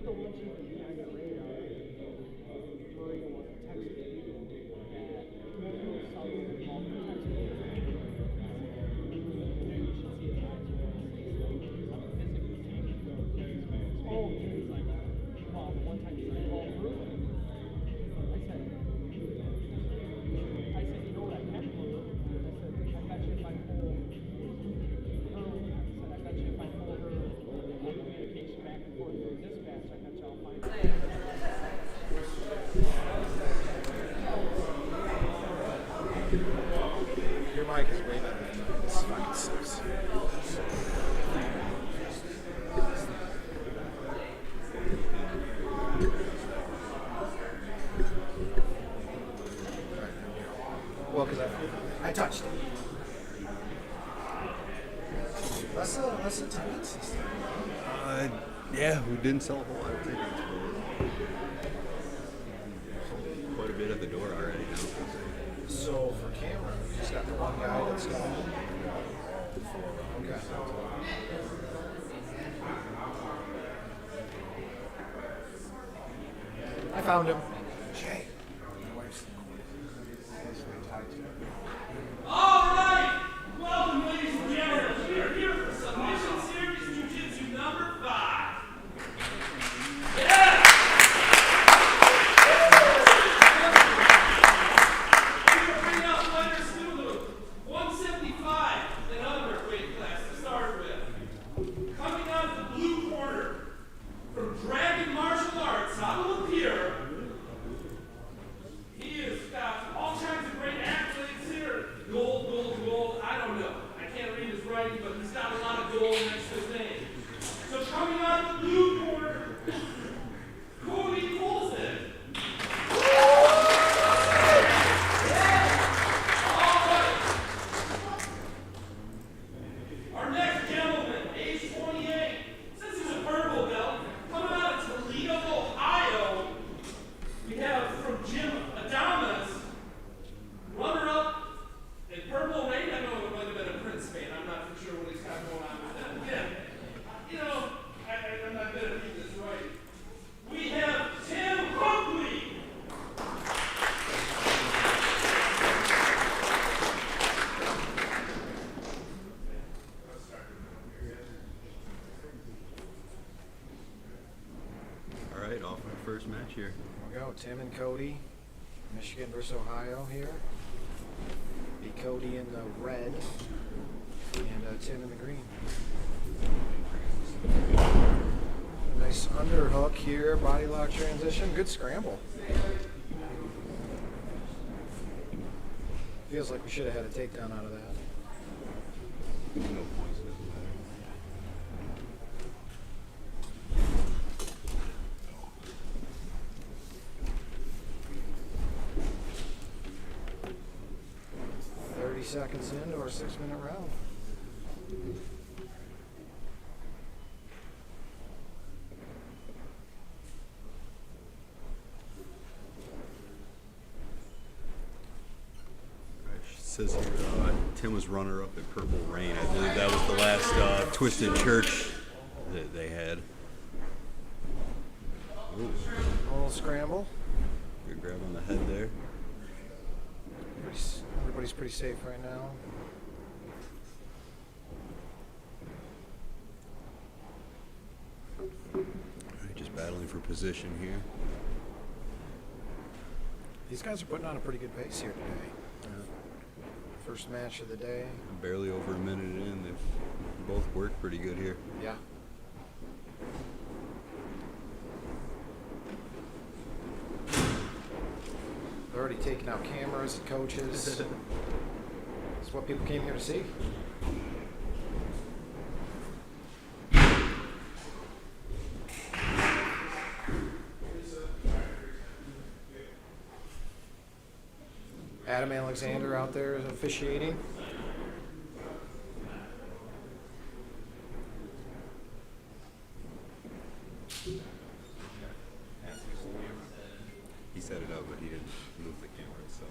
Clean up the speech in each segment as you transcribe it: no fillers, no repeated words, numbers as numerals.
don't want you to be on your radar. Maria wants to text me. Oh, he's like, one time he called through. I said, you know what I can do? I said, I bet you if I pull her, I bet you if I pull her communication back and forth through dispatch, I bet you I'll find it. Your mic is way better than mine. This fucking sucks. Well, because I touched it. Less attendance this time. Yeah, we didn't sell a whole lot of tickets. Quite a bit at the door already now. So for camera, we just got the one guy that's going. Okay. I found him. Jay. My wife's All right! Welcome, ladies and gentlemen. We are here for Submission Series Jiu Jitsu number 5. Yeah! We are bringing out Leonard Sulu, 175 and under weight class to start with. Coming out of the blue corner from Dragon Martial Arts, out of Pier. He has got all kinds of great accolades here. Gold, gold, gold. I don't know. I can't read his writing, but he's got a lot of gold next to his name. So coming out of the blue corner, Cody Colson. All right. Our next gentleman, age 28, since he's a purple belt, coming out of Toledo, Ohio, we have from Jim Adamas, runner-up in Purple Rain. I know it might have been a Prince fan. I'm not for sure what he's got going on with that. Again, you know, I'm not good at reading this right. We have Tim Hookley. All right, off our first match here. Here we go. Tim and Cody. Michigan versus Ohio here. Be Cody in the red and Tim in the green. A nice underhook here, body lock transition. Good scramble. Feels like we should have had a takedown out of that. No points, doesn't matter. 30 seconds into our 6-minute round. It says here, Tim was runner-up at Purple Rain. I believe that was the last Twisted Church that they had. Ooh, A little scramble. good grab on the head there. Everybody's pretty safe right now. All right, just battling for position here. These guys are putting on a pretty good pace here today. First match of the day. Barely over a minute in. They've both worked pretty good here. Yeah. They're already taking out cameras and coaches. That's what people came here to see. Adam Alexander out there officiating. He set it up, but he didn't move the camera, so.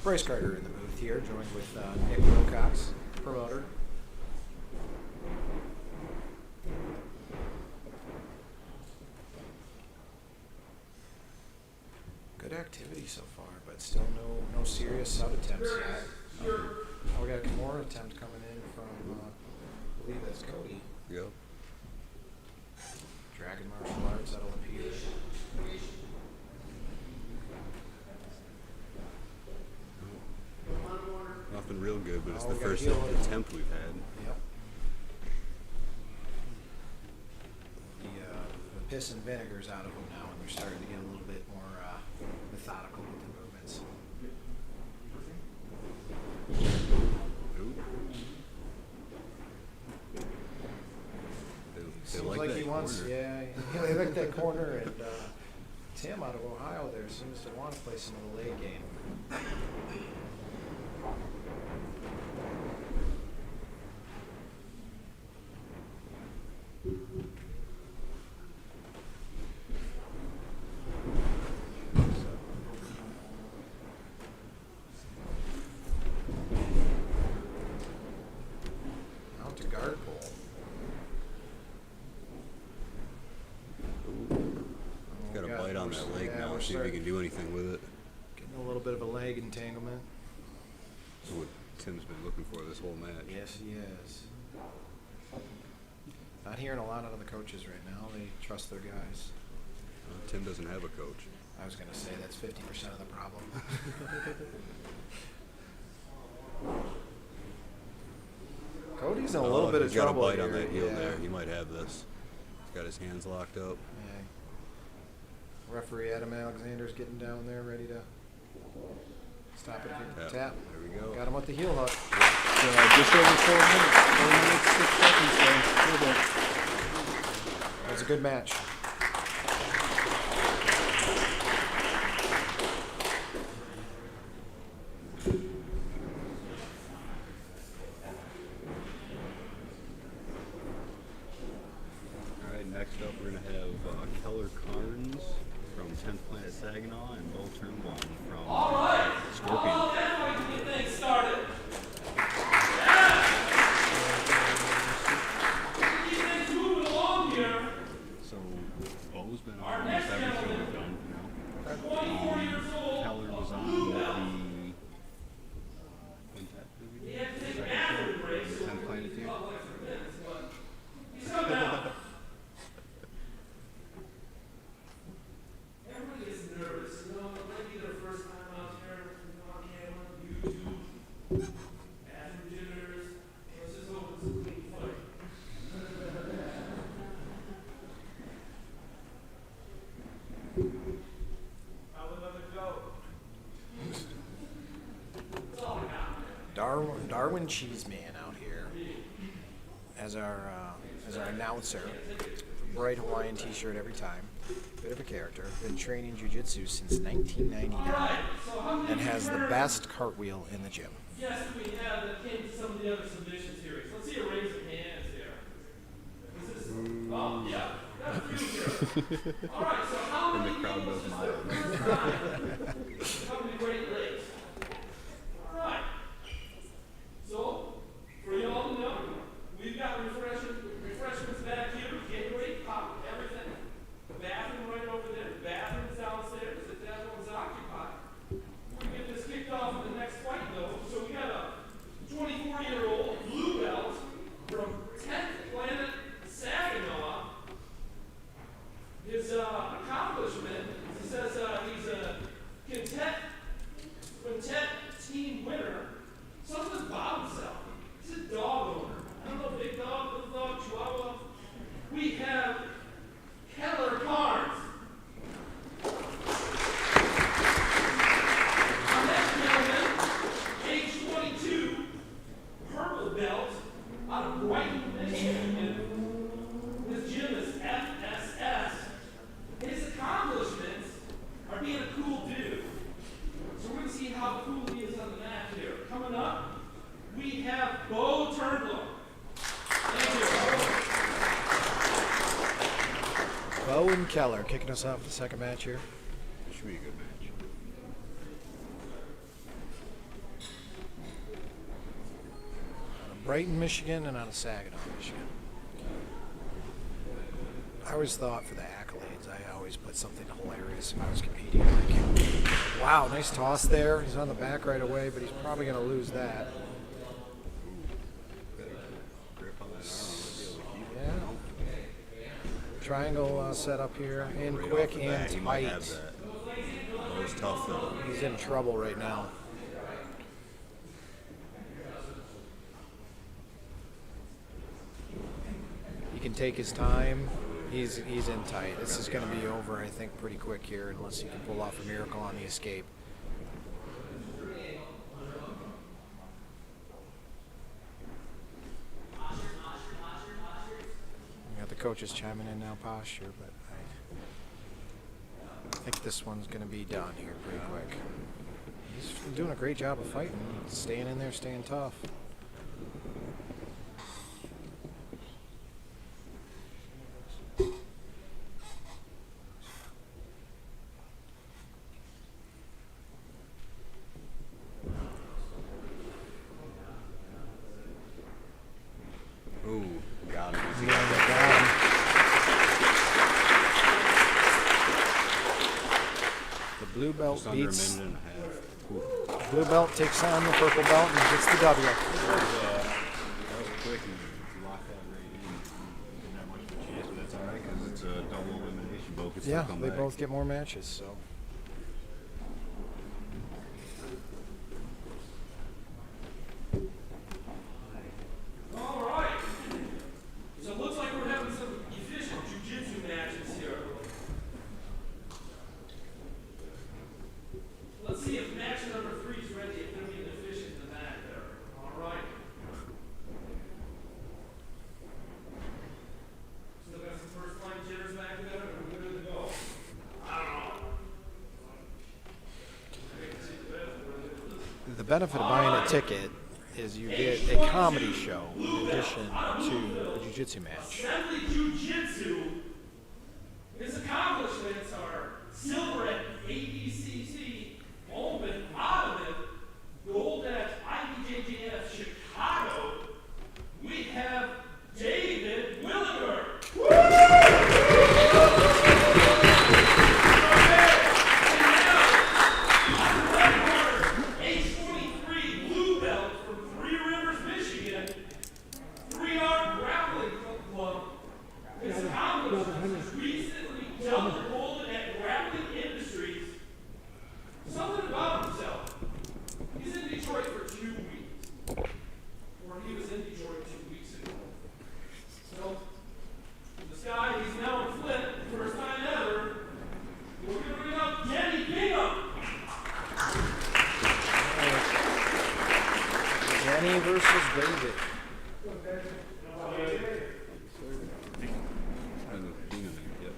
Bryce Carter in the booth here, joined with Nick Wilcox, promoter. Good activity so far, but still no serious sub attempts yet. We got a Kimura attempt coming in from, I believe that's Cody. Yep. Dragon martial arts, that'll appear. Nothing real good, but it's Oh, the we got a first heel hook. attempt we've had. Yep. The piss and vinegar's out of them now, and they're starting to get a little bit more methodical with the movements. Ooh. They Seems like like that he wants, corner. yeah, they like that corner, and Tim out of Ohio there seems to want to play some of the leg game. Out to guard pole. Got a bite on that leg now. We're See if he can do anything with it. Getting a little bit of a leg entanglement. That's what Tim's been looking for this whole match. Yes, he is. Not hearing a lot out of the coaches right now. They trust their guys. Tim doesn't have a coach. I was going to say that's 50% of the problem. Cody's in a little bit of he's got trouble a bite here. on that heel Yeah. there. He might have this. He's got his hands locked up. Yeah. Referee Adam Alexander's getting down there, ready to stop it. Tap. Tap. There we go. Got him with the heel hook. Just over 4 minutes. 4 minutes, 6 seconds. So, a little bit. That's a good match. All right, next up we're going to have Keller Carnes from 10th Planet Saginaw and Beau from Scorpion. All that way to get things started. Keep things moving along here. So Beau's been on almost every show we've done now. 24 years old. Keller was on the quintet. He had to take a bathroom break, so 10th Planet team. couple extra minutes, but he's coming out. Everybody gets nervous, you know, it might be their first time out here, on camera, YouTube, bathroom jitters. Let's just hope it's a clean fight. I would let it go. That's all I got. Darwin Cheeseman out here as our announcer. Bright Hawaiian t-shirt every time. Bit of a character. Been training Jiu Jitsu since 1999 and has the best cartwheel in the gym. Yes, we have that came to some of the other submission series. Let's see a raise of hands here. Is this, oh, yeah. Got a few here. All right, so how many And the crowd people goes is wild. this their first time coming to Great Lakes? All right. So, for you all to know, we've got refreshments back here, Gatorade, pop, everything. The bathroom right over there, the bathroom's downstairs, if that one's occupied. We're gonna get this kicked off in the next fight though. So we got a 24-year-old blue belt from 10th Planet Saginaw. His accomplishment, he says he's a quintet team winner. Something about himself. He's a dog owner. I don't know, big dog, little dog, chihuahua. We have Keller Carnes. Our next gentleman, age 22, purple belt out of Brighton, Michigan. His gym is FSS. His accomplishments are being a cool dude. So we're going to see how cool he is on the mat here. Coming up, we have Beau Turnbull. Thank you. Beau and Keller kicking us off the second match here. Should be a good match. Brighton, Michigan, and out of Saginaw, Michigan. I always thought for the accolades, I always put something hilarious if I was competing. Like, wow, nice toss there. He's on the back right away, but he's probably going to lose that. Grip on that arm, you Yeah. Triangle set up here, in right quick off the bat, and he might have tight. that. That was tough though. He's in trouble right now. He can take his time. He's in tight. This is going to be over, I think, pretty quick here, unless he can pull off a miracle on the escape. We got the coaches chiming in now, posture, but I think this one's going to be done here pretty quick. He's doing a great job of fighting, staying in there, staying tough. Ooh, got him. The blue belt Just under a beats. minute and a half. Ooh. Blue belt takes on the purple belt and gets the W. That was quick and locked that right in. Didn't have much of a chance, but that's all right because it's a double elimination. Both can still Yeah, come they back. both get more matches, so. All right. So it looks like we're having some efficient jiu-jitsu matches here. Let's see if match number 3 is ready. If they're being efficient in the back there. All right. Still got some first line jitters back there, or are we good to go? I don't know. The benefit of buying a ticket is you get a comedy show in addition to a jiu-jitsu match. Assembly Jiu-Jitsu, his accomplishments are silver at ABCC, Open, Ottoman, gold at IBJJF Chicago. We have David Williger. Age 23, blue belt from Three Rivers, Michigan. 3-arm grappling club. His accomplishments is recently double golden at Grappling Industries. Something about himself. He's in Detroit for 2 weeks. Or he was in Detroit 2 weeks ago. So, this guy, he's now in Flint, first time ever. We're going to bring up Denny Bingham. Denny versus David. Yep.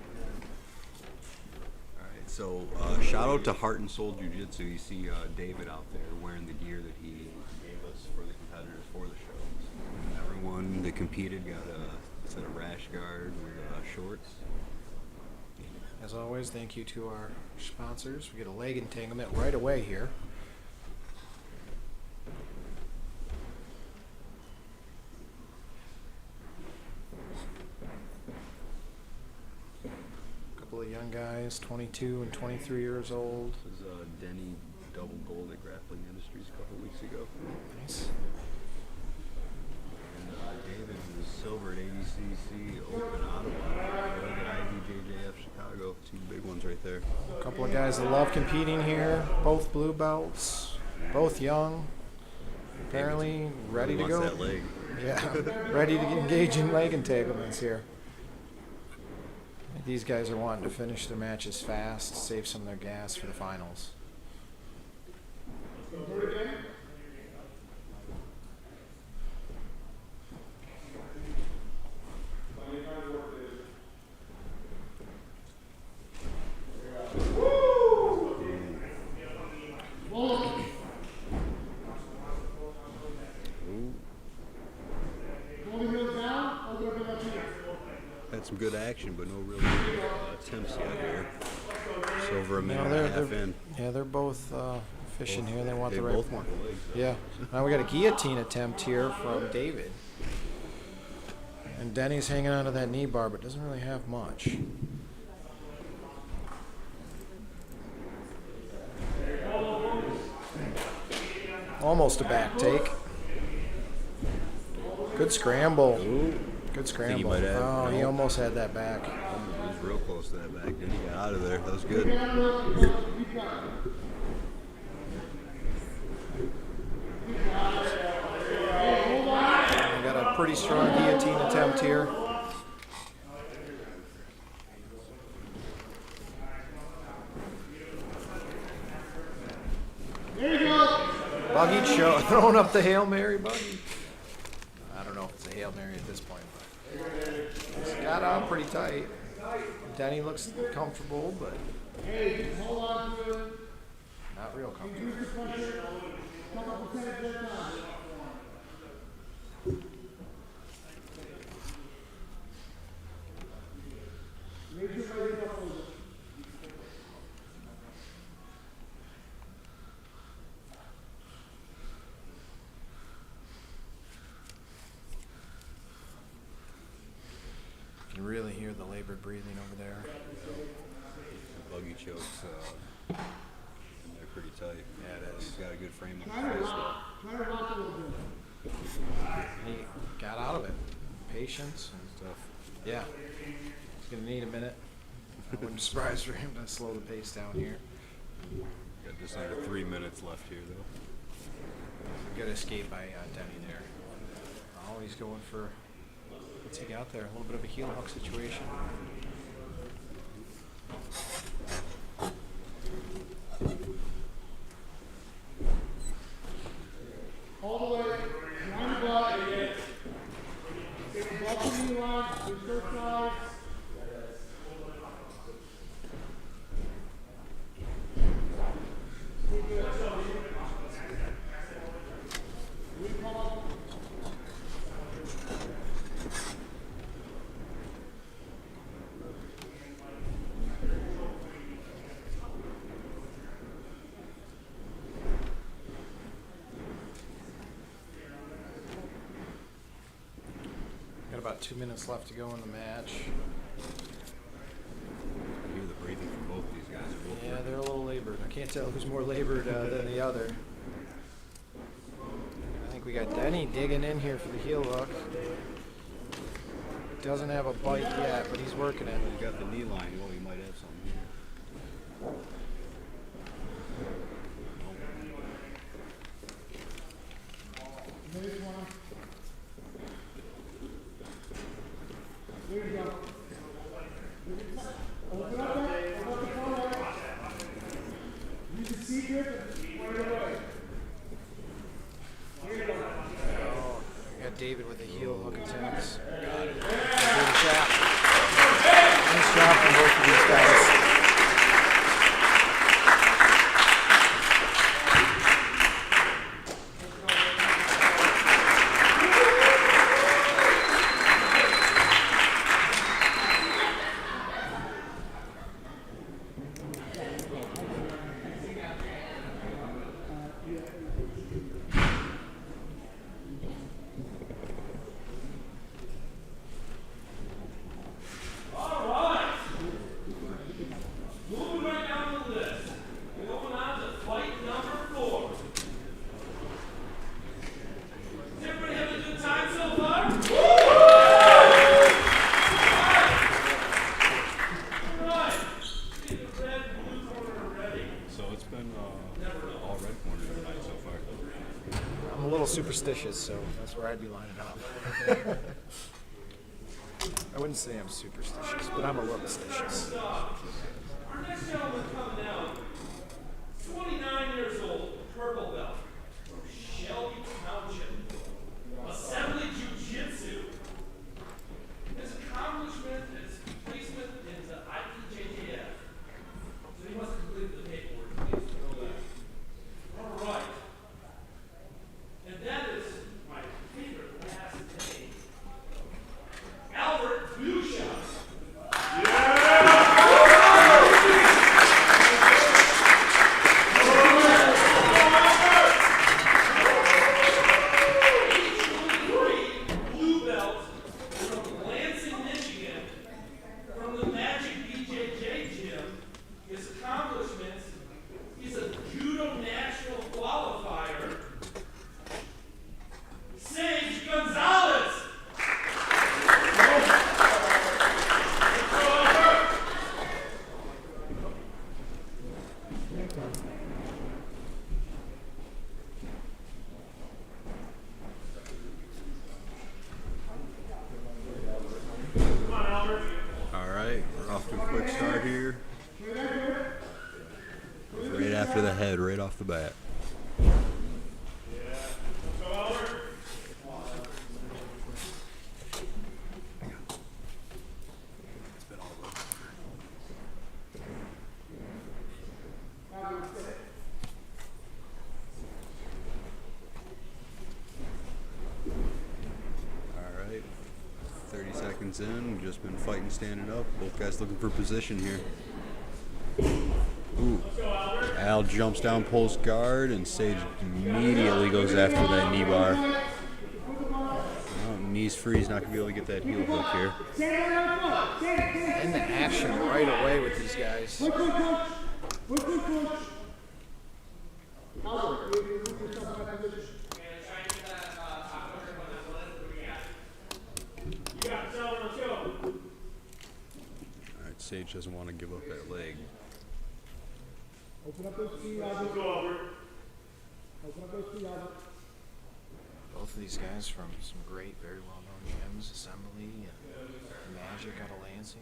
All right, so shout out to Heart and Soul Jiu-Jitsu. You see David out there wearing the gear that he gave us for the competitors for the shows. Everyone that competed got a set of rash guard with shorts. As always, thank you to our sponsors. We get a leg entanglement right away here. A couple of young guys, 22 and 23 years old. This is Denny double gold at Grappling Industries a couple weeks ago. Nice. And David was silver at ABCC Open Ottawa. Gold at IBJJF Chicago. Two big ones right there. A couple of guys that love competing here. Both blue belts. Both young. Apparently ready to Wants go. that leg. Yeah, ready to engage in leg entanglements here. These guys are wanting to finish their matches fast, save some of their gas for the finals. Had some good action, but no real attempts yet here. It's over a minute and a half in. Yeah, they're both Fishing here, they want They the right both one. want the legs. Yeah. Now we got a guillotine attempt here from David. And Denny's hanging onto that knee bar, but doesn't really have much. Almost a back take. Good scramble. Good scramble. might have. Oh, he No. almost had that back. He was real close to that back. Then he got out of there. That was good. We got a pretty strong guillotine attempt here. Buggy show, throwing up the Hail Mary, Buggy. I don't know if it's a Hail Mary at this point, but it's got out pretty tight. Denny looks comfortable, but not real comfortable. You can really hear the labored breathing over there. The buggy chokes. They're pretty tight. Yeah, it is. He's got a good frame on his face. He got out of it. Patience and stuff. Yeah. He's going to need a minute. I wouldn't be surprised for him to slow the pace down here. Got just under 3 minutes left here, though. Good escape by Denny there. Oh, he's going for, what's he got there? A little bit of a heel hook situation. All the way, behind the block. Block the knee line, your first drive. Got about 2 minutes left to go in the match. I hear the breathing from both these guys. They're both Yeah, working. they're a little labored. I can't tell who's more labored than the other. I think we got Denny digging in here for the heel hook. Doesn't have a bite yet, but he's working it. He's got the knee line. Oh, he might have something here. There you go. Open up that, open up the corner. Use the C grip and point it away. Here you go. Oh, we got David with the heel hook attempts. Got it. Good shot. Nice job from both of these guys. All right. Moving right down the list. We're going on to fight number 4. Is everybody having a good time so far? All right. Get the red and blue corner ready. So it's been all red corners tonight so far. I'm a little superstitious, so that's where I'd be lining up. I wouldn't say I'm superstitious, but I'm a little stitious. Our next gentleman coming out, 29 years old, purple belt, from Shelby Township, Assembly Jiu Jitsu. His accomplishment is placement into IPJJF. So he must have completed the paperwork. Please know that. All right. And that is my favorite last name, Albert Bouchard. All right, we're off to a quick start here. Right after the head, right off the bat. All right, 30 seconds in, we've just been fighting standing up. Both guys looking for position here. Ooh. Al jumps down, pulls guard, and Sage immediately goes after that knee bar. Oh, knees free, he's not going to be able to get that heel hook here. In the action right away with these guys. Alright, Sage doesn't want to give up that leg. Open up those feet, Robert. Open up those feet, Robert. Both of these guys from some great, very well-known gyms, Assembly and Magic out of Lansing.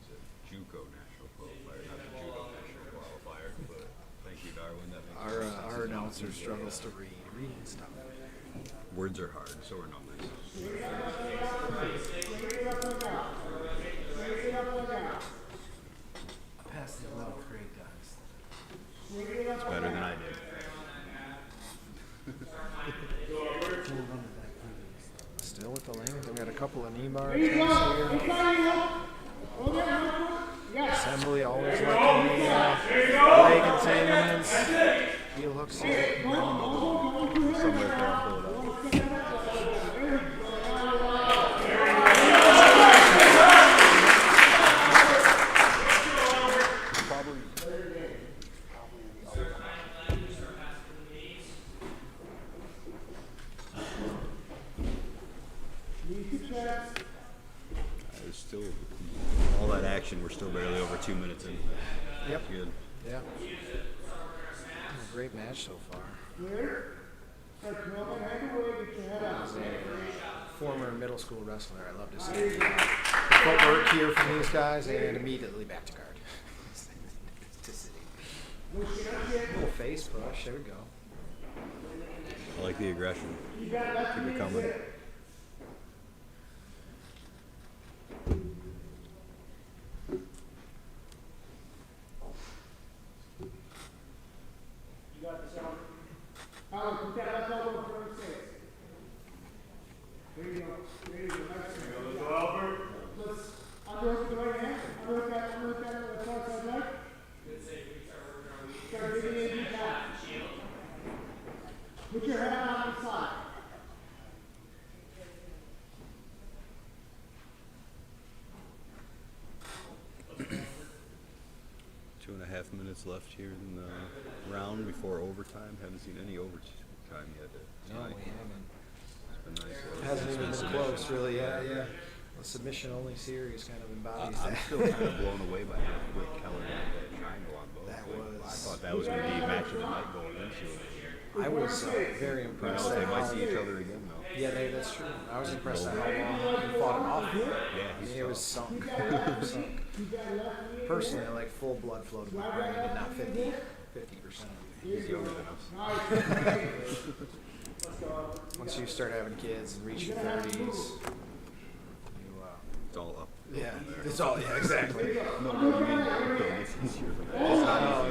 He's a JUCO national qualifier, not a judo national qualifier, but thank you, Darwin. That makes more sense. Our announcer struggles to read. Reading stuff. Words are hard, so are numbers. Pass the little crate guys. It's better than I did. Still with the lane. We got a couple of knee bar attempts here. Assembly always looking leg entanglements. Heel hooks here. Somewhere there, I'll pull it up. There's still all that action. We're still barely over 2 minutes in. Yep. Good. Yeah. Great match so far. As a former middle school wrestler, I love to see the footwork here from these guys and immediately back to guard. To sitting. Little face push. There we go. I like the aggression. Keep it coming. Alan, put that left elbow in front of his face. There you go. There you go. Nice. Go, Albert. Let's underhook the right hand. Underhook that on the far side leg. Start digging in deep down. Put your head on the side. Two and a half minutes left here in the round before overtime. Haven't seen any overtime yet. No, we haven't. It's been nice. Hasn't even been close, really. Yeah. The submission-only series kind of embodies I'm that. still kind of blown away by how quick Keller got that triangle on both. I thought that was going to be match of the night going into it. I was very impressed. They at might how- see each other again though. Yeah, that's true. I was impressed at how long he fought him off. Yeah, It was sunk. It was sunk. Personally, I like full blood flow to my brain and not 50%. He's younger than us. Once you start having kids and reach your 30s, you, It's all up. yeah, it's all, yeah, exactly. No, you mean uphill. It's easier for that.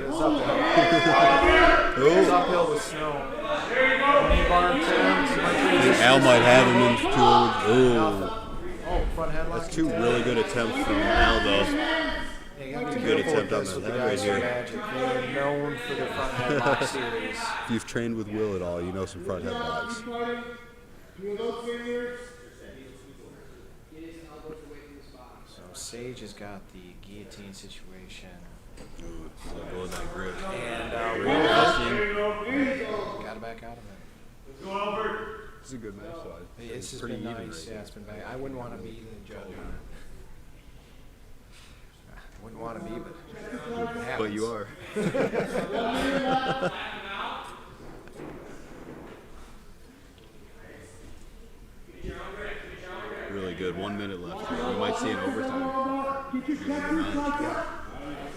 It's uphill. It's uphill with snow. Al might have him in two. Oh, front headlock. That's two really good attempts from Al though. Good attempt on with that the head right guys here. from Magic. They're known for their front headlock series. If you've trained with Will at all, you know some front headlocks. So Sage has got the guillotine situation. Ooh, so go with that grip. And got to back out of it. It's a good match though. It's just pretty been even nice. right Yeah, it's been back. I wouldn't want to be the judge on it. I wouldn't want to be, but But you are. Really good. 1 minute left. We might see an overtime.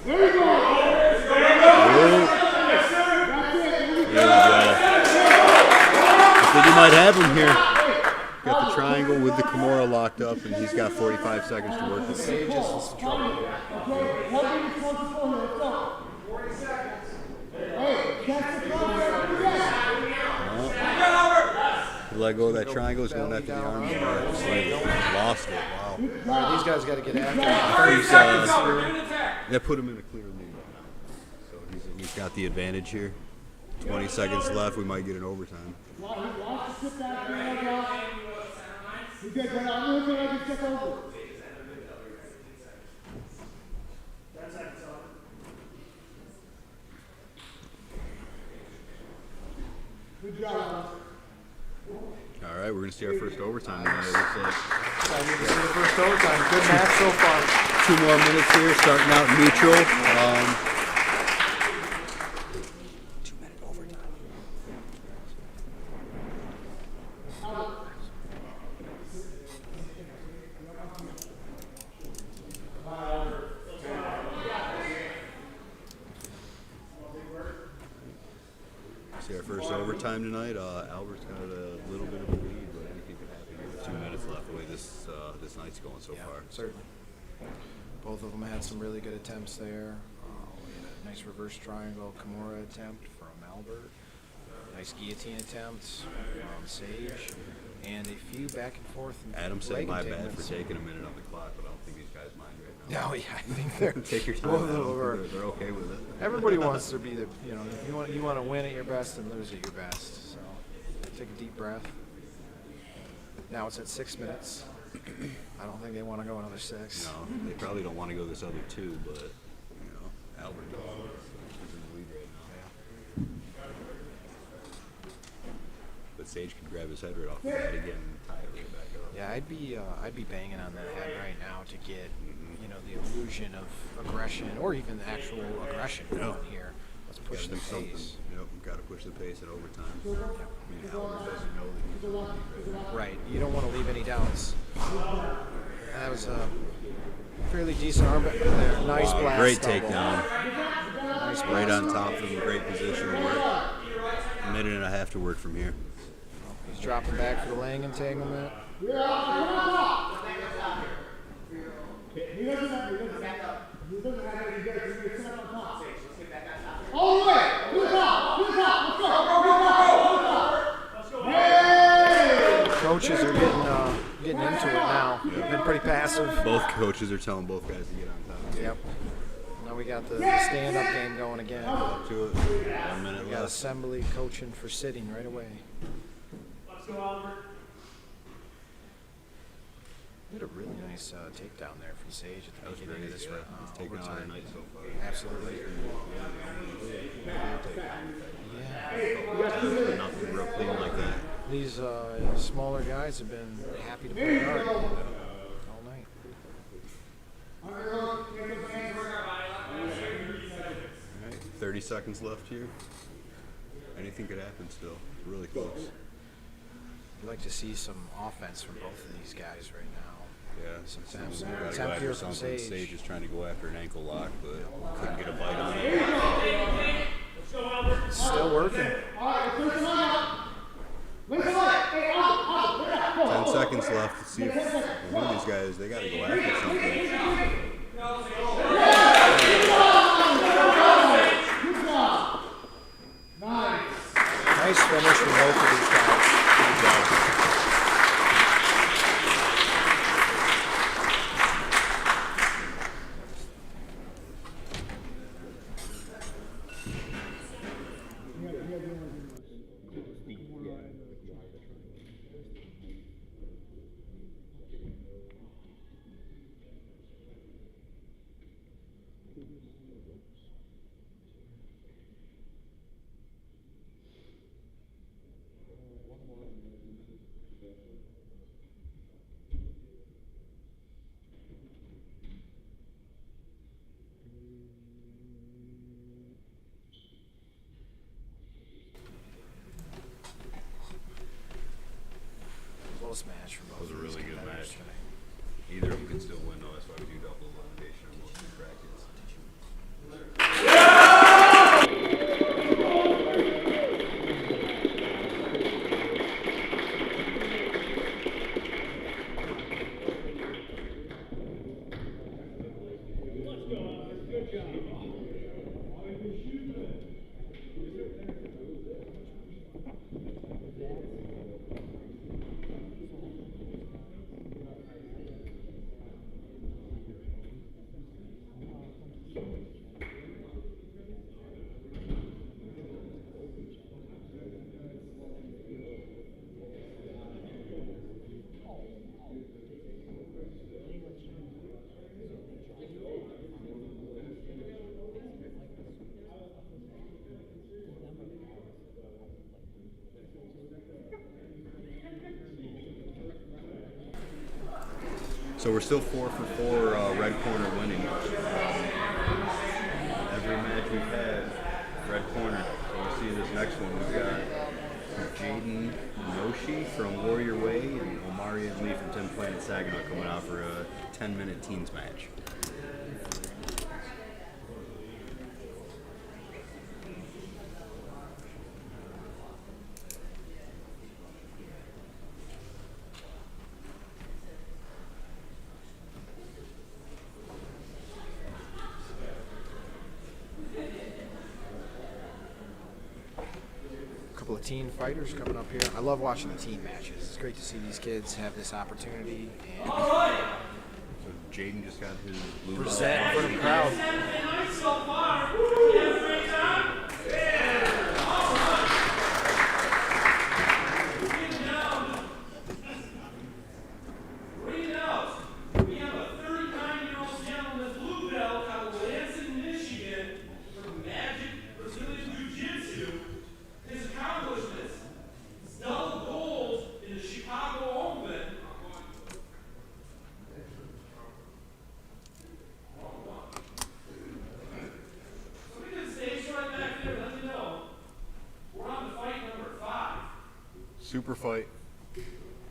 There you go. There we go. I think you might have him here. Got the triangle with the Kimura locked up, and he's got 45 seconds to work with. Sage is in some trouble. Let go of that triangle. He's going after the arm. Lost it. Wow. All right, these guys got to get after it. 30 He's, seconds here. That put him in a clear lead. So he's got the advantage here. 20 seconds left. We might get an overtime. Good job. All right, we're going to see our first overtime tonight. It looks like I need to see the first overtime. Good match so far. 2 more minutes here, starting out neutral. 2-minute overtime. See our first overtime tonight. Albert's got a little bit of a lead, but anything could happen. With 2 minutes left, the way this night's going so far. Certainly. Both of them had some really good attempts there. We had a nice reverse triangle Kimura attempt from Albert. Nice guillotine attempt from Sage. And a few back and forth. Adam said leg my bad for entanglements. taking a minute on the clock, but I don't think these guys mind right now. No, yeah, I think they're Take your time. both of them Adam. were- They're okay with it. Everybody wants to be the, you know, you want to win at your best and lose at your best. So take a deep breath. Now it's at 6 minutes. I don't think they want to go another 6. No, they probably don't want to go this other 2, but you know, Albert does. He's in the lead right now. But Sage could grab his head right off the bat again and tie it right back up. Yeah, I'd be banging on that head right now to get, you know, the illusion of aggression or even the actual aggression going here. Let's push Gotta the do something. pace. Yep, got to push the pace in overtime. I mean, Albert doesn't know that he's in the lead right now. Right. You don't want to leave any doubts. That was a fairly decent arm there. Nice blast. Great double. takedown. Nice Right blast. on top of him. Great position to work. A minute and a half to work from here. He's dropping back for the laying entanglement. He doesn't have it. He gets set up on top. All the way. To the top. Let's go. Coaches are getting into it now. Been pretty passive. Both coaches are telling both guys to get on top. Yep. Now we got the stand-up game going again. Up to it. 1 minute We got left. Assembly coaching for sitting right away. Let's go, Albert. Did a really nice takedown there from Sage at the That was beginning great. of this Yeah. He's taken on the overtime. night so far. Absolutely. Yeah. Nothing real clean like that. These smaller guys have been happy to play guard all night. All right, 30 seconds left here. Anything could happen still. Really close. I'd like to see some offense from both of these guys right now. Yeah, Some sometimes attempts. we gotta Attempt go here after from something. Sage. Sage is trying to go after an ankle lock, but couldn't get a bite on it. Still working. 10 seconds left to see if one of these guys, they got to go after something. Nice finish from both of these guys. Good job. close match for both. That was a of these really good competitors match. today. Either of them can still win, though. That's why we do double elimination in most of the brackets. So we're still 4 for 4 red corner winning. Every match we've had, red corner. So we'll see this next one. We've got Jaden Noshi from Warrior Way and Omarion Lee from 10 Planet Saginaw coming out for a 10-minute teens match. Couple of teen fighters coming up here. I love watching the teen matches. It's great to see these kids have this opportunity and So Jaden just got his blue belt. present in front of the crowd. Nice so far. You have a great time? Bring it out. We have a 39-year-old gentleman, blue belt out of Lansing, Michigan, from Magic Brazilian Jiu Jitsu. His accomplishments: double gold in the Chicago Open. Somebody can stage right back there. Let me know. We're on to fight number 5. Super fight.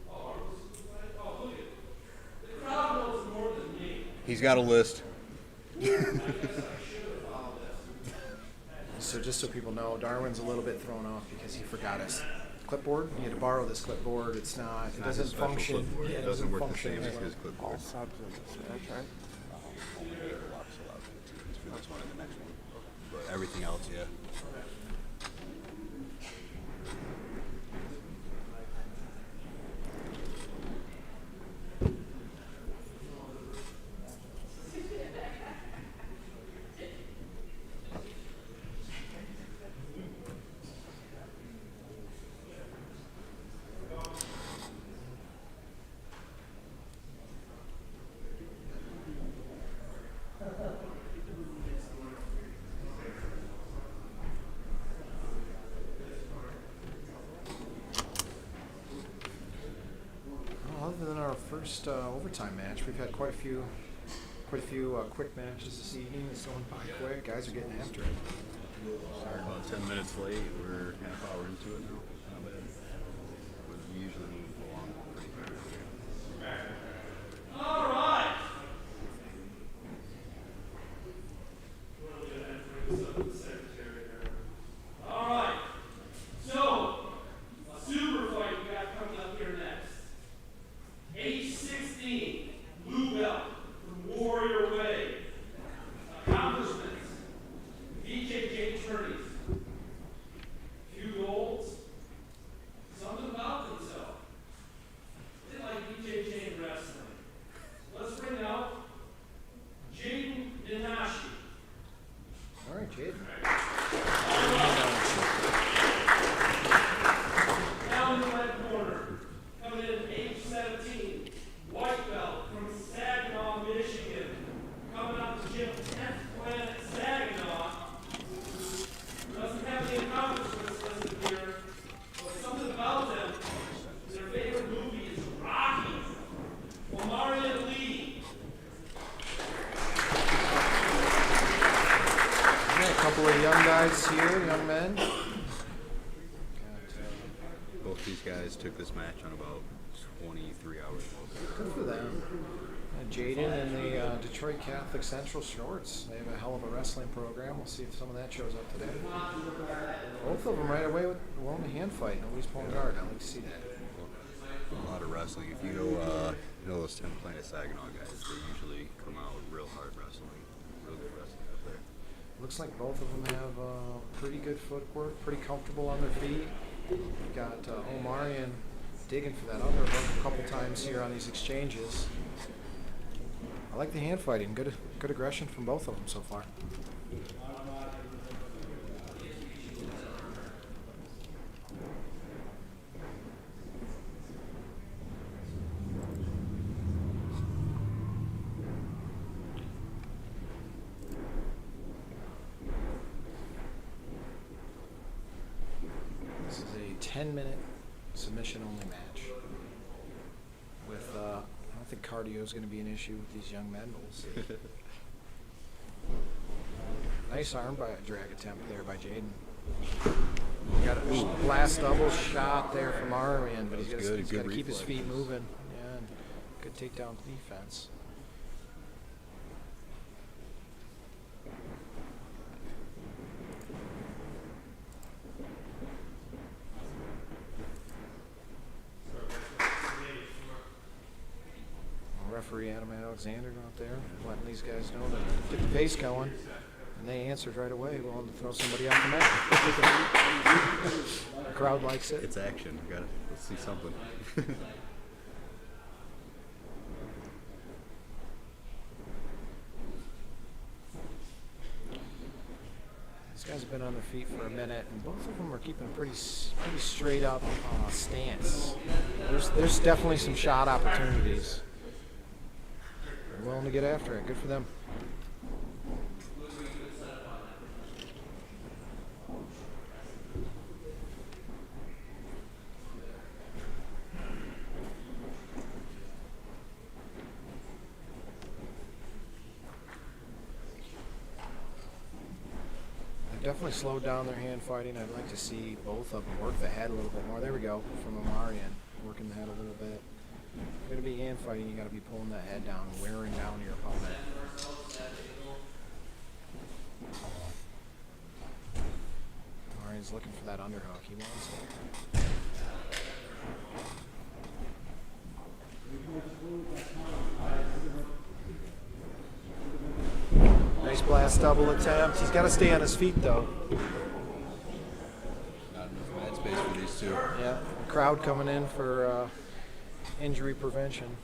Oh, look at it. The crowd knows more than me. He's got a list. So just so people know, Darwin's a little bit thrown off because he forgot his clipboard. He had to borrow this clipboard. It Not his doesn't special function. clipboard. Yeah, It doesn't work the function same as anyway. his clipboard. Subs in this match, right? That's one in the next one. But everything else, yeah. Well, other than our first overtime match, we've had quite a few quick matches this evening. It's going by quick. Guys are getting after it. Sorry, about 10 minutes late. We're half hour into it now. Not bad. We usually move along pretty fast. All right. All right. So, a super fight we got coming up here next. Age 16, blue belt from Warrior Way. Accomplishments: BJJ tourneys, few golds, something about themselves. They like BJJ and wrestling. Let's bring out Jaden Denashi. All right, Jaden. Down in the red corner, coming in age 17, white belt from Saginaw, Michigan. Coming out the gym, 10th Planet Saginaw. Doesn't have any accomplishments listed here, but something about them. Their favorite movie is Rocky. Omarion Lee. Yeah, a couple of young guys here, young men. Both these guys took this match on about 23 hours. Good for them. Jaden and the Detroit Catholic Central Shorts. They have a hell of a wrestling program. We'll see if some of that shows up today. Both of them right away with willing to hand fight. Nobody's pulling guard. I like to see that. A lot of wrestling. If you go, those 10 Planet Saginaw guys, they usually come out with real hard wrestling. Real good wrestling up there. Looks like both of them have pretty good footwork, pretty comfortable on their feet. You've got Omarion digging for that underhook a couple times here on these exchanges. I like the hand fighting. Good aggression from both of them so far. This is a 10-minute submission-only match with I don't think cardio is going to be an issue with these young men, but we'll see. Nice arm drag attempt there by Jaden. Got a last double shot there from Omarion, but he's got to keep his feet moving. Yeah, and good takedown defense. Referee Adam Alexander out there letting these guys know to get the pace going, and they answered right away, willing to throw somebody off the mat. The crowd likes it. It's action. Let's see something. These guys have been on their feet for a minute, and both of them are keeping a pretty straight up stance. There's definitely some shot opportunities. They're willing to get after it. Good for them. They've definitely slowed down their hand fighting. I'd like to see both of them work the head a little bit more. There we go, from Omarion, working the head a little bit. If you're going to be hand fighting, you got to be pulling that head down, wearing down your opponent. Omarion's looking for that underhook. He wants it. Nice blast double attempt. He's got to stay on his feet though. Not enough mat space for these two. Yeah, the crowd coming in for injury prevention.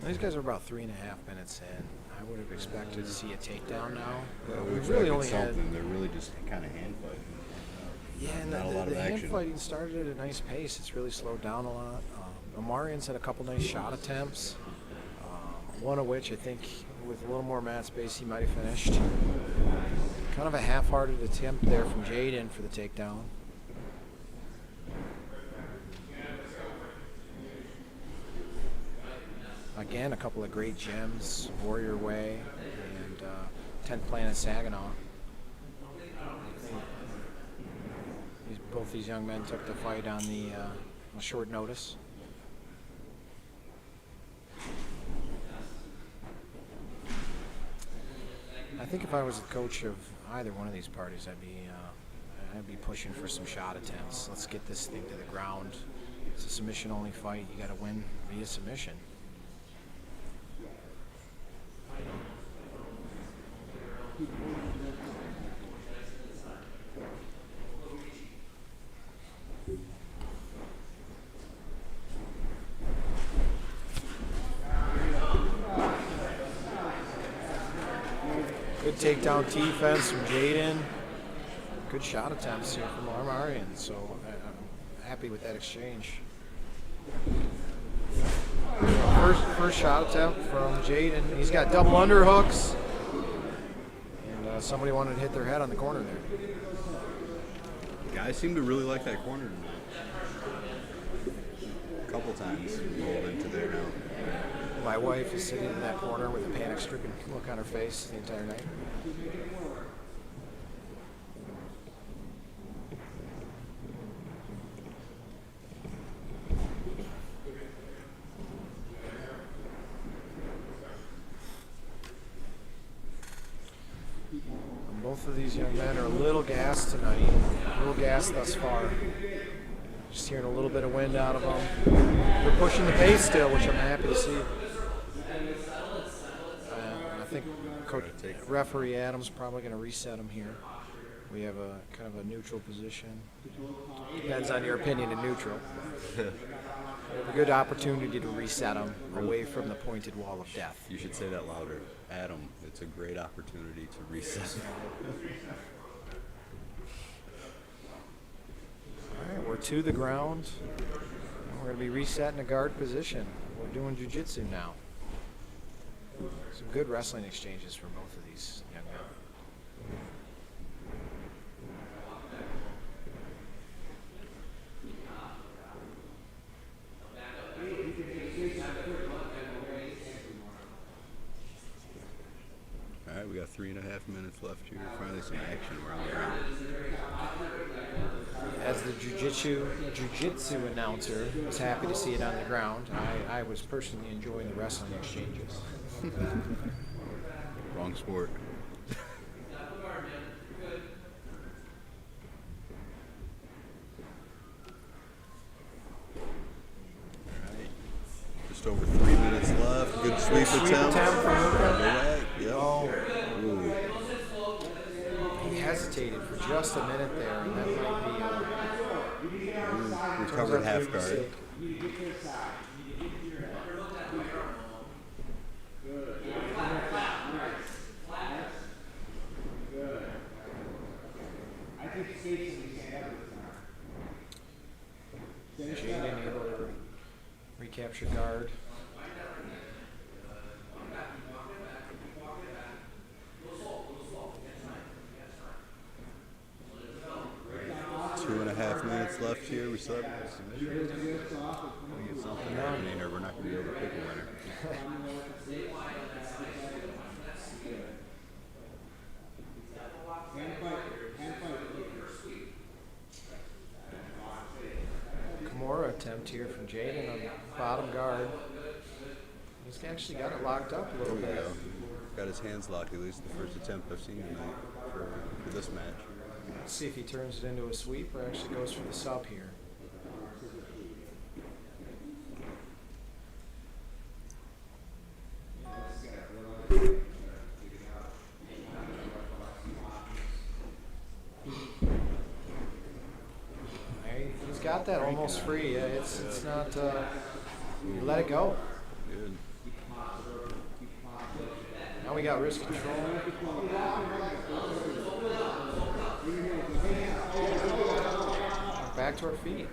These guys are about 3.5 minutes in. I would have expected to see a takedown now. We've really only had. They're really just kind of hand fighting. Yeah, and not a lot of the hand action. fighting started at a nice pace. It's really slowed down a lot. Omarion's had a couple nice shot attempts, one of which I think with a little more mat space he might have finished. Kind of a half-hearted attempt there from Jaden for the takedown. Again, a couple of great gems, Warrior Way and 10th Planet Saginaw. Both these young men took the fight on the short notice. I think if I was the coach of either one of these parties, I'd be pushing for some shot attempts. Let's get this thing to the ground. It's a submission-only fight. You got to win via submission. Good takedown defense from Jaden. Good shot attempts here from Omarion. So I'm happy with that exchange. First shot attempt from Jaden. He's got double underhooks. And somebody wanted to hit their head on the corner there. Guys seem to really like that corner tonight. A couple times rolled into there now. My wife is sitting in that corner with a panic-stricken look on her face the entire night. Both of these young men are a little gassed tonight, a little gassed thus far. Just hearing a little bit of wind out of them. They're pushing the pace still, which I'm happy to see. I think referee Adams probably going to reset them here. We have a kind of a neutral position. Depends on your opinion of neutral. We have a good opportunity to reset them away from the pointed wall of death. You should say that louder. Adam, it's a great opportunity to reset. All right, we're to the ground. We're going to be resetting a guard position. We're doing jiu-jitsu now. Some good wrestling exchanges for both of these young men. All right, we got 3.5 minutes left here. Finally some action around the ground. As the jiu-jitsu announcer, I was happy to see it on the ground. I was personally enjoying the wrestling exchanges. Wrong sport. Just over 3 minutes left. Good sweep attempt. Yep. Oh, Ooh. he hesitated for just a minute there, and that might be Recovered half guard. mistake. Jaden able to recapture guard. Two and a half minutes left here. We still have a submission. We get something happening, or we're not going to be able to pick a winner. Kimura attempt here from Jaden on the bottom guard. He's actually got it locked up a little There we bit. go. Got his hands locked, at least the first attempt I've seen tonight for this match. Let's see if he turns it into a sweep or actually goes for the sub here. He's got that almost free. It's not. Let it go. Good. Now we got wrist control. Back to our feet.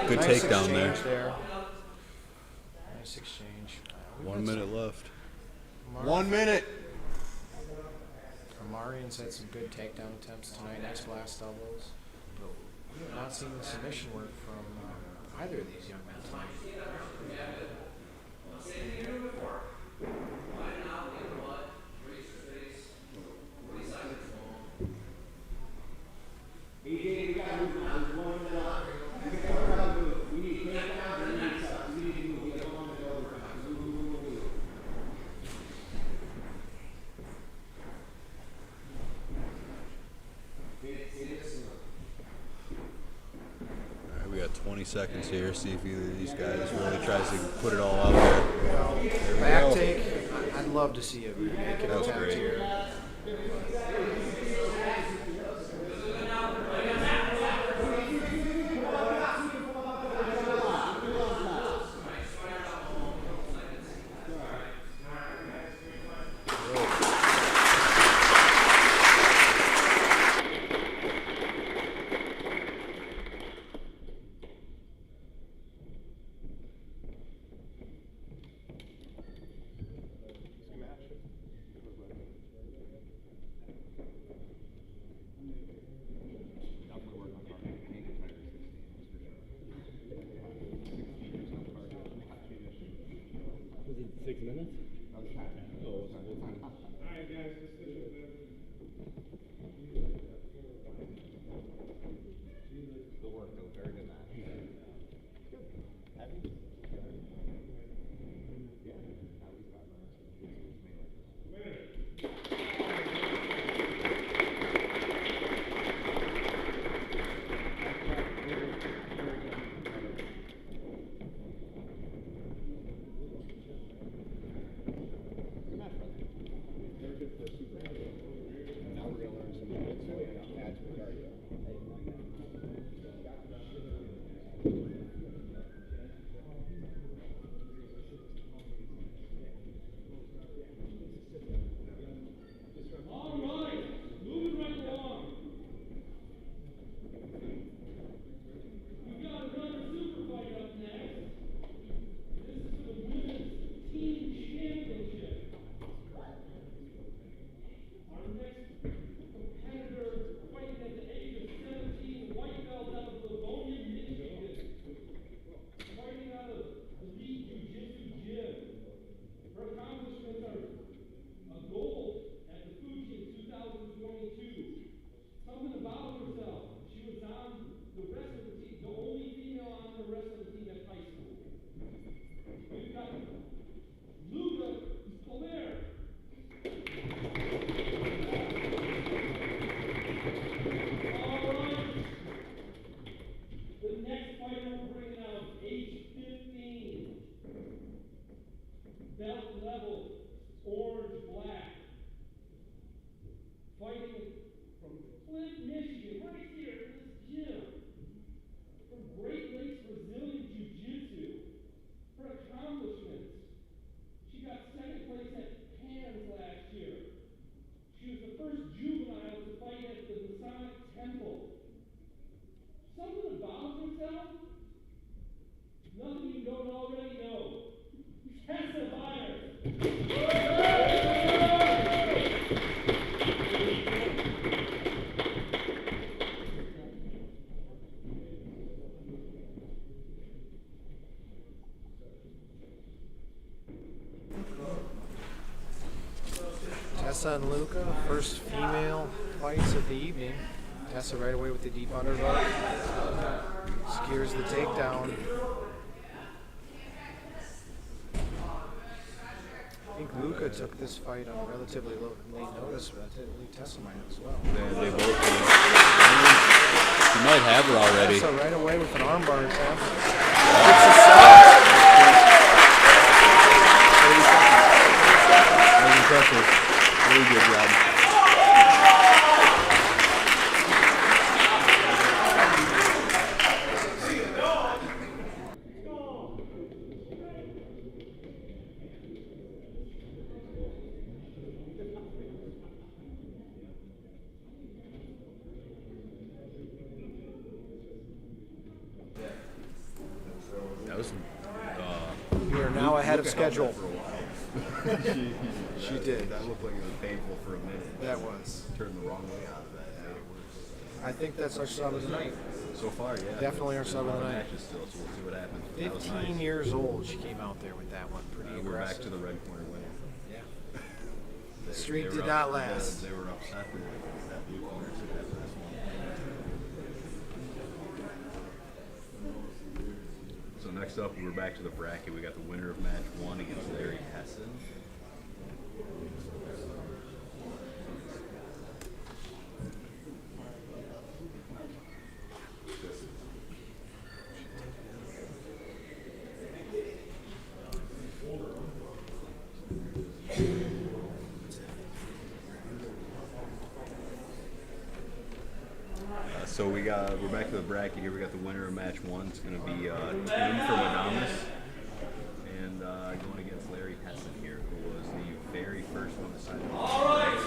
Good Nice takedown exchange there. Nice exchange. 1 minute left. 1 minute. Omarion's had some good takedown attempts tonight, nice blast elbows. But we have not seen the submission work from either of these young men tonight. All right, we got 20 seconds here. See if either of these guys really tries to put it all out there. There we Back go. take, I'd love to see it make an That was attempt great. here. 6 minutes? Okay. Oh, what time? Alright guys, let's finish it, man. Good work, though. Very good match. Good. Happy? Yeah. At least 5 minutes. Good match, brother. Very good for a super heavy. Now we're going to learn some jiu-jitsu and add to the cardio. All right, moving right along. We've got another super fight up next. This is for the women's team championship. Our next competitor fighting at the age of 17, white belt out of Livonia, Michigan. Fighting out of the Jiu Jitsu gym. Her accomplishments are a gold at the Fuji in 2022. Something about herself. She was on the rest of the team, the only female on the rest of the team at high school. We've got Luca Keller. All right. The next fighter we're bringing out, age 15. Belt level, orange, black. Fighting from Flint, Michigan, right here in this gym. From Great Lakes Brazilian Jiu Jitsu. Her accomplishments. She got second place at Cannes last year. She was the first juvenile to fight at the Masonic Temple. Something about herself? Nothing you don't already know. Tessa Myers. Tessa and Luca, first female fights of the evening. Tessa right away with the deep underhook. Secures the takedown. I think Luca took this fight on relatively late notice, but I believe Tessa might have as well. They both did. You might have her already. Tessa right away with an armbar attempt. That was impressive. Really good job. That was We are now ahead of Luca held schedule. that for a while. She did. That looked like it was painful for a minute. That was. Turned the wrong way out of that. Made it worse. I think that's our sub of the night. So far, yeah. Definitely our sub of the night. Matches still, so we'll see what happens. That was 15 nice. years old, she came out there with that one. Pretty We're back aggressive. to the red corner winner. Yeah. They- Streak they were did not up- last. They were upset that that blue corner took that last one. So next up, we're back to the bracket. We got the winner of match 1 against Larry Hessen. So we're back to the bracket here. We got the winner of match 1. It's going to be Tim from Adamas, and going against Larry Hessen here, who was the very first one to sign up. All right.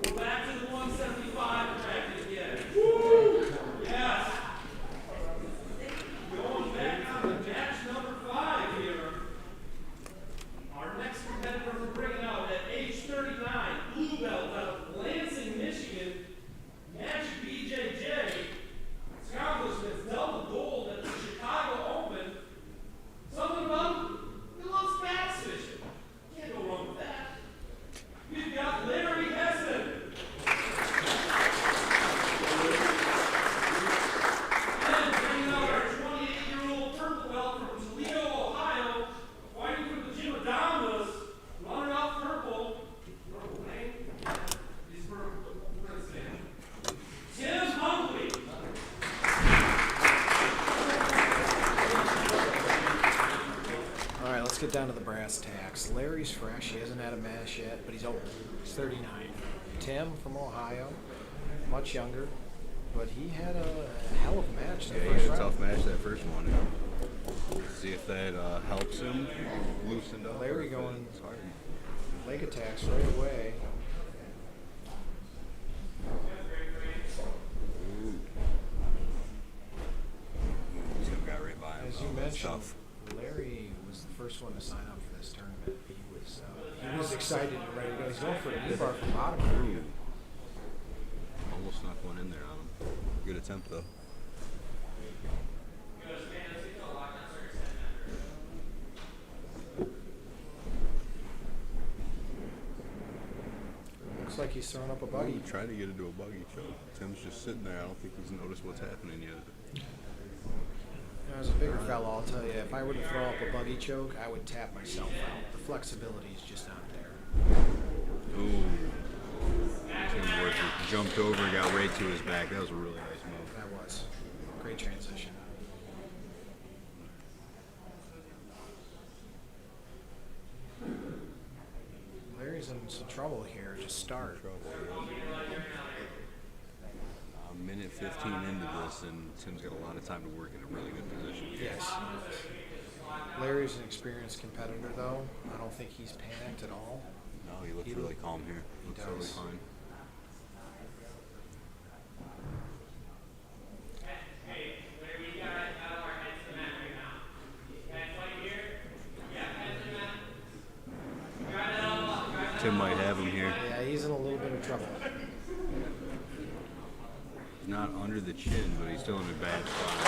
We're back to the 175 bracket again. Woo! Yes. Going back on to match number 5 here. Our next competitor we're bringing out at age 39, blue belt out of Lansing, Michigan. Match BJJ. Accomplishments double gold at the Chicago Open. Something about Let's get down to the brass tacks. Larry's fresh. He hasn't had a match yet, but he's old. He's 39. Tim from Ohio, much younger, but he had a hell of a match. Yeah, he had a tough match that first one. See if that helps him loosen up. Larry going leg attacks right away. Tim got right by him. As you That's mentioned, tough. Larry was the first one to sign up for this tournament. He was excited and ready to go. He's going for a knee bar from bottom. Almost snuck one in there on him. Good attempt though. Looks like he's throwing up a buggy. Trying to get into a buggy choke. Tim's just sitting there. I don't think he's noticed what's happening yet. As a bigger fellow, I'll tell you, if I were to throw up a buggy choke, I would tap myself out. The flexibility is just not there. Ooh. Tim worked it, jumped over and got right to his back. That was a really nice move. That was. Great transition. Larry's in some trouble here to start. A minute 15 into this, and Tim's got a lot of time to work in a really good position. Yes. Larry's an experienced competitor, though. I don't think he's panicked at all. No, he looks really calm here. He looks totally fine. Tim might have him here. Yeah, he's in a little bit of trouble. He's not under the chin, but he's still in a bad spot.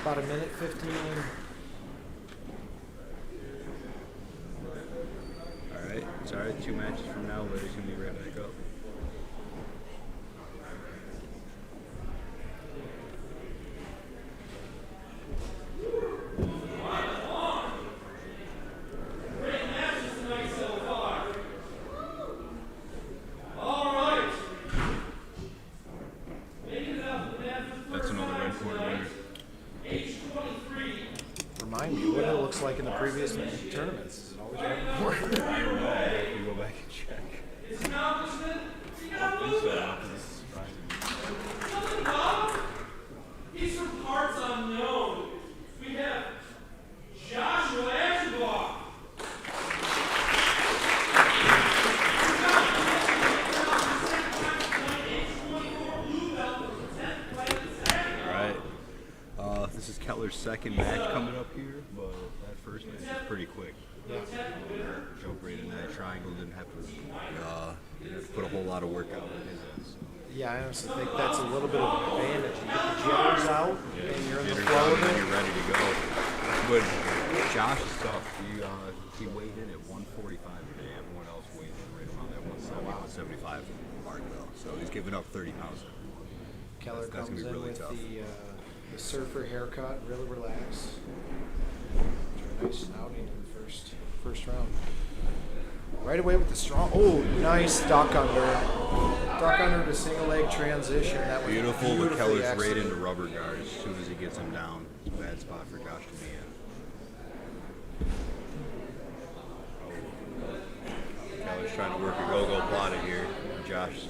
About a minute 15. Alright, it's alright. 2 matches from now, Larry's going to be right back up. Remind me what it looks like in the previous tournaments. Is it always right before? I don't know. I have to go back and check. His accomplishment? He got a blue belt. Nothing, Bob. He's from parts unknown. We have Joshua Ashbaugh. This is Keller's second match coming up here, but that first match was pretty quick. Jump right in that triangle, didn't have to put a whole lot of work out in his end. So. Yeah, I honestly think that's a little bit of an advantage. You get the jitters out, and you're in the Jitters flow out, of it. and you're ready to go. But Josh is tough. He weighed in at 145 today. Everyone else weighed in right around that 170, 175 mark, though. So he's giving up 30 pounds. Keller That's comes gonna be in really with tough. the surfer haircut, really relaxed. Nice outing in the first round. Right away with the strong. Oh, nice duck under. Duck under to single leg transition. That was Beautiful, but Keller's right executed. into rubber guard as soon as he gets him down. It's a bad spot for Josh to be in. Keller's trying to work a go-go plata here. Josh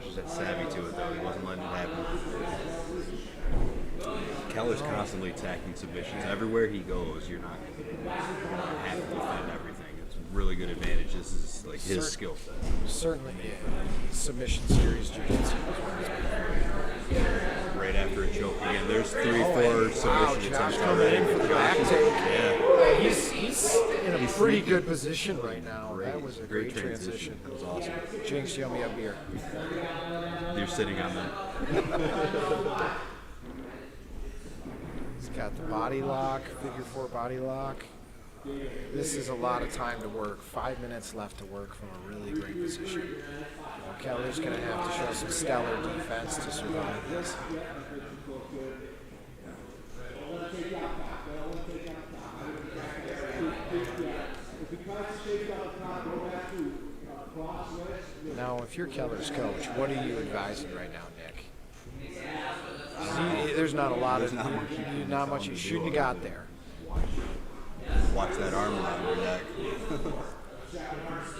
is that savvy to it, though. He wasn't letting it happen. Keller's constantly attacking submissions. Everywhere he goes, you're not going to have to defend everything. It's a really good advantage. This is like his skill set. Certainly, yeah. Submission series Jiu Jitsu. Right after a choke again. There's 3-4 submission attempts already. For the back take. Yeah. He's in a pretty good position right now. That was a Great great transition. That was awesome. Jinx, you owe me a beer. You're sitting on that. He's got the body lock, figure 4 body lock. This is a lot of time to work. 5 minutes left to work from a really great position. Keller's going to have to show some stellar defense to survive this. Now, if you're Keller's coach, what are you advising right now, Nick? There's not a lot of, not much you shouldn't have got there. Watch that arm around your neck.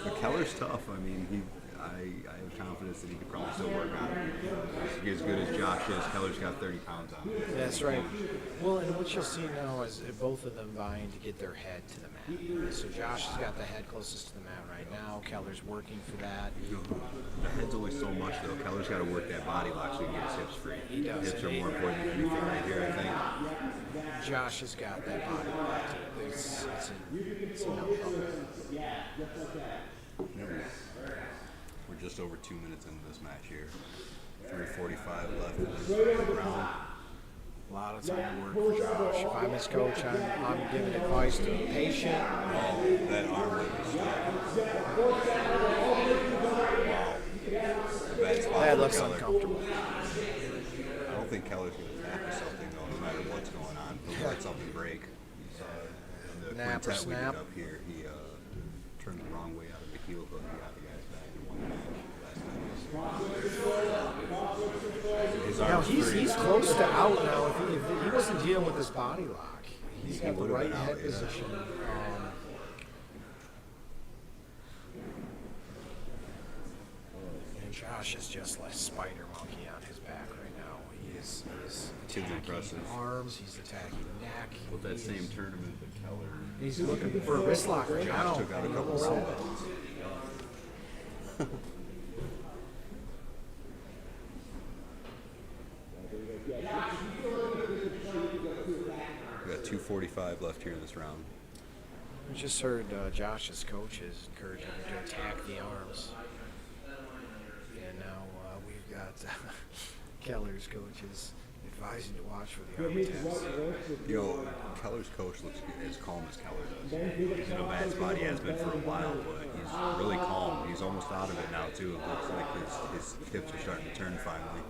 But Keller's tough. I mean, I have confidence that he could probably still work on it. As good as Josh is, Keller's got 30 pounds on him. That's right. Well, and what you'll see now is both of them vying to get their head to the mat. So Josh has got the head closest to the mat right now. Keller's working for that. The head's only so much, though. Keller's got to work that body lock so he gets his hips free. He does. Hips are more important than anything right here, I think. Josh has got that body locked. It's enough trouble. We're just over 2 minutes into this match here. 3:45 left in this round. A lot of time to work for Josh. If I'm his coach, I'm giving advice to be patient. Oh, that arm leg is stuck. Wow. That looks uncomfortable. I don't think Keller's going to tap or something, though, no matter what's going on. He'll let something break. You saw the Nap or quintet we did snap. up here. He turned the wrong way out of the heel hook. He got the guy's back in one match last time. His Now arm's free. he's close to out now. If he wasn't dealing with his body lock, he's got the would've right been out, head yeah. position. And Josh is just like spider monkey on his back right now. He's attacking impressive. arms. He's attacking neck. With that same tournament that Keller. He's looking for a wrist lock right now. Josh took out a couple of elbows. We got 2:45 left here in this round. We just heard Josh's coaches encourage him to attack the arms. And now we've got Keller's coaches advising to watch for the arm attacks. You know, Keller's coach looks as calm as Keller does. He's in a bad spot. He has been for a while, but he's really calm. He's almost out of it now, too. It looks like his hips are starting to turn finally.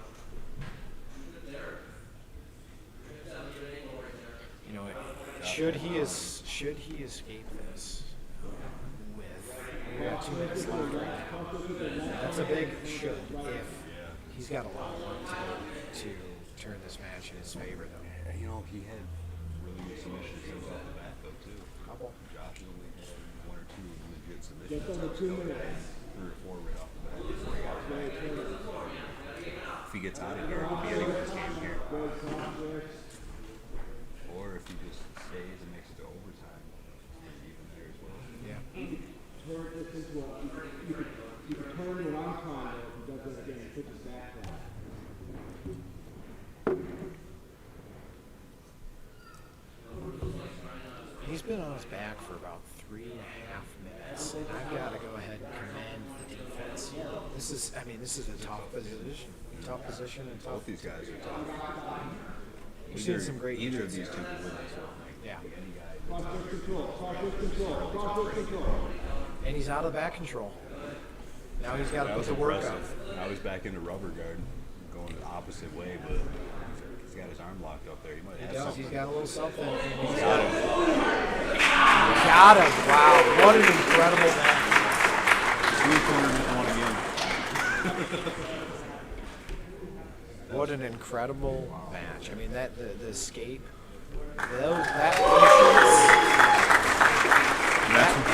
You know, should he escape this we got 2 minutes left right now. That's a big should if he's got a lot of work to do to turn this match in his favor, though. You know, he had really good submissions off the bat, though, too. Couple. Josh only had 1 or 2 legit submissions. Just under 2 minutes. 3 or 4 right off the bat before he got back. If he gets out of here, it could be anyone's game here. Or if he just stays and makes it to overtime, it's even there as well. Yeah. Turn this into a, you could turn what I'm trying to, if he does that again, he puts his back down. He's been on his back for about 3.5 minutes, and I've got to go ahead and commend the defense. This is a tough position. And tough. Both these guys are tough. We've seen some great Either of jiu-jitsu. these two could win this one. Yeah. Any guy. Cross control. And he's out of back control. Now he's got to put the work up. Now he's back into rubber guard, going the opposite way, but he's got his arm locked up there. He might He have does. something. He's got a little something. And He's got him. got him. Wow. What an incredible match. What an incredible match. I mean, the escape,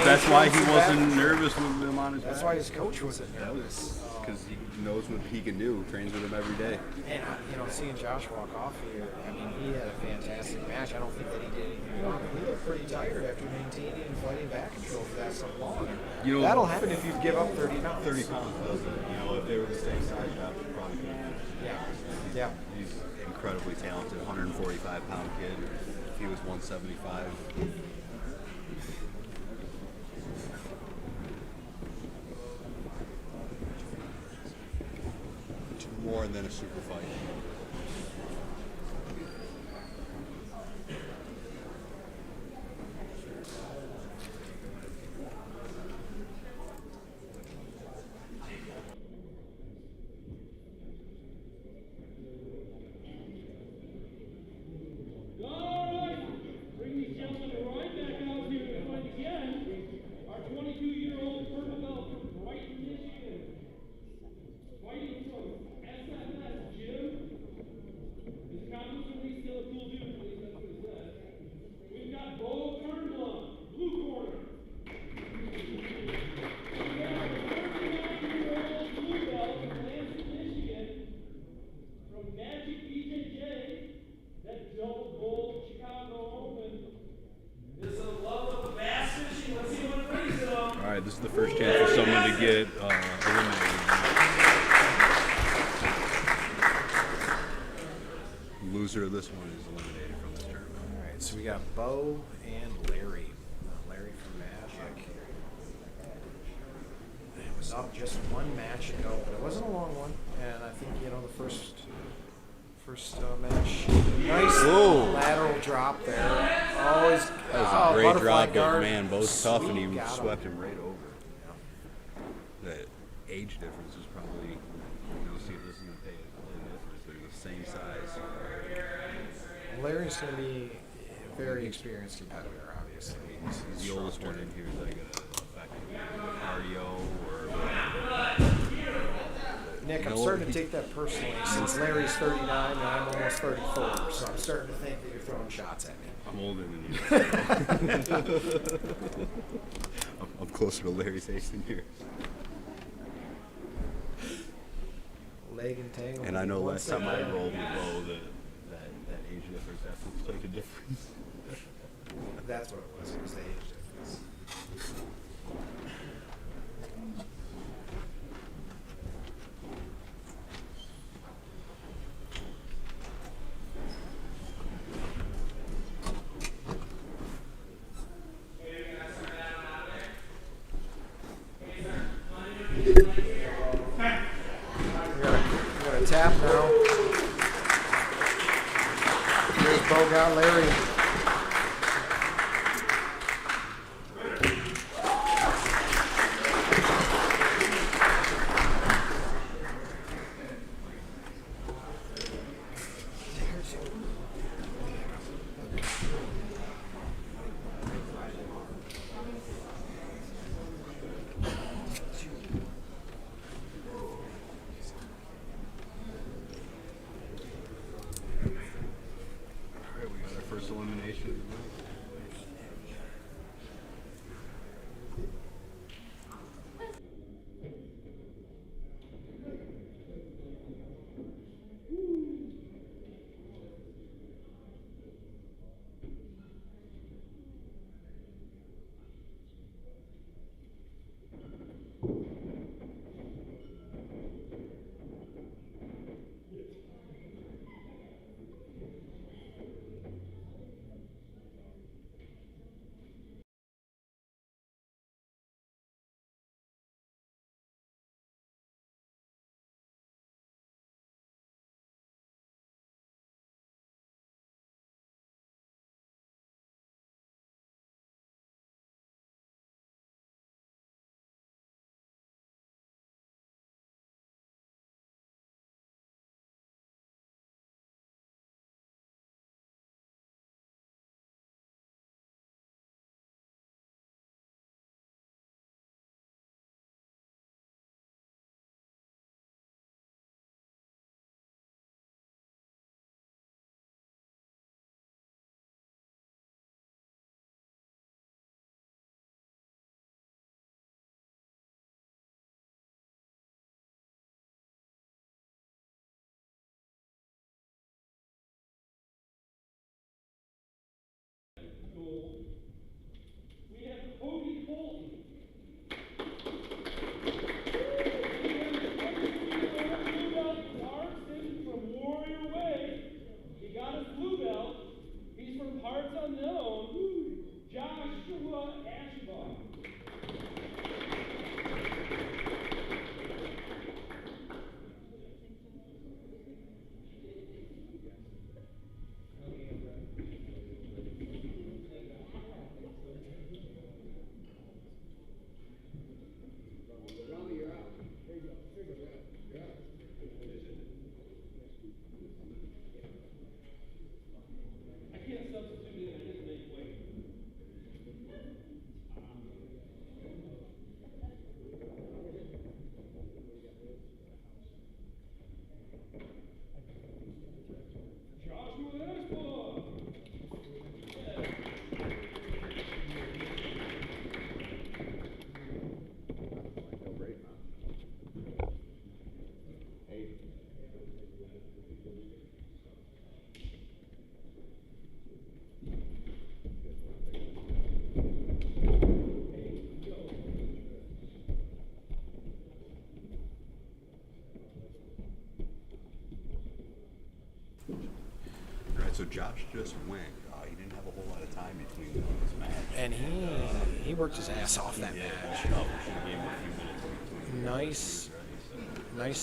That's why he wasn't nervous with him on his back. That's why his coach wasn't nervous. Because he knows what he can do, trains with him every day. And, seeing Josh walk off here, I mean, he had a fantastic match. I don't think that he did anything wrong. He looked pretty tired after maintaining and fighting back control for that so long. That'll happen if you give up 30 pounds. 30 pounds, doesn't it? If they were the same size, Josh would probably be. Yeah. He's incredibly talented, 145-pound kid. If he was 175. More than a super fight. Bring these gentlemen right back out here to fight again. Our 22-year-old purple belt from Brighton, This is the first chance for someone to get eliminated. Loser of this one is eliminated from this tournament. All right, so we got Beau and Larry. Larry from Magic. It was up just one match ago, but it wasn't a long one. And I think, you know, the first match. Nice lateral drop there. Always That was a great drop, guard. but man, Beau's tough, and he Sweet, got swept him. him right over. The age difference is probably, you know, see if this is going to pay a difference. They're the same size. Larry's going to be a very experienced competitor, obviously. He's the oldest one in here. Is that going to affect cardio or? Nick, I'm starting to take that personally since Larry's 39 and I'm almost 34, so I'm starting to think that you're throwing shots at me. I'm older than you. I'm closer to Larry's age than yours. Leg entangled. And I know last time I rolled with Beau, that age difference definitely played a difference. That's what it was. It was the age difference. We got a tap now. Here's Beau got Larry. And so Josh just went. He didn't have a whole lot of time between this match. And he worked his ass off that match. Nice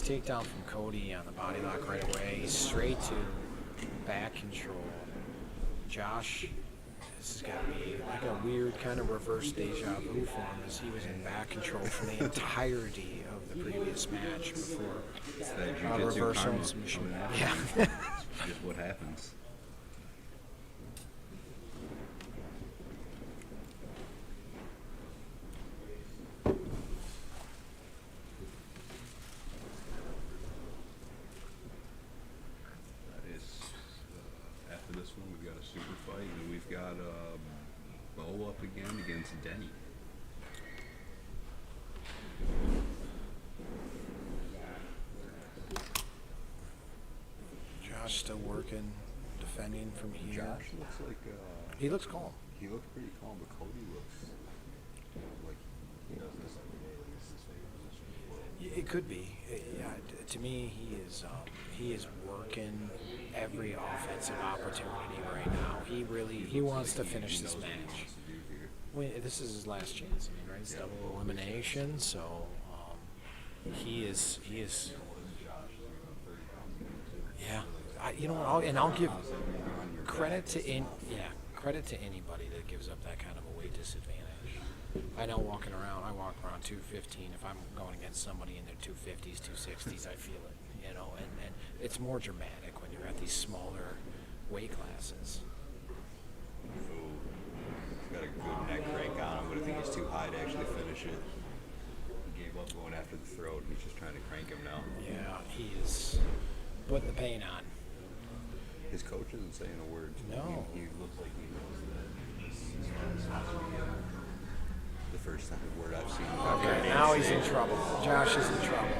takedown from Cody on the body lock right away. Straight to back control. Josh, this has got to be like a weird kind of reverse deja vu for him, as he was in back control for the entirety of the previous match before It's that jiu-jitsu reversal karma and submission. coming out. Yeah. It's just what happens. After this one, we've got a super fight, and we've got Beau up again against Denny. Josh still working, defending from here. Josh looks like He looks calm. he looks pretty calm, but Cody looks like he does this every day. Like it's his favorite position in the world. It could be. To me, he is working every offensive opportunity right now. He wants to finish this match. This is his last chance. I mean, right? It's double elimination, so he is. Yeah, I'll give credit to anybody that gives up that kind of a weight disadvantage. I know I walk around 215. If I'm going against somebody in their 250s, 260s, I feel it, and it's more dramatic when you're at these smaller weight classes. He's got a good neck crank on him, but I think he's too high to actually finish it. He gave up going after the throat, and he's just trying to crank him now. Yeah, he is putting the pain on. His coach isn't saying a word. No. He looks like he knows that this is the first time word I've seen. Okay, now he's in trouble. Josh is in trouble.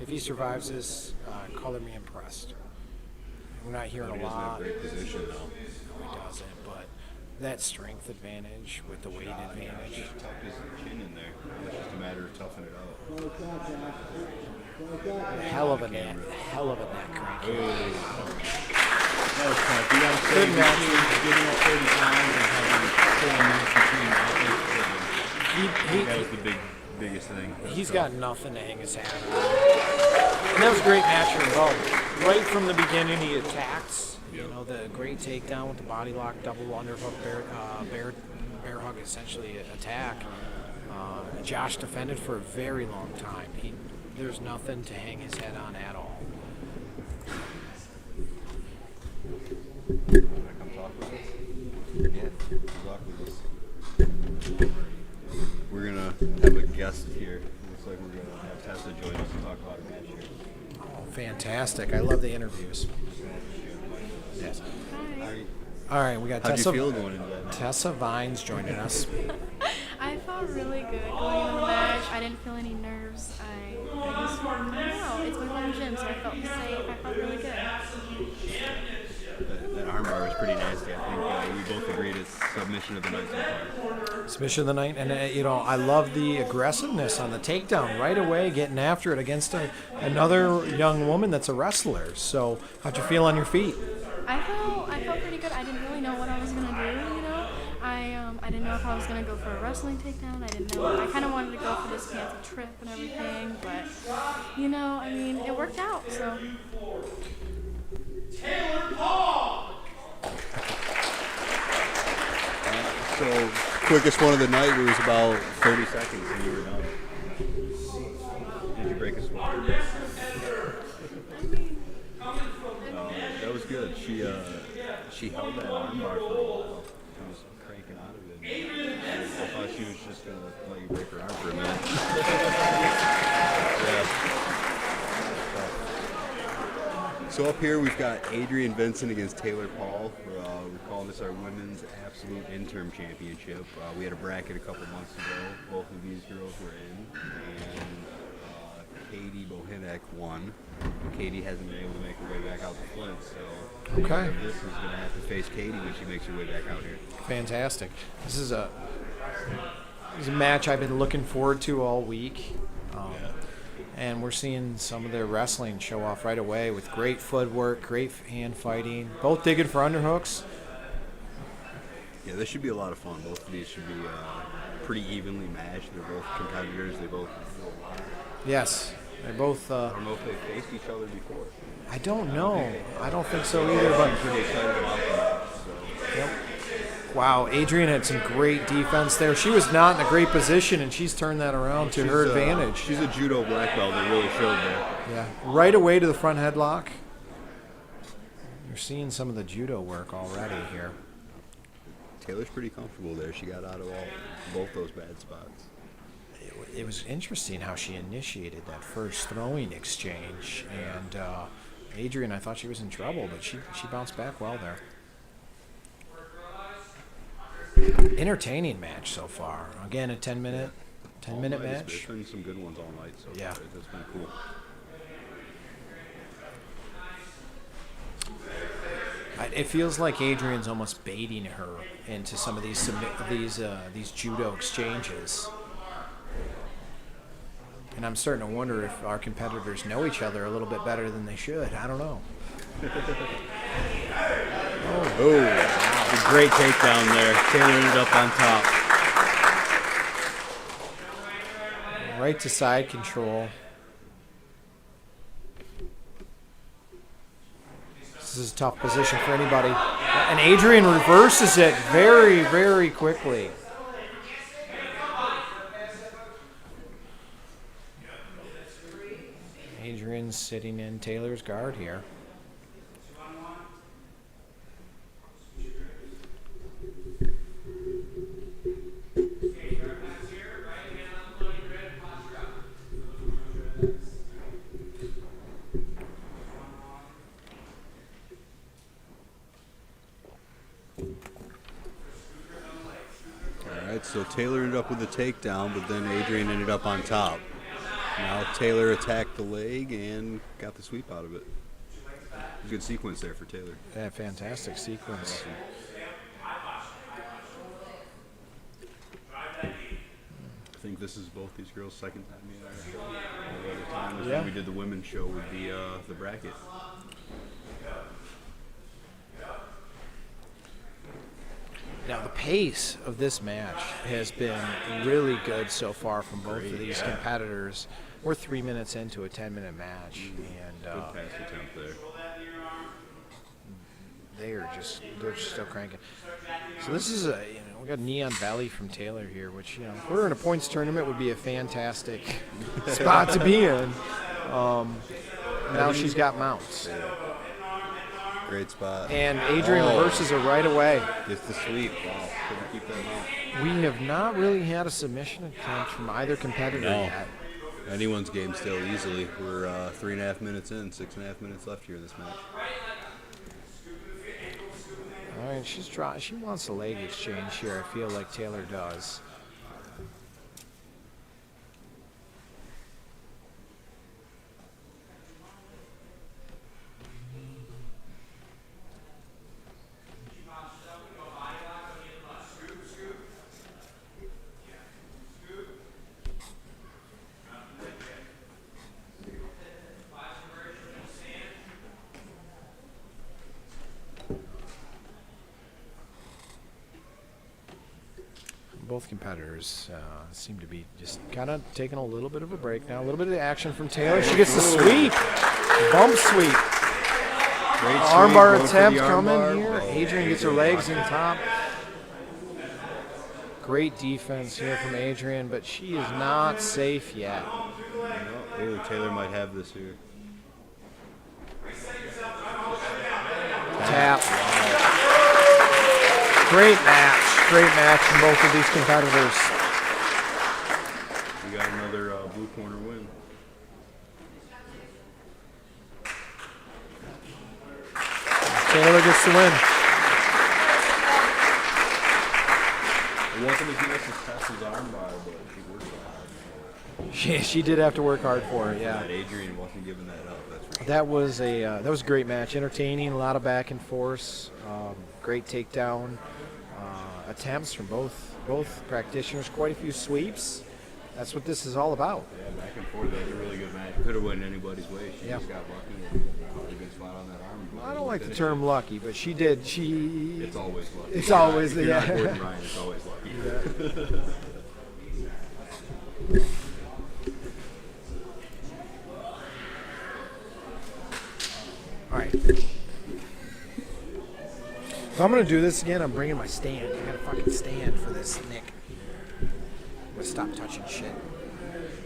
If he survives this, color me impressed. We're not hearing He a doesn't have lot. great position now. No, he doesn't, but that strength advantage with the weight advantage. Just tucked his chin in there. It's just a matter of toughing it out. Hell of a neck crank. That was tough. You gotta say, Good match. giving up 30 pounds and having 4 minutes between offense. That was the biggest thing. He's got nothing to hang his hat on. And that was a great match for Beau. Right from the beginning, he attacks. The great takedown with the body lock, double underhook, bear hug, essentially attack. Josh defended for a very long time. There's nothing to hang his head on at all. Wanna come talk with us? Yeah, come talk with us. We're gonna have a guest here. Looks like we're gonna have Tessa join us to talk about a match here. Oh, fantastic. I love the interviews. Yes. All right, we got How'd Tessa. you feel going into that match? Tessa Vines joining us. I felt really good going into the match. I didn't feel any nerves. I don't know. It's my home gym, so I felt safe. I felt really good. That armbar was pretty nasty. I think we both agreed it's submission of the night so far. Submission of the night, and I love the aggressiveness on the takedown right away, getting after it against another young woman that's a wrestler. So, how'd you feel on your feet? I felt pretty good. I didn't really know what I was gonna do. I didn't know if I was gonna go for a wrestling takedown. I didn't know. I kind of wanted to go for this fancy trip and everything, but it worked out. So. Taylor Paul! So, quickest one of the night, it was about 30 seconds and you were done. Did you break a sweat? That was good. She held that armbar for a while. She was cranking out of it. I thought she was just going to let you break her arm for a minute. Yeah. So up here we've got Adrian Vincent against Taylor Paul. We're calling this our Women's Absolute Interim Championship. We had a bracket a couple months ago. Both of these girls were in. And Katie Bohinek won. Katie hasn't been able to make her way back out to Flint, so Okay. this is going to have to face Katie when she makes her way back out here. Fantastic. This is a match I've been looking forward to all week. And we're seeing some of their wrestling show off right away with great footwork, great hand fighting. Both digging for underhooks. Yeah, this should be a lot of fun. Both of these should be pretty evenly matched. They're both competitors. They both. Yes, they're both. I don't know if they've faced each other before. I don't know. I don't think so either. But I'm pretty excited about that. So. Yep. Wow, Adrian had some great defense there. She was not in a great position, and she's turned that around to her advantage. She's a judo black belt. They really showed that. Yeah, right away to the front headlock. You're seeing some of the judo work already here. Taylor's pretty comfortable there. She got out of both those bad spots. It was interesting how she initiated that first throwing exchange, and Adrian, I thought she was in trouble, but she bounced back well there. Entertaining match so far. Again, a 10-minute match. There's been some good ones all night, so yeah, it's been cool. It feels like Adrian's almost baiting her into some of these judo exchanges. And I'm starting to wonder if our competitors know each other a little bit better than they should. I don't know. A great takedown there. Taylor ended up on top. Right to side control. This is a tough position for anybody. And Adrian reverses it very, very quickly. Adrian's sitting in Taylor's guard here. So Taylor ended up with the takedown, but then Adrian ended up on top. Now Taylor attacked the leg and got the sweep out of it. Good sequence there for Taylor. Yeah, fantastic sequence. I think this is both these girls' second time being on the show. All the other times Yeah. when we did the women's show with the bracket. Now, the pace of this match has been really good so far from both of these competitors. We're 3 minutes into a 10-minute match, and Good pass attempt there. they're just still cranking. So this is we got Neon Valley from Taylor here, which if we're in a points tournament would be a fantastic spot to be in. Now she's got mounts. Great spot. And Adrian reverses her right away. Gets the sweep. Wow, couldn't keep that mount. We have not really had a submission attempt from either competitor yet. Anyone's game still easily. We're 3.5 minutes in, 6.5 minutes left here in this match. All right, she wants a leg exchange here. I feel like Taylor does. Both competitors seem to be just kind of taking a little bit of a break now. A little bit of the action from Taylor. She gets the sweep. Bump sweep. Great Armbar sweep, attempt going for the coming armbar. here. Oh, Adrian gets her legs in top. Great defense here from Adrian, but she is not safe yet. Oh, Taylor might have this here. Tap. Great match. Great match from both of these competitors. We got another blue corner win. Taylor gets the win. It wasn't as good as Tessa's armbar, but she worked hard. She did have to work hard for it, yeah. But Adrian wasn't giving that up. That's for sure. That was a great match. Entertaining, a lot of back and forth. Great takedown attempts from both practitioners. Quite a few sweeps. That's what this is all about. Yeah, back and forth. That was a really good match. Could have went anybody's way. She Yeah. just got lucky and caught a good spot on that arm. I don't like the term lucky, but she did. It's always lucky. It's always If you're not yeah. Gordon Ryan, it's always lucky. All right. If I'm gonna do this again, I'm bringing my stand. I got a fucking stand for this, Nick. I'm gonna stop touching shit.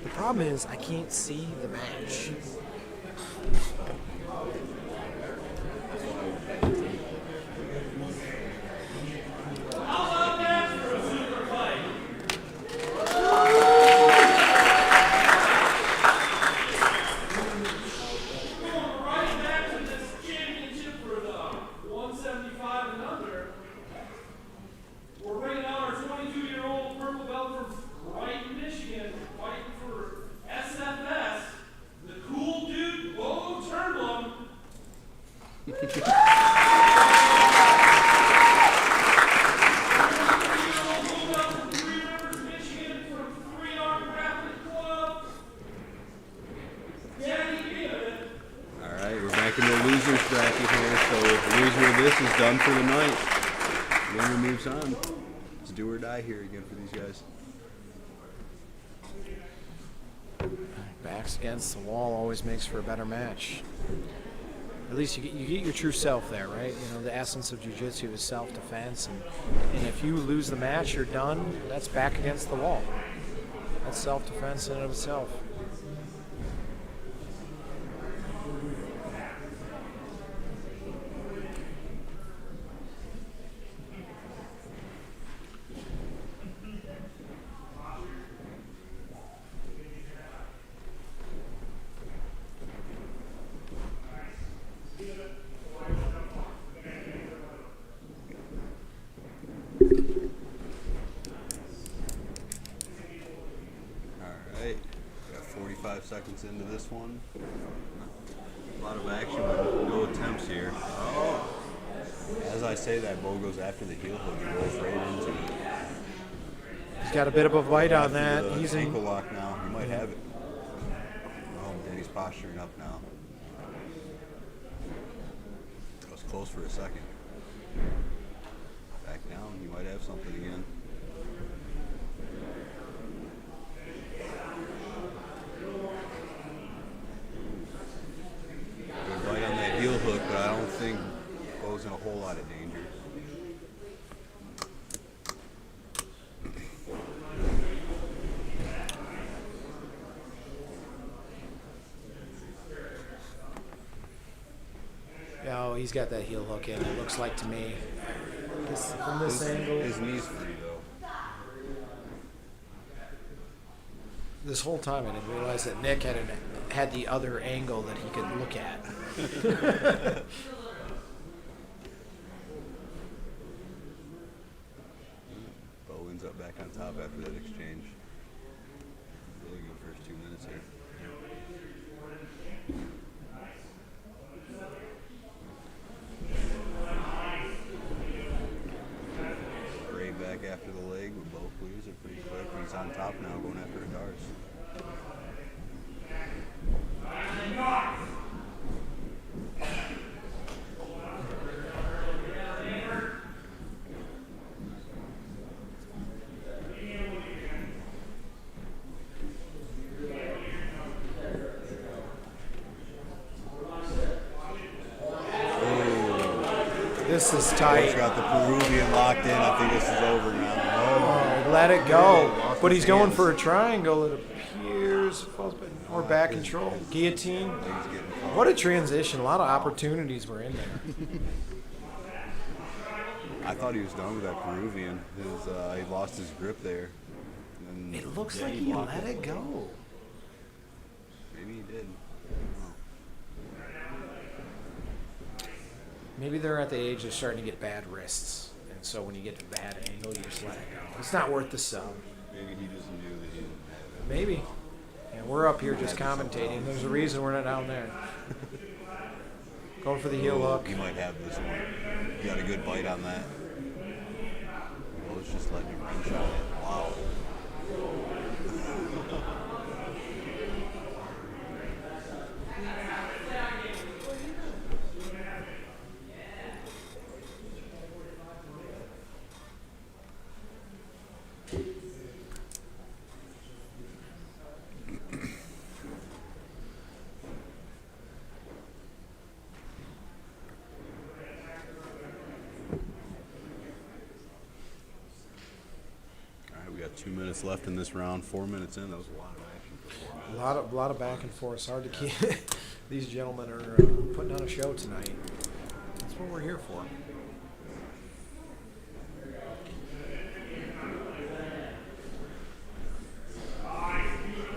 The problem is I can't see the match. For the night. Winner moves on. It's do or die here again for these guys. Backs against the wall always makes for a better match. At least you get your true self there, right? You know, the essence of jiu-jitsu is self-defense, and if you lose the match, you're done. That's back against the wall. That's self-defense in and of itself. Seconds into this one. A lot of action, but no attempts here. As I say that, Beau goes after the heel hook. He rolls right into it. He's got a bit of a bite on that. He's ankle lock now. He might have it. Oh, Denny's posturing up now. That was close for a second. Back down. He might have something again. Right on that heel hook, but I don't think Beau's in a whole lot of danger. Oh, he's got that heel hook in, it looks like to me. From this angle. His knee's free, though. This whole time I didn't realize that Nick had the other angle that he could look at. Beau ends up back on top after that exchange. Really good first 2 minutes here. Ray back after the leg, but Beau clears it pretty quick. He's on top now, going after a Dars. This is tight. Got the Peruvian locked in. I think this is over now. Oh, let it go. But he's going for a triangle, it appears. Or back control. Guillotine. What a transition. A lot of opportunities were in there. I thought he was done with that Peruvian. He lost his grip there. And It looks like he let it go. Maybe he did. Maybe they're at the age of starting to get bad wrists. And so when you get to bad angle, you just let it go. It's not worth the sub. Maybe he just knew that he didn't have it. Maybe. And we're up here just commentating. There's a reason we're not down there. Going for the heel hook. He might have this one. He got a good bite on that. Well, it's just letting him range on it. Wow. 2 minutes left in this round. 4 minutes in. That was a lot of action. A lot of back and forth. It's hard to keep. These gentlemen are putting on a show tonight. That's what we're here for.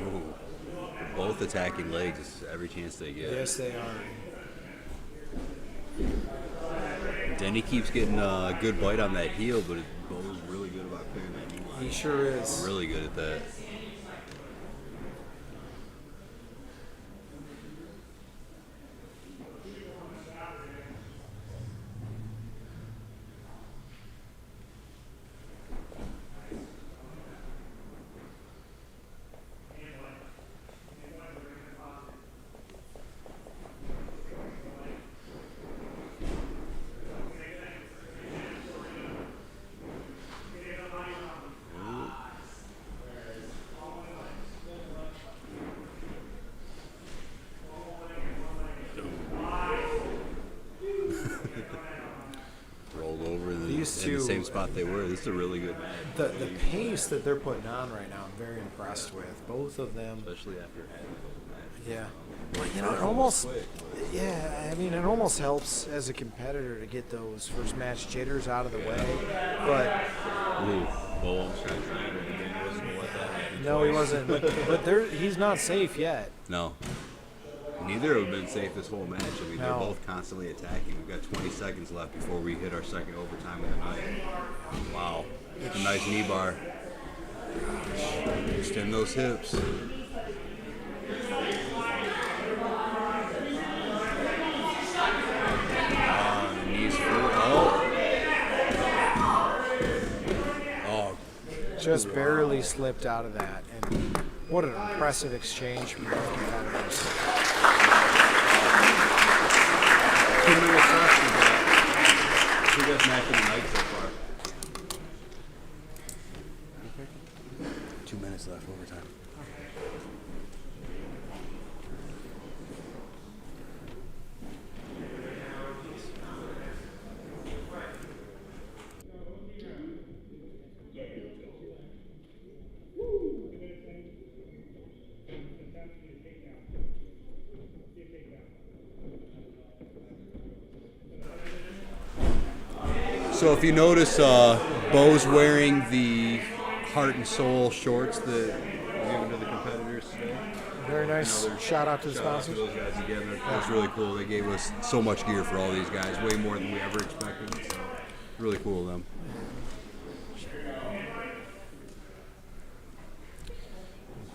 Ooh. Both attacking legs every chance they get. Yes, they are. Denny keeps getting a good bite on that heel, but Beau's really good about clearing that knee line. He sure is. Really good at that. Rolled over in the same spot they were. This is a really good match. The pace that they're putting on right now, I'm very impressed with. Both of them. Especially after having a match. Yeah. Well, you know, it almost, yeah, I mean, it almost helps as a competitor to get those first match jitters out of the way. But Ooh, Beau almost got triangled again. He wasn't going to let that happen. no, he wasn't. But he's not safe yet. No. Neither have been safe this whole match. I mean, they're No. both constantly attacking. We've got 20 seconds left before we hit our second overtime of the night. Wow. A nice knee bar. Extend those hips. Knees forward. Oh, Just barely slipped out of that. And what an impressive exchange from both competitors. 2 minutes left. Who does match of the night so far? 2 minutes left, overtime. So if you notice, Beau's wearing the Heart and Soul shorts that were given to the competitors today. Very nice. Shout out to the Shout out to sponsors. those guys again. That's really cool. They gave us so much gear for all these guys, way more than we ever expected. So really cool of them.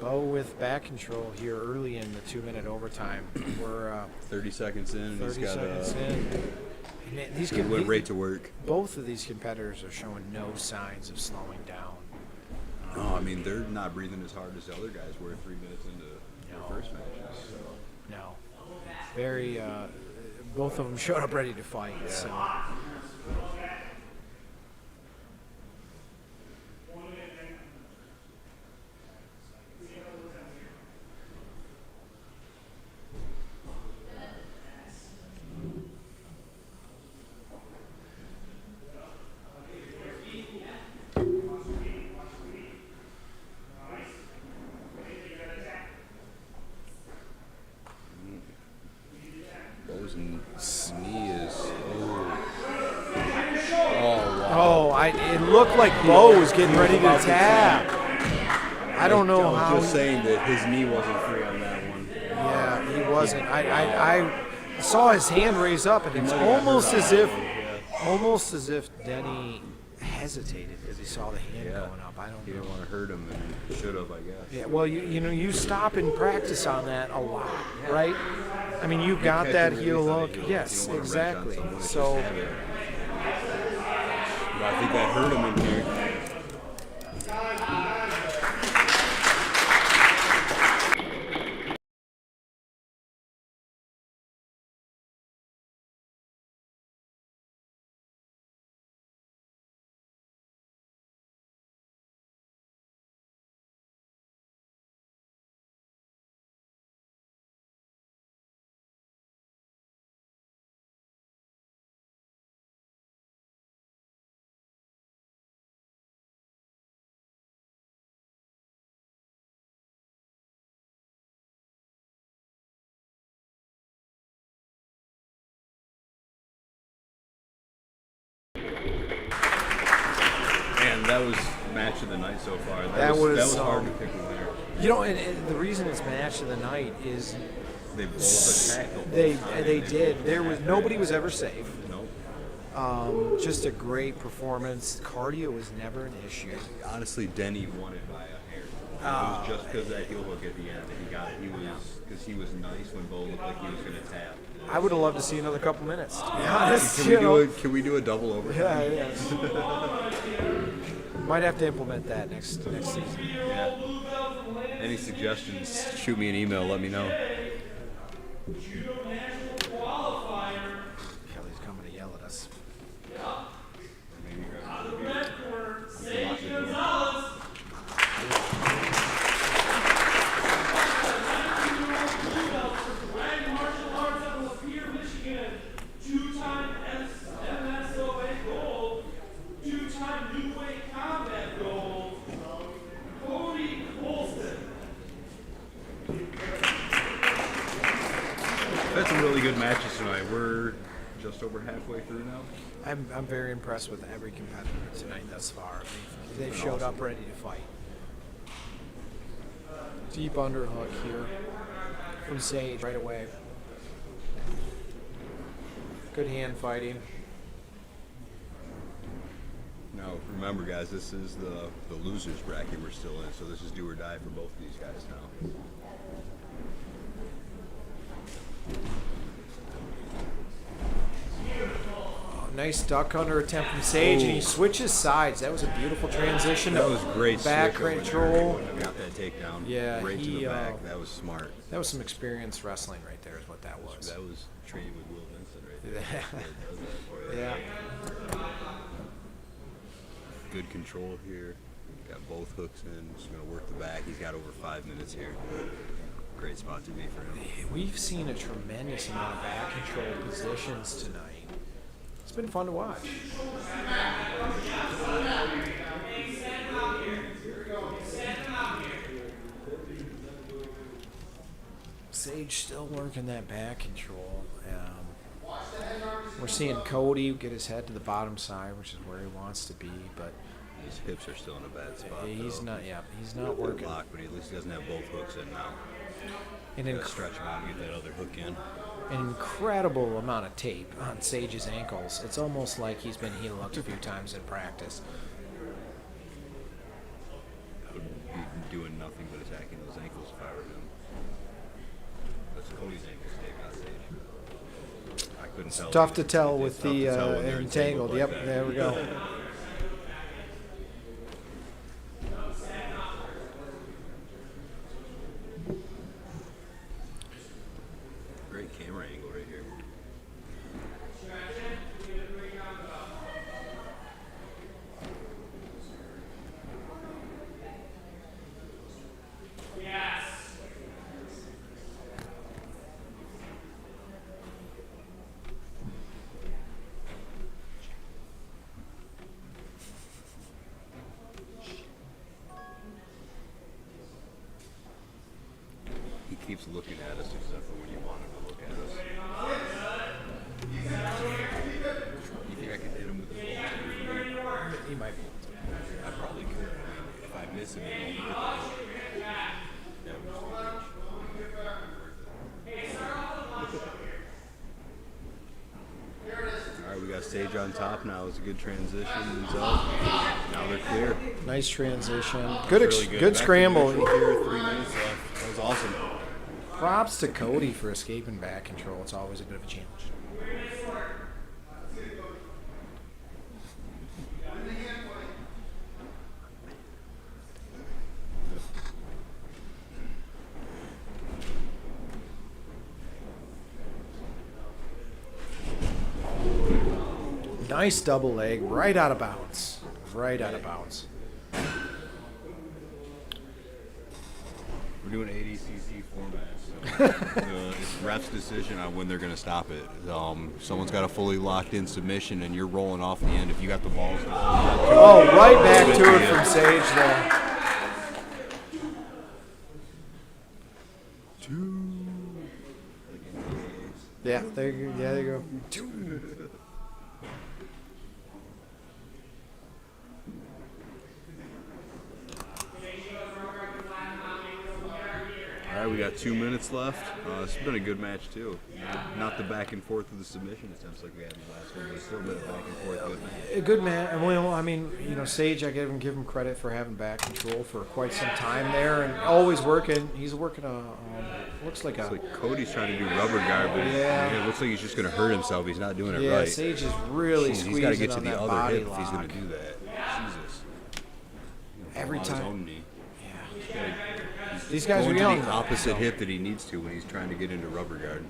Beau with back control here early in the 2-minute overtime. We're 30 seconds in, and 30 he's got seconds in. And these he went right to work. Both of these competitors are showing no signs of slowing down. No, I mean, they're not breathing as hard as the other guys were 3 minutes into their first matches. So. No. Very, both of them showed up ready to fight. Yeah. So. Beau's knee is. It looked like Beau was getting ready to tap. I don't know I how. was just saying that his knee wasn't free on that one. Yeah, he wasn't. I saw his hand raise up, and it's almost as if Denny hesitated as he saw the hand going up. I don't He know. didn't want to hurt him, and should have, I guess. Yeah, well, you stop and practice on that a lot, right? I mean, you've got that heel look. Yes, exactly. So. But I think that hurt him in here. that was match of the night so far. That was hard to pick a winner. You know, and the reason it's match of the night is They both attacked. they did. Nobody was ever safe. Nope. Just a great performance. Cardio was never an issue. Honestly, Denny won it by a hair. It was just because that heel hook at the end that he got. Because he was nice when Beau looked like he was going to tap. I would have loved to see another couple minutes, to be honest. Can we do a double overtime? Yeah. Might have to implement that next season. Yeah. Any suggestions? Shoot me an email. Let me know. Judo national qualifier. Kelly's coming to yell at us. Out of the red corner, Sage Gonzalez. 19-year-old blue belt for Dragon Martial Arts out of Lapeer, Michigan. 2-time MSOA gold. 2-time New Weight Combat gold. Cody Colston. Had some really good matches tonight. We're just over halfway through now. I'm very impressed with every competitor tonight thus far. They've showed up ready to fight. Deep underhook here from Sage right away. Good hand fighting. Now, remember, guys, this is the losers bracket we're still in, so this is do or die for both of these guys now. Nice duck under attempt from Sage, and he switches sides. That was a beautiful transition. That was great. Back switch control. Got that takedown. Yeah, right to the back. That was smart. That was some experienced wrestling right there, is what that was. That was training with Will Vincent right there. Yeah. Good control here. Got both hooks in. Just gonna work the back. He's got over 5 minutes here. Great spot to be for him. We've seen a tremendous amount of back control positions tonight. It's been fun to watch. Sage still working that back control. We're seeing Cody get his head to the bottom side, which is where he wants to be, but his hips are still in a bad spot. He's though. not. Yeah, he's not working. Lock, but at least he doesn't have both hooks in now. And Stretch him out and get that other hook in. An incredible amount of tape on Sage's ankles. It's almost like he's been healed up a few times in practice. I would be doing nothing but attacking those ankles if I were him. That's Cody's ankles tape, not Sage. I couldn't tell. Tough to tell with tough the to tell when they're entangled. like Yep, that. there we go. Great camera angle right here. He keeps looking at us except for when you want him to look at us. You think I could hit him with the ball? He might be. I probably could. If I miss him, it won't hit the ball. That would just be all right, we got Sage on top now. It's a good transition. Now they're clear. Nice transition. Good, Really good Back to scramble. neutral here, 3 minutes left. That was awesome. Props to Cody for escaping back control. It's always a bit of a challenge. Nice double leg, right out of bounds. Right out of bounds. We're doing ADCC format, so it's ref's decision on when they're going to stop it. Someone's got a fully locked in submission, and you're rolling off the end. If you got the balls, oh, right back to it from Sage there. Yeah, there you go. Yeah, there you go. right, we got 2 minutes left. It's been a good match too. Not the back and forth of the submission attempts like we had in the last one, but it's still been a back and forth good match. A good man. Well, I mean, Sage, I give him credit for having back control for quite some time there, and always working. He's working looks like It's like Cody's trying to do rubber guard, but it looks like he's just going to hurt himself. He's not doing it right. Sage is really He's squeezing got to get to on the that other body hip lock. if he's going to do that. Jesus. Every On his time. own knee. These guys are Going young. to the opposite hip that he needs to when he's trying to get into rubber guard.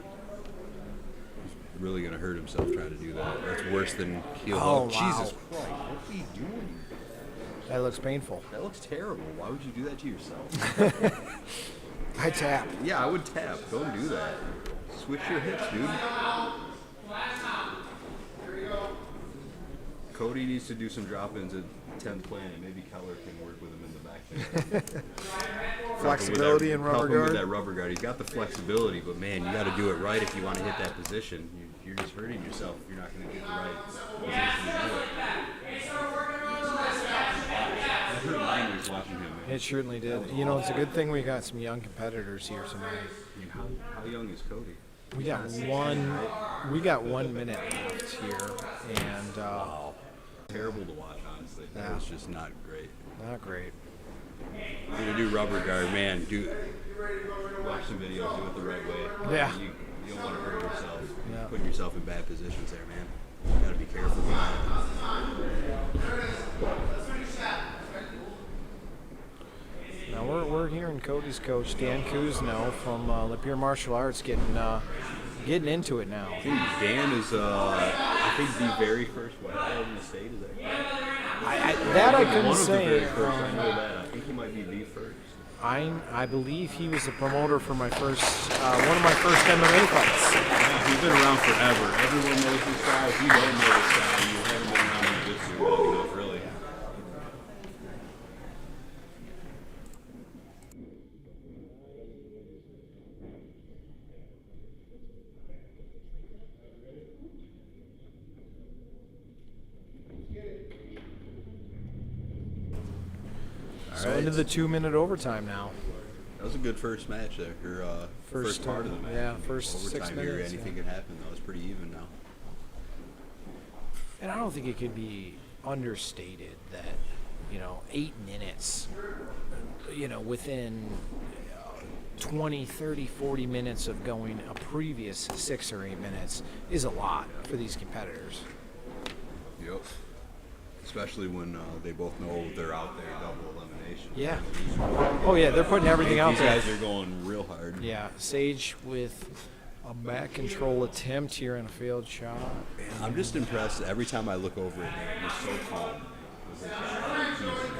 He's really going to hurt himself trying to do that. That's worse than heel hook. Wow. Jesus Christ, what's he doing? That looks painful. That looks terrible. Why would you do that to yourself? I tap. Yeah, I would tap. Don't do that. Switch your hips, dude. Cody needs to do some drop-ins at 10th plane, and maybe Keller can work with him in the back there. Flexibility and rubber help him with guard. that rubber guard. He's got the flexibility, but man, you got to do it right if you want to hit that position. You're just hurting yourself if you're not going to get the right position to do it. I hurt mine was watching him. Man. It certainly did. It's a good thing we got some young competitors here tonight. How young is Cody? We got 1 minute left here, and Wow. Terrible to watch, honestly. That was just not great. not great. You're gonna do rubber guard, man. Watch some videos, do it the right way. Yeah. You don't want to hurt yourself. Yeah. Putting yourself in bad positions there, man. You gotta be careful with that. Now we're hearing Cody's coach Dan Kuzno from Lapeer Martial Arts getting into it now. I think Dan is, I think the very first white belt in the state. Is that correct? I couldn't One of the say. very first. I know that. I think he might be the first. I believe he was the promoter for my first one of my first MMA fights. Yeah, he's been around forever. Everyone knows this guy. If you don't know this guy, you haven't been around jiu-jitsu long enough, really. So into the 2-minute overtime now. That was a good first match there. Or, first part of the match. Yeah, first Overtime 6 here, minutes. anything can happen, though. It's pretty even now. And I don't think it could be understated that 8 minutes, within 20, 30, 40 minutes of going a previous 6 or 8 minutes is a lot for these competitors. Yep. Especially when they both know they're out there, double elimination. Yeah. Oh, yeah, they're putting everything out These there. guys are going real hard. Yeah, Sage with a back control attempt here and a failed shot. I'm just impressed. Every time I look over at him, he's so calm. He's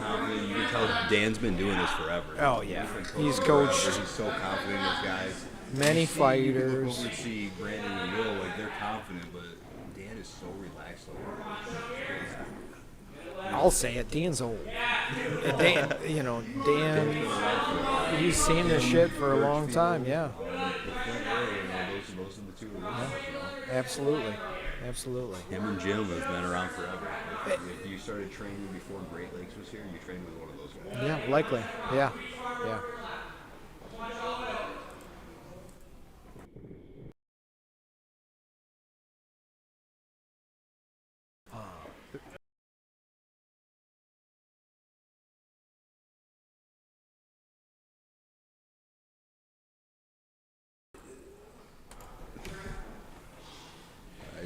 confident. You can tell Dan's been doing this forever. Oh, yeah. He's forever. coached He's so confident in his guys. many You can look fighters. over and see Brandon and Will, like they're confident, but Dan is so relaxed over there. I'll say it, Dan's old. And Dan, he's seen this shit for a long time, yeah. Most of the two are Absolutely. Absolutely. Him and Jim have been around forever. If you started training before Great Lakes was here, you trained with one of those guys. Yeah, likely. Yeah. Yeah.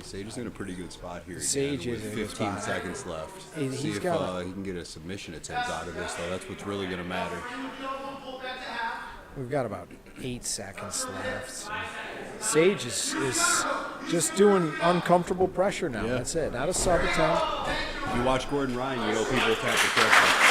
Sage is in a pretty good spot here. Sage again, is with in a good 15 spot. seconds left. He's See if got he can get a submission attempt out of this, though. That's what's really going to matter. We've got about 8 seconds left. Sage is just doing uncomfortable pressure now. Yeah. That's it. Not a sub attempt. If you watch Gordon Ryan, you know people attack the pressure.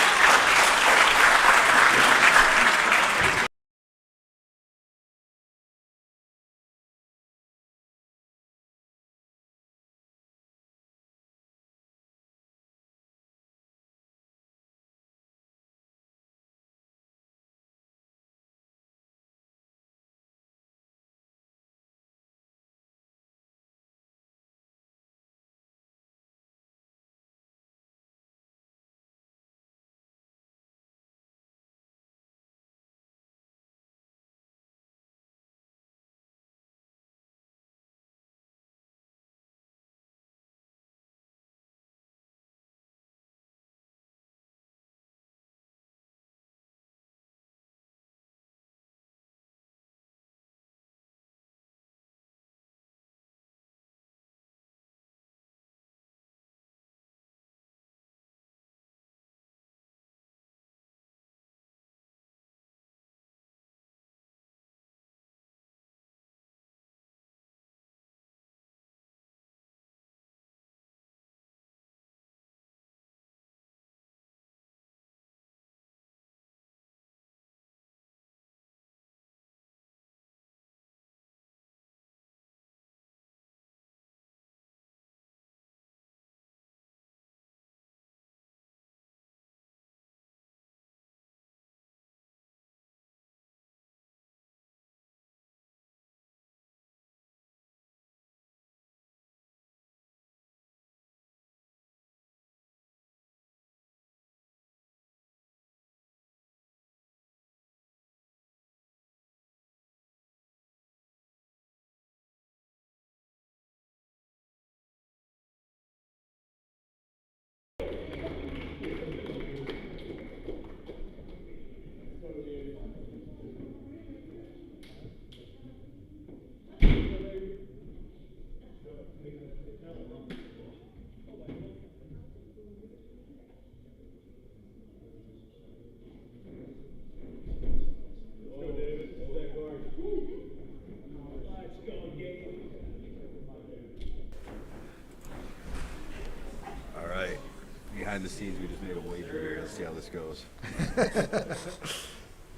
behind the scenes, we just made a wager here. Let's see how this goes.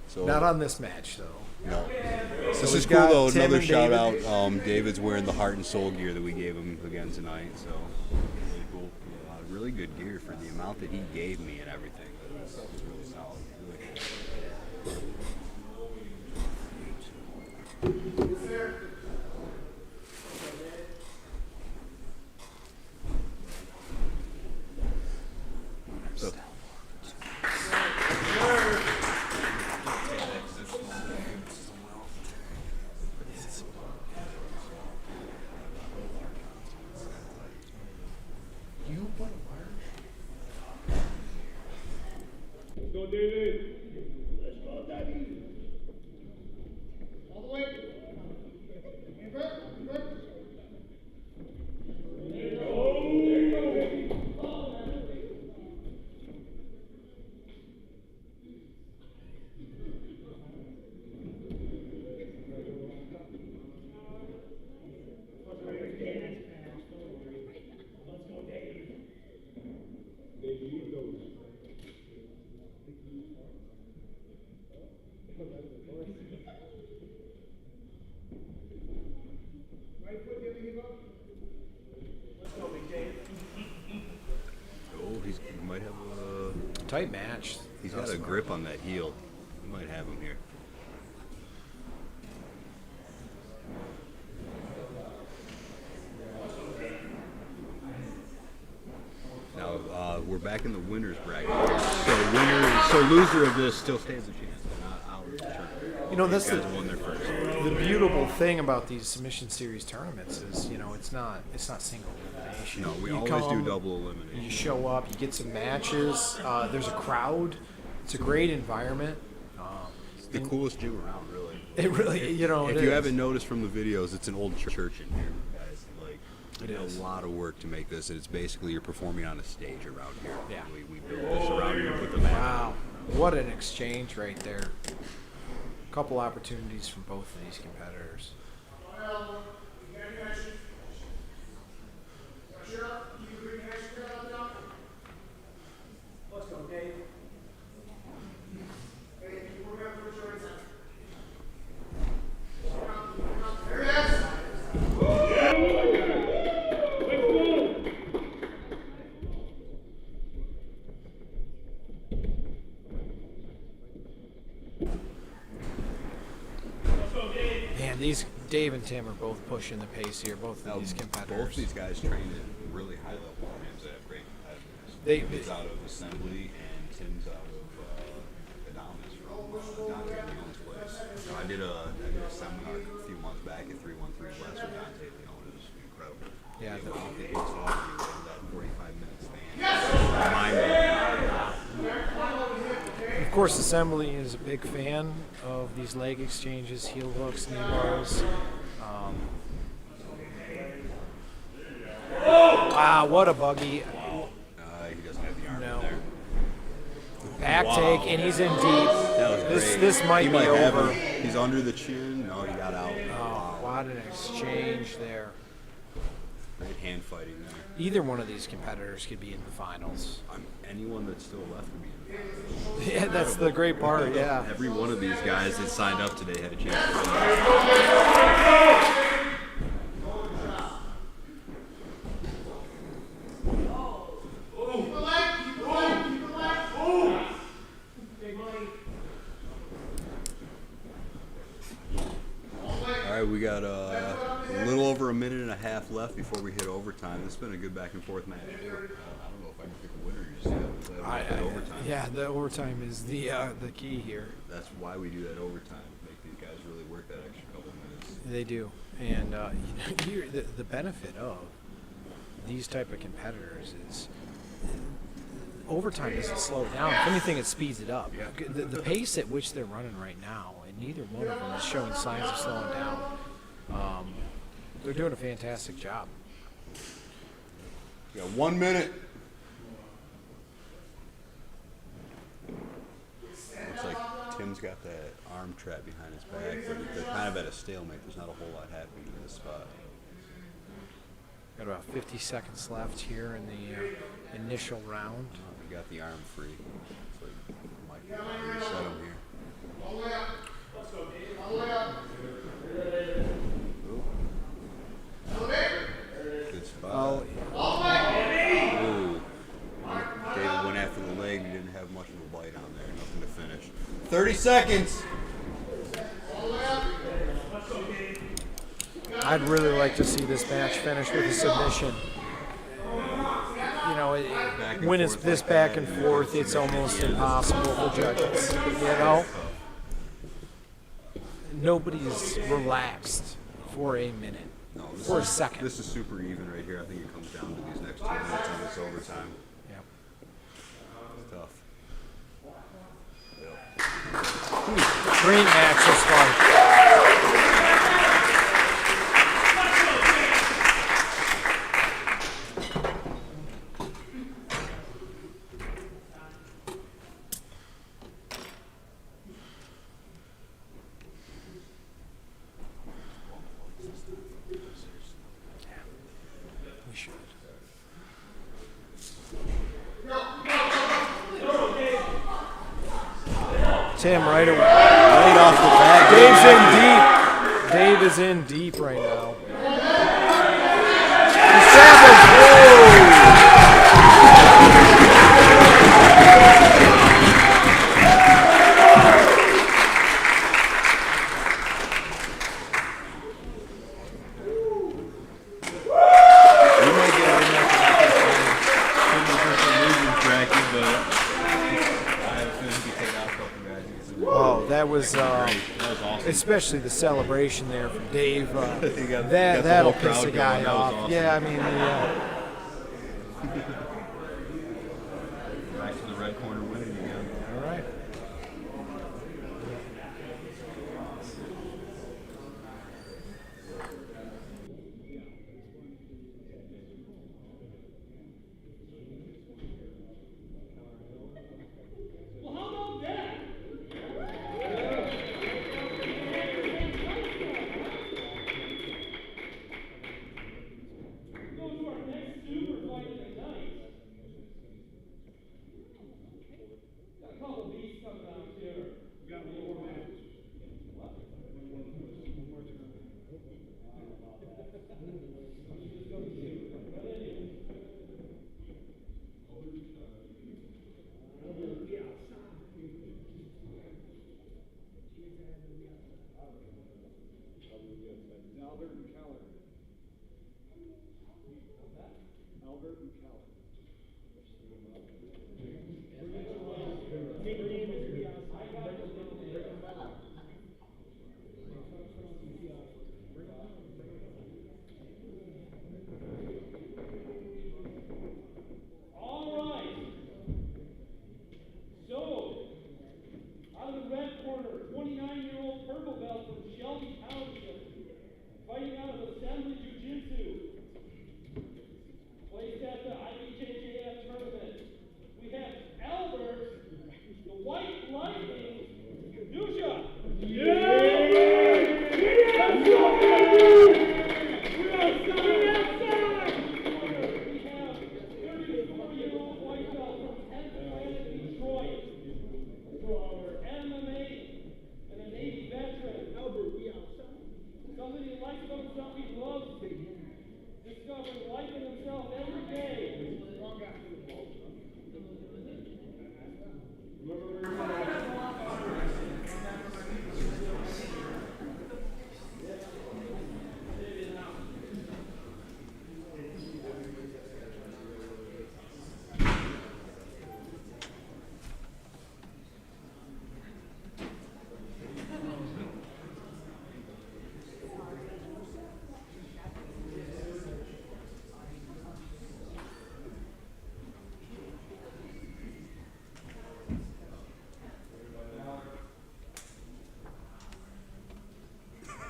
So, Not on this match, though. no. This we've is cool, got though. Tim Another and shout David. out. David's wearing the Heart and Soul gear that we gave him again tonight. So, really cool. Really good gear for the amount that he gave me and everything. It was really solid. Really cool. So, Let's go, Denny. Let's go, Denny. All the way. In front, in front. There you go. oh, he might have a. Tight match. He's got a grip on that heel. We might have him here. Now we're back in the winners bracket. So loser of this still stands a chance. Not out of the tournament. You know, that's These guys won their first. the beautiful thing about these submission series tournaments is, you know, it's not single elimination. No, we You always do double elimination. You show up, you get some matches. There's a crowd. It's a great environment. It's the coolest gym around, really. It really, you know, If it you is. haven't noticed from the videos, it's an old church in here, guys. Like, It we did is. a lot of work to make this, and it's basically you're performing on a stage around here. Yeah. We built this around here, put the mat. Wow, what an exchange right there. Couple opportunities from both of these competitors. Let's go, Dave. Hey, we're going to put your hands up. There it is. Man, these Dave and Tim are both pushing the pace here. Both Now, of these competitors. both these guys train at really high level programs that have great competitors. David's out of Assembly and Tim's out of Adonis from Dante Leone's place. So I did a seminar a few months back at 313 West with Dante Leone. It was incredible. Yeah, He walked in, he was talking to you that 45-minute stand. Mind-blowing. Of course, Assembly is a big fan of these leg exchanges, heel hooks, knee bars. Wow, what a buggy. He doesn't have the arm No. in there. Back Wow. take, and he's in deep. That was great. This might He be have over. him. He's under the chin. No, he got out. Oh, what an exchange there. Great hand fighting there. Either one of these competitors could be in the finals. Anyone that's still left would be in the finals. Yeah, that's the great part, yeah. Every one of these guys that signed up today had a chance to win. All right, we got a little over a minute and a half left before we hit overtime. This has been a good back and forth match. I don't know if I can pick a winner just yet. Overtime. Yeah, the overtime is the key here. That's why we do that overtime. Make these guys really work that extra couple minutes. They do, and you know, here the benefit of these type of competitors is overtime doesn't slow it down. If anything, it speeds it up. Yeah. The pace at which they're running right now, and neither one of them is showing signs of slowing down. They're doing a fantastic job. We got 1 minute. Looks like Tim's got that arm trap behind his back, but they're kind of at a stalemate. There's not a whole lot happening in this spot. Got about 50 seconds left here in the initial round. Oh, we got the arm free. It's like, might reset him here. All the way up. Let's go, Dave. All the way up. Good spot. Oh, Ooh. David went after the leg. He didn't have much of a bite on there. Nothing to finish. 30 seconds. I'd really like to see this match finish with a submission. You know, when it's this back and forth, it's almost impossible for judges. You know, nobody's relaxed for a minute, No, for a second. This is super even right here. I think it comes down to these next 2 minutes on this overtime. Yep. It's tough. Great match this far. We should. Tim, right away. Right off the bat. Dave's in deep. Dave is in deep right now. Savage. We might get a losing bracket, but I have a feeling he could take out a couple guys. Oh, that was That was awesome. especially the celebration there from Dave. You got the That'll whole piss crowd a guy going. That was off. awesome. Yeah, I mean, Back to the red corner winning again. all right. Well, how about that? Go to our next super fight of the night. Got a couple beasts coming out here. Got more matches. What? Albert and Keller. Albert and Keller. All right. So, out of the red corner, 29-year-old purple belt from Shelby Township, fighting out of Assembly Jiu Jitsu, placed at the IBJJF tournament. We have Albert, the White Lightning, Nusha. We have 34-year-old white belt from 10th Planet Detroit. MMA and a Navy veteran. Something he likes about himself, he loves discovering life in himself every day.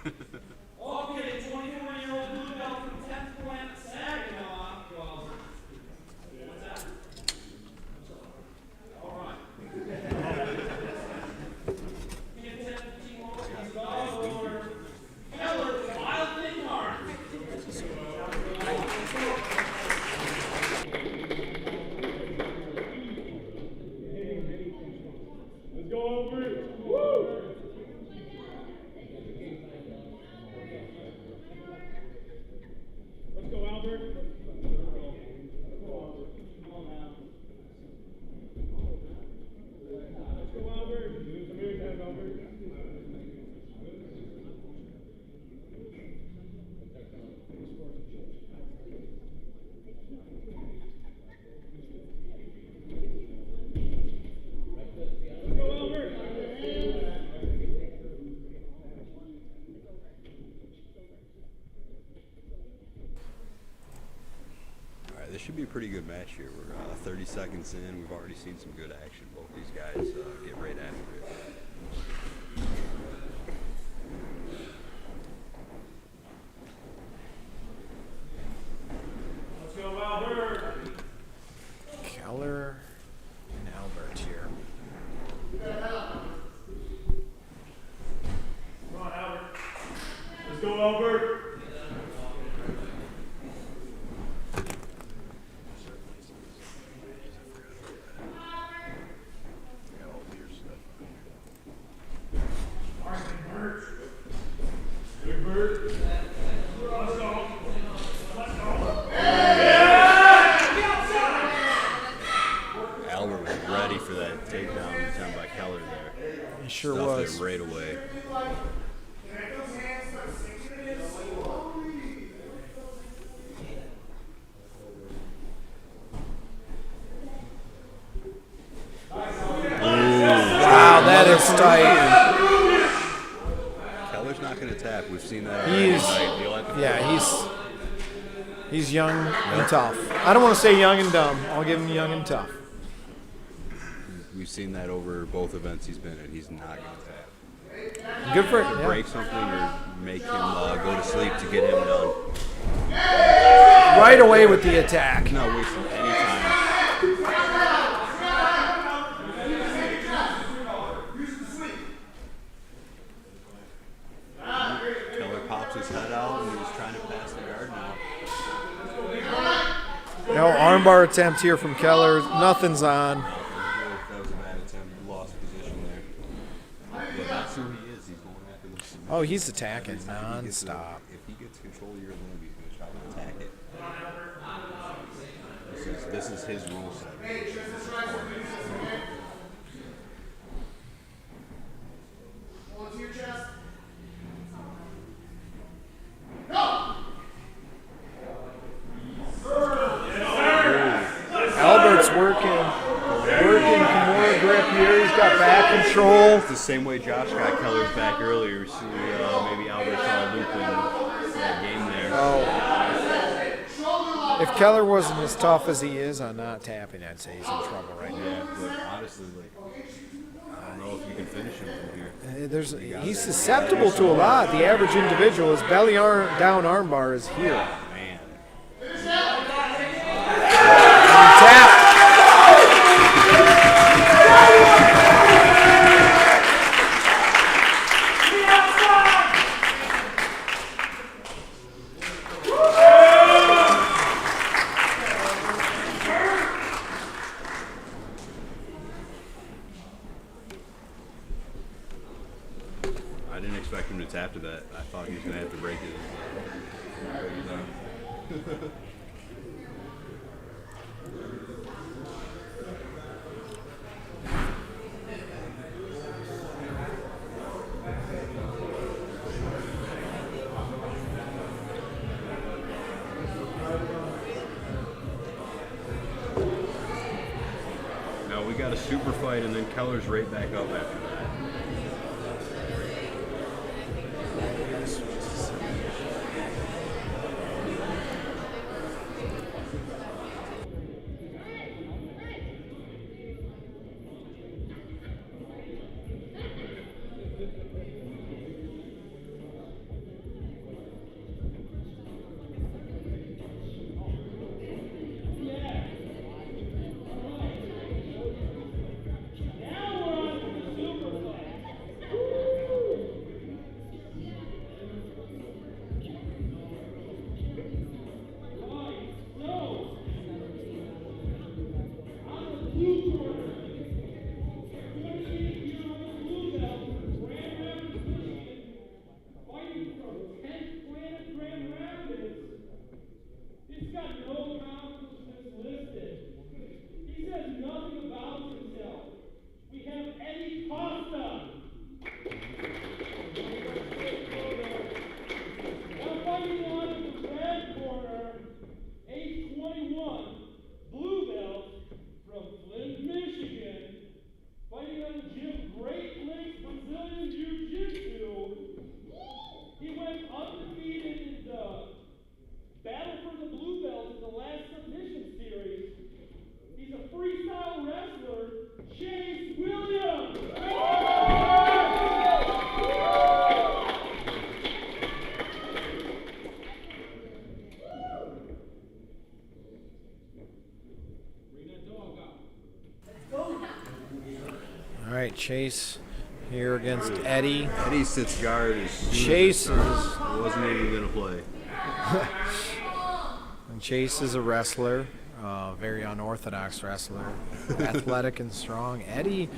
Okay, 24-year-old blue belt from 10th Planet Saginaw. What's that? All right. Keller, Wild Thing Heart. should be a pretty good match here. We're 30 seconds in. We've already seen some good action. Both these guys get right after it. Let's go, Albert. Keller and Albert here. Come on, Albert. Let's go, Albert. Big Bird. Let's go. Let's go. Albert was ready for that takedown done by Keller there. He sure Stuffed was. it right away. Wow, that is tight. Keller's not going to tap. We've seen that. He's he's young and tough. I don't want to say young and dumb. I'll give him young and tough. We've seen that over both events he's been in. He's not going to tap. Good for him. Break something or make him go to sleep to get him done. Right away with the attack. Not wasting any time. Keller pops his head out and he's trying to pass the guard now. No armbar attempt here from Keller. Nothing's on. That was a bad attempt. Lost position there. But that's who he is. He's going after the submission. Oh, he's attacking If nonstop. he gets control of your limb, he's going to try to attack it. This is his rule set. Hold to your chest. Albert's working Kimura grip here. He's got back control. It's the same way Josh got Keller's back earlier. So maybe Albert saw a loop in that game there. Oh. If Keller wasn't as tough as he is on not tapping, I'd say he's in trouble right now. Yeah, but honestly, I don't know if you can finish him from here. He's susceptible to a lot. The average individual, his belly down armbar is here. Man. Tap. I didn't expect him to tap to that. I thought he was going to have to break it. No, we got a super fight, and then Keller's right back up after that. right, Chase here against Eddie. Eddie sits guard as soon Chase as it starts. Wasn't even going to play. And Chase is a wrestler, very unorthodox wrestler, athletic and strong. Eddie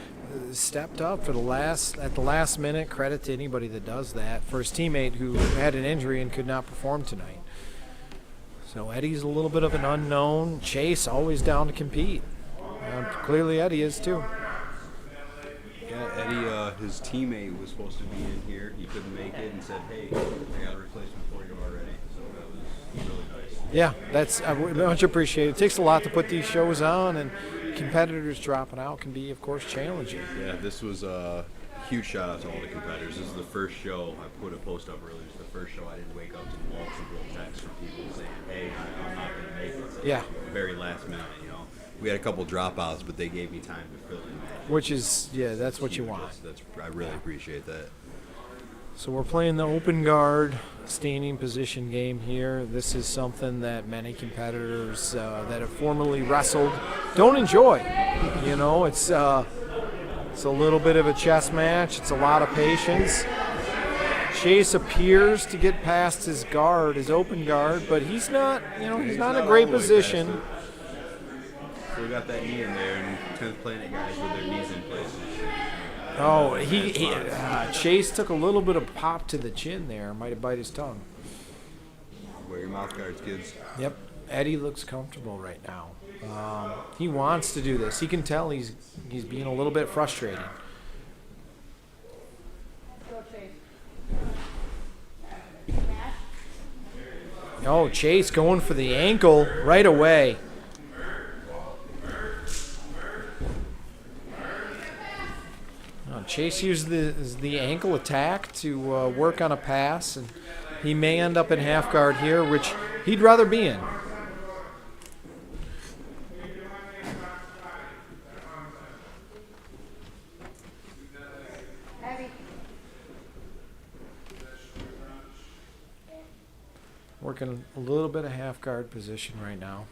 stepped up at the last minute. Credit to anybody that does that, for his teammate who had an injury and could not perform tonight. So Eddie's a little bit of an unknown. Chase always down to compete. Clearly Eddie is too. Yeah, Eddie, his teammate was supposed to be in here. He couldn't make it and said, hey, I got a replacement for you already. So that was really nice. Yeah, that's much appreciated. It takes a lot to put these shows on, and competitors dropping out can be, of course, challenging. Yeah, this was a huge shout out to all the competitors. This is the first show. I put a post up earlier. It's the first show I didn't wake up to multiple texts from people saying, hey, I'm not going to make it. Yeah. Very last minute, you know. We had a couple dropouts, but they gave me time to fill in. Which is, yeah, that's what you want. I really appreciate that. So we're playing the open guard standing position game here. This is something that many competitors that have formerly wrestled don't enjoy. You know, it's a little bit of a chess match. It's a lot of patience. Chase appears to get past his guard, his open guard, but he's not, he's not in a great position. We got that knee in there, and 10th Planet guys with their knees in place. Oh, Chase took a little bit of pop to the chin there. Might have bite his tongue. Wear your mouth guards, kids. Yep. Eddie looks comfortable right now. He wants to do this. He can tell he's being a little bit frustrated. Oh, Chase going for the ankle right away. Chase used the ankle attack to work on a pass, and he may end up in half guard here, which he'd rather be in. Working a little bit of half guard position right now.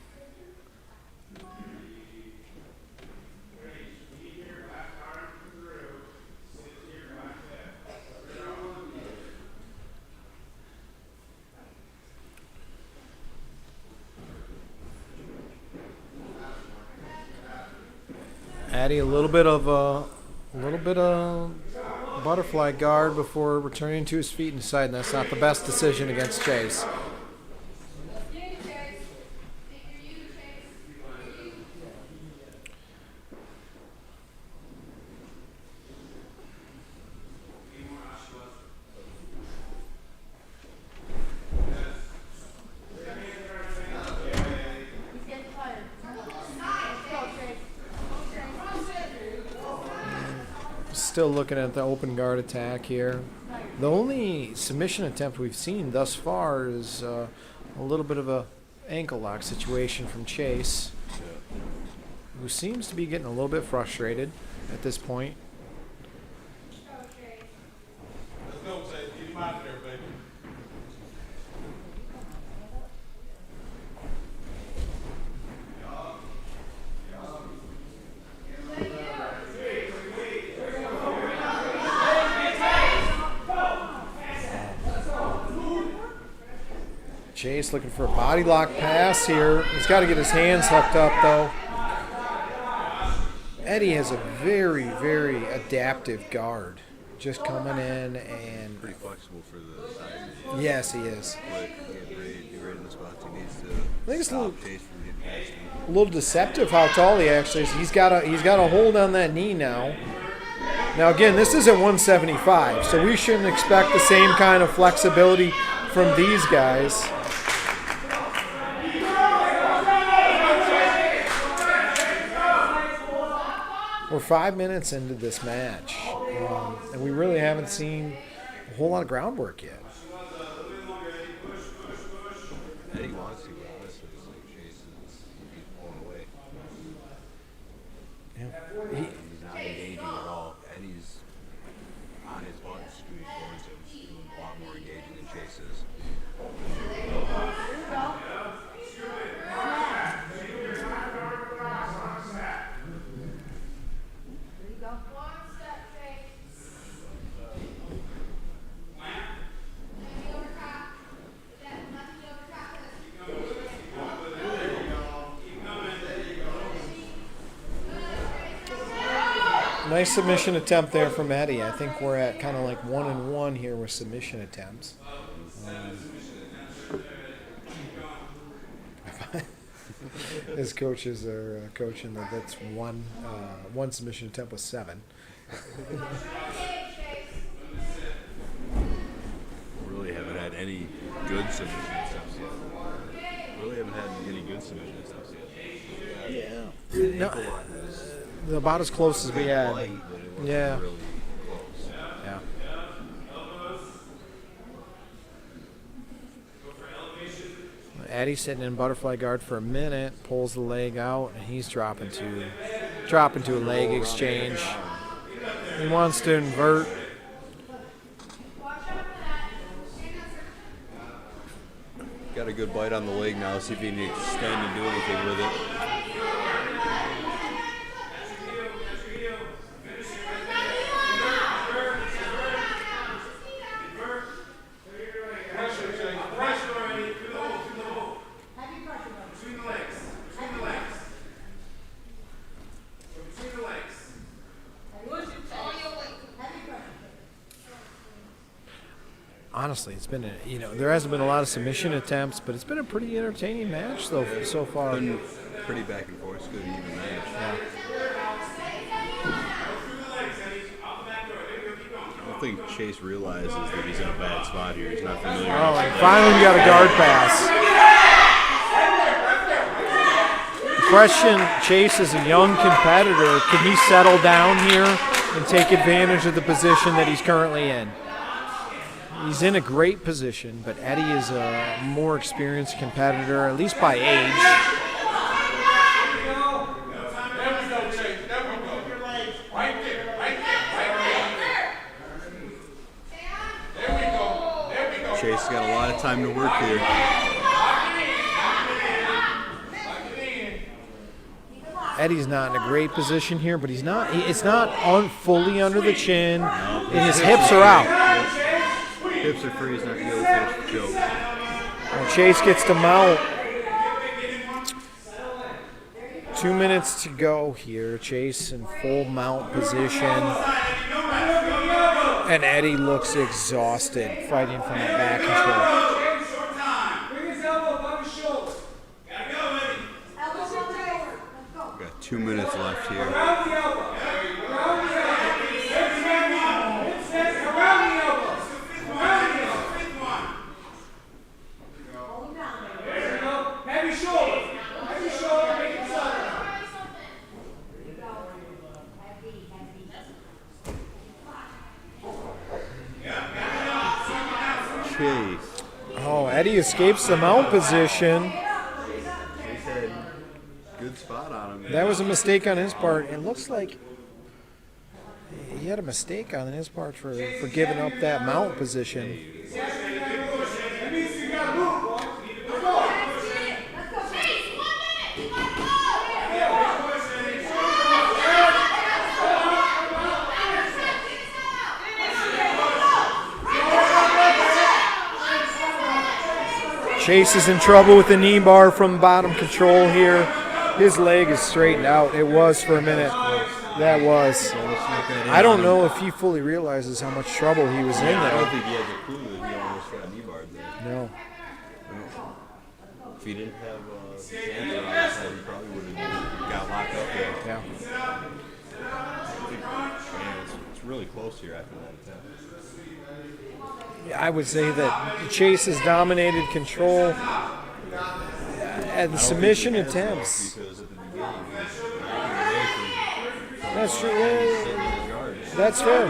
Adding a little bit of butterfly guard before returning to his feet and deciding that's not the best decision against Chase. Still looking at the open guard attack here. The only submission attempt we've seen thus far is a little bit of a ankle lock situation from Chase, who seems to be getting a little bit frustrated at this point. Let's go, Chase. Get him out of there, baby. Chase looking for a body lock pass here. He's got to get his hands hooked up, though. Eddie has a very, very adaptive guard. Just coming in and... Pretty flexible for the size. Yes, he is. Quick, get right in the spots he needs to. I think it's stop Chase from getting past him. a little deceptive how tall he actually is. He's got a hold on that knee now. Now, again, this isn't 175, so we shouldn't expect the same kind of flexibility from these guys. We're 5 minutes into this match, and we really haven't seen a whole lot of groundwork yet. Eddie wants to, but honestly, it's like Chase he's pulling away. Yeah. He's not engaging at all. Eddie's on his butt, scooting towards him. He's doing a lot more engaging than Chase is. Nice submission attempt there from Eddie. I think we're at kind of like 1-1 here with submission attempts. His coaches are coaching that's one submission attempt with 7. Really haven't had any good submission attempts yet. Really haven't had any good submission attempts yet. Yeah. No, about as close as we had. Yeah. Really close. Yeah. Eddie's sitting in butterfly guard for a minute, pulls the leg out, and he's dropping to a leg exchange. He wants to invert. Got a good bite on the leg now. See if he can extend and do anything with it. Honestly, it's been there hasn't been a lot of submission attempts, but it's been a pretty entertaining match so far. Been pretty back and forth. It's good even match. Yeah. I don't think Chase realizes that he's in a bad spot here. He's not familiar. Oh, and finally we got a guard pass. The question, Chase is a young competitor. Can he settle down here and take advantage of the position that he's currently in? He's in a great position, but Eddie is a more experienced competitor, at least by age. Chase got a lot of time to work here. Eddie's not in a great position here, but it's not fully under the chin, and his hips are out. Hips are free. He's not going to be able to finish the choke. And Chase gets to mount. 2 minutes to go here. Chase in full mount position. And Eddie looks exhausted fighting from that back control. We've got 2 minutes left here. Oh, Eddie escapes the mount position. Chase had a good spot on him. That was a mistake on his part. It looks like he had a mistake on his part for giving up that mount position. Chase is in trouble with the knee bar from bottom control here. His leg is straightened out. It was for a minute. That was. I don't know if he fully realizes how much trouble he was in there. I don't think he has a clue that he almost got knee barred there. No. If he didn't have Sandra on his head, he probably would have got locked up there. Yeah. It's really close here after that attempt. I would say that Chase has dominated control at the submission attempts. Because at the beginning, he was backing away from That's true. hitting his guard. That's fair.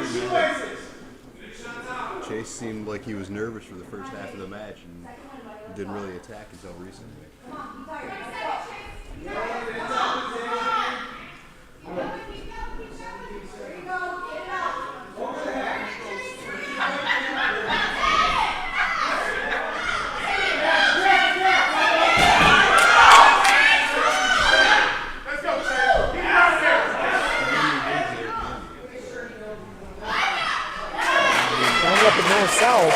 Chase seemed like he was nervous for the first half of the match and didn't really attack until recently. Up in north-south.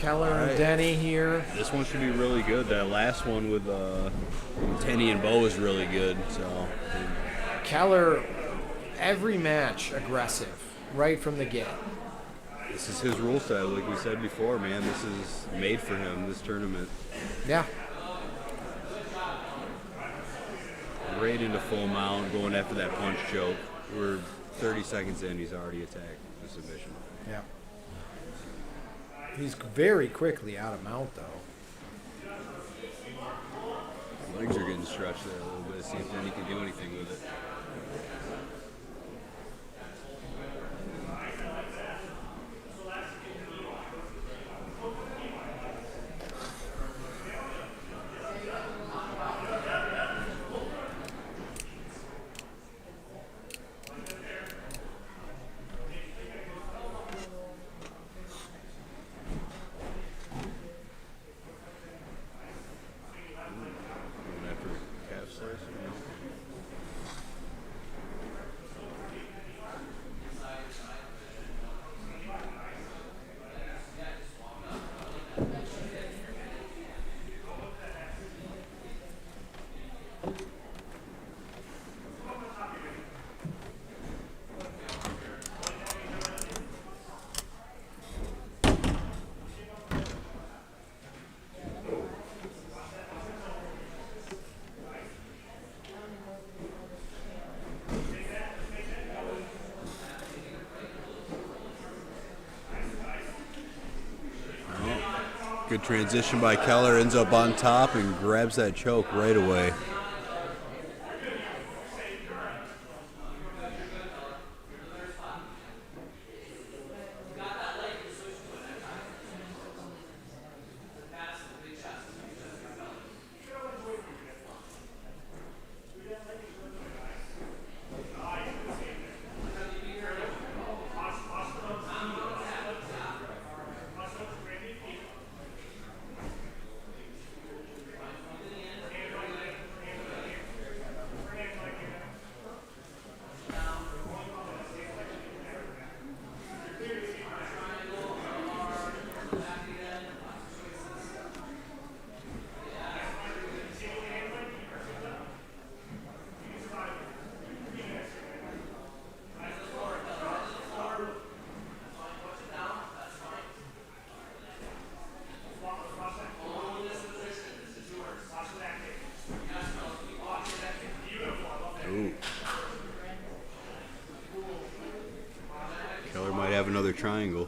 Keller and Denny here. This one should be really good. That last one with Denny and Beau is really good. So Keller, every match aggressive, right from the get. This is his rule set, like we said before, man. This is made for him, this tournament. Yeah. Right into full mount, going after that punch choke. We're 30 seconds in, he's already attacked the submission. Yeah. He's very quickly out of mount, though. Legs are getting stretched there a little bit, see if Denny can do anything with it. Going after calf slicer, you know. Good transition by Keller, ends up on top and grabs that choke right away. Ooh. Keller might have another triangle.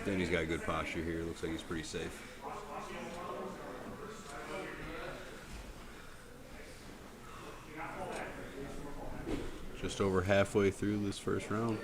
Denny's got good posture here. Looks like he's pretty safe. Just over halfway through this first round.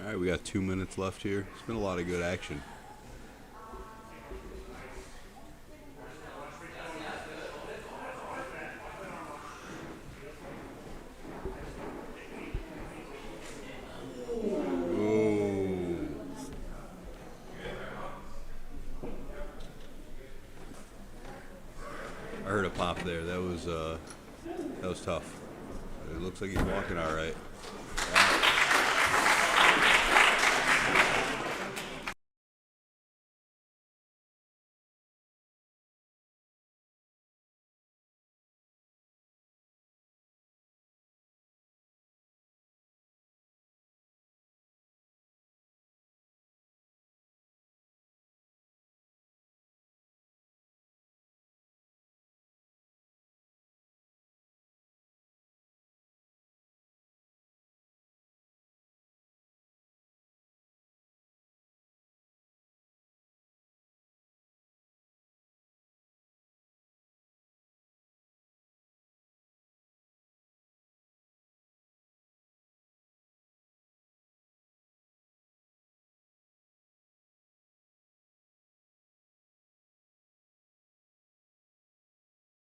All right, we got 2 minutes left here. It's been a lot of good action. Ooh. I heard a pop there. That was tough. It looks like he's walking all right.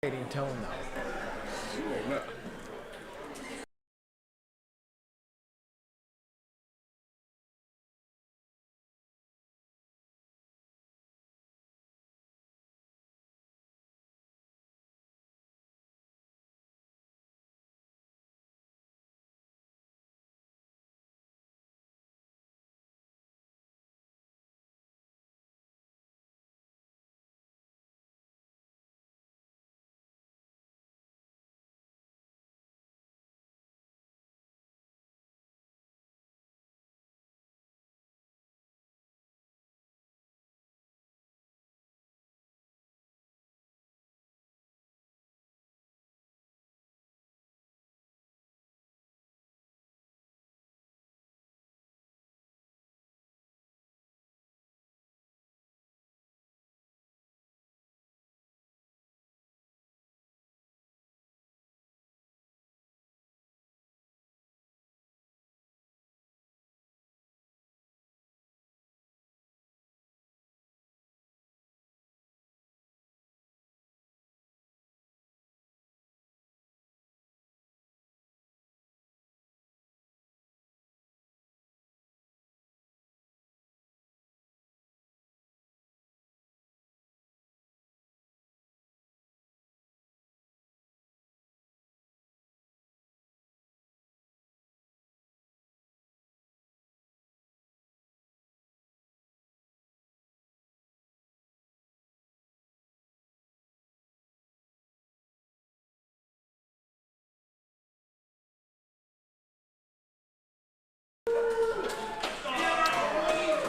Tone now.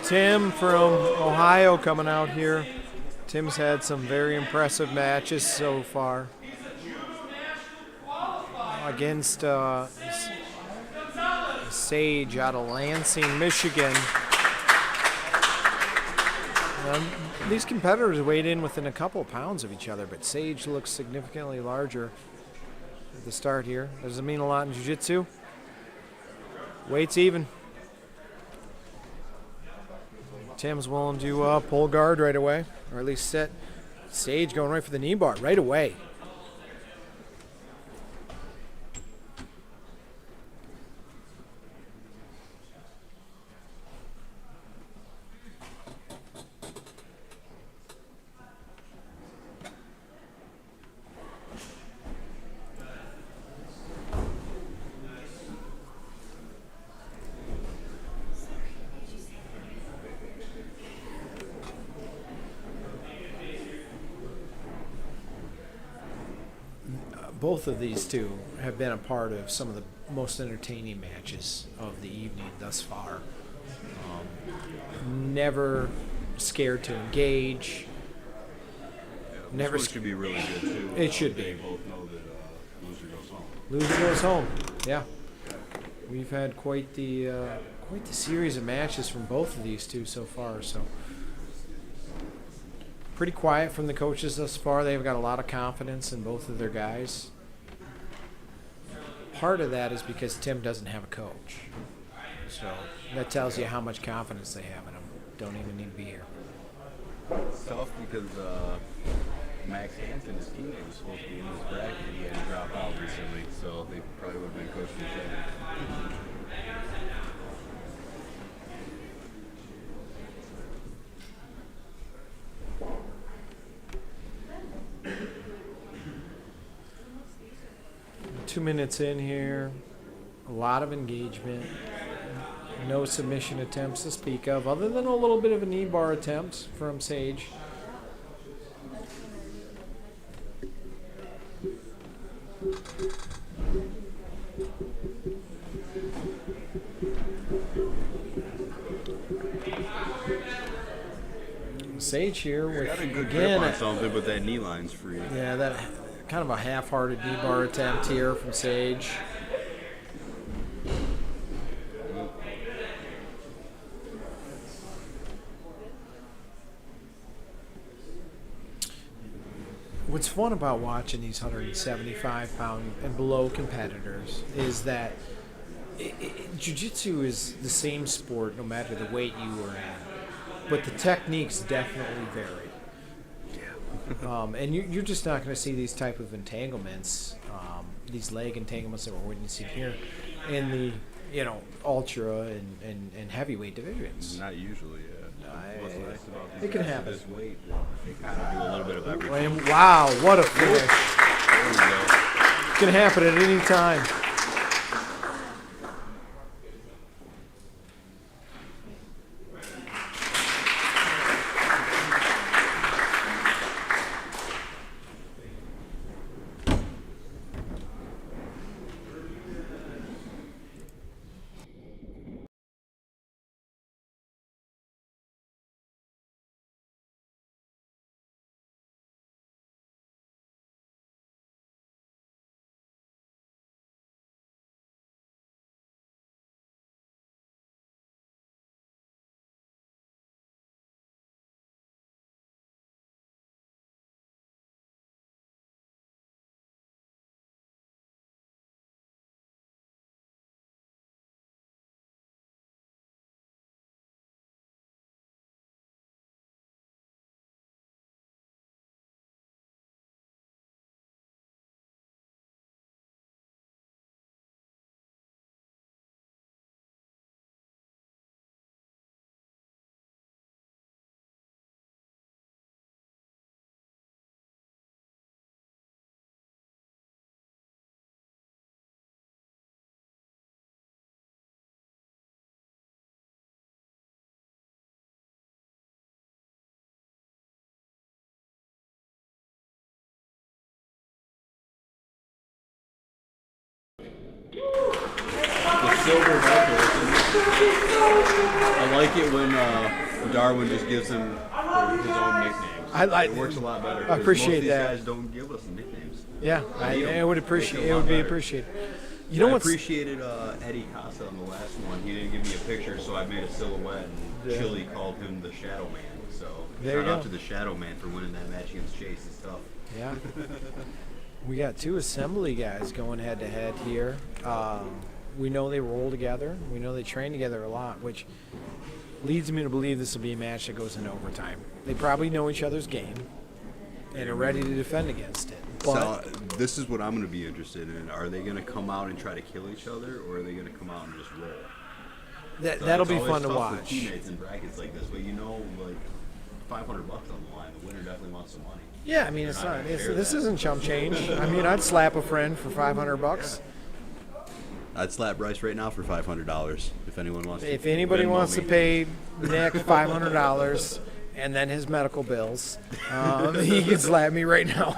Tim from Ohio coming out here. Tim's had some very impressive matches so far against Sage out of Lansing, Michigan. These competitors weighed in within a couple pounds of each other, but Sage looks significantly larger at the start here. Doesn't mean a lot in jiu-jitsu. Weight's even. Tim's willing to pull guard right away, or at least set. Sage going right for the knee bar right away. Both of these two have been a part of some of the most entertaining matches of the evening thus far. Never scared to engage. Never This one should be really good too. It should be. They both know that loser goes home. Loser goes home. Yeah, we've had quite the series of matches from both of these two so far. So pretty quiet from the coaches thus far. They've got a lot of confidence in both of their guys. Part of that is because Tim doesn't have a coach. So that tells you how much confidence they have in him. Don't even need to be here. It's tough because Max Hansen, his teammate, was supposed to be in this bracket. He had to drop out recently, so they probably would have been coaching each other. Two minutes in here, a lot of engagement, no submission attempts to speak of, other than a little bit of a knee bar attempt from Sage. Sage here with Got a good again grip on something, but that knee line's free. yeah, that kind of a half-hearted knee bar attempt here from Sage. What's fun about watching these 175-pound and below competitors is that jiu-jitsu is the same sport no matter the weight you are in, but the techniques definitely vary. And you're just not going to see these type of entanglements, these leg entanglements that we're witnessing here in the ultra and heavyweight divisions. Not usually, yeah. What's nice about these It can guys at happen. this weight, they can kind of do a little bit of everything. And wow, what a finish! There we go. It can happen at any time. The silver medal. I like it when Darwin just gives him his own nicknames. It works a lot better. I appreciate most that. These guys don't give us nicknames. Yeah, I would appreciate. It would be appreciated. You know I what's appreciated Eddie Costa on the last one. He didn't give me a picture, so I made a silhouette, and Yeah. Chili called him the Shadow Man. So There you shout out go. to the Shadow Man for winning that match against Chase. It's tough. Yeah. We got two assembly guys going head to head here. We know they roll together. We know they train together a lot, which leads me to believe this will be a match that goes in overtime. They probably know each other's game and are ready to defend against it. But So this is what I'm going to be interested in. Are they going to come out and try to kill each other, or are they going to come out and just roll? So that'll it's be always fun to tough with watch. teammates in brackets like this, but like $500 on the line. The winner definitely wants some money. Yeah, I mean, it's not. This isn't chump change. I mean, I'd slap a friend for $500. I'd slap Bryce right now for $500 if anyone wants. If to anybody Venmo wants me. to pay Nick $500 and then his medical bills, he can slap me right now.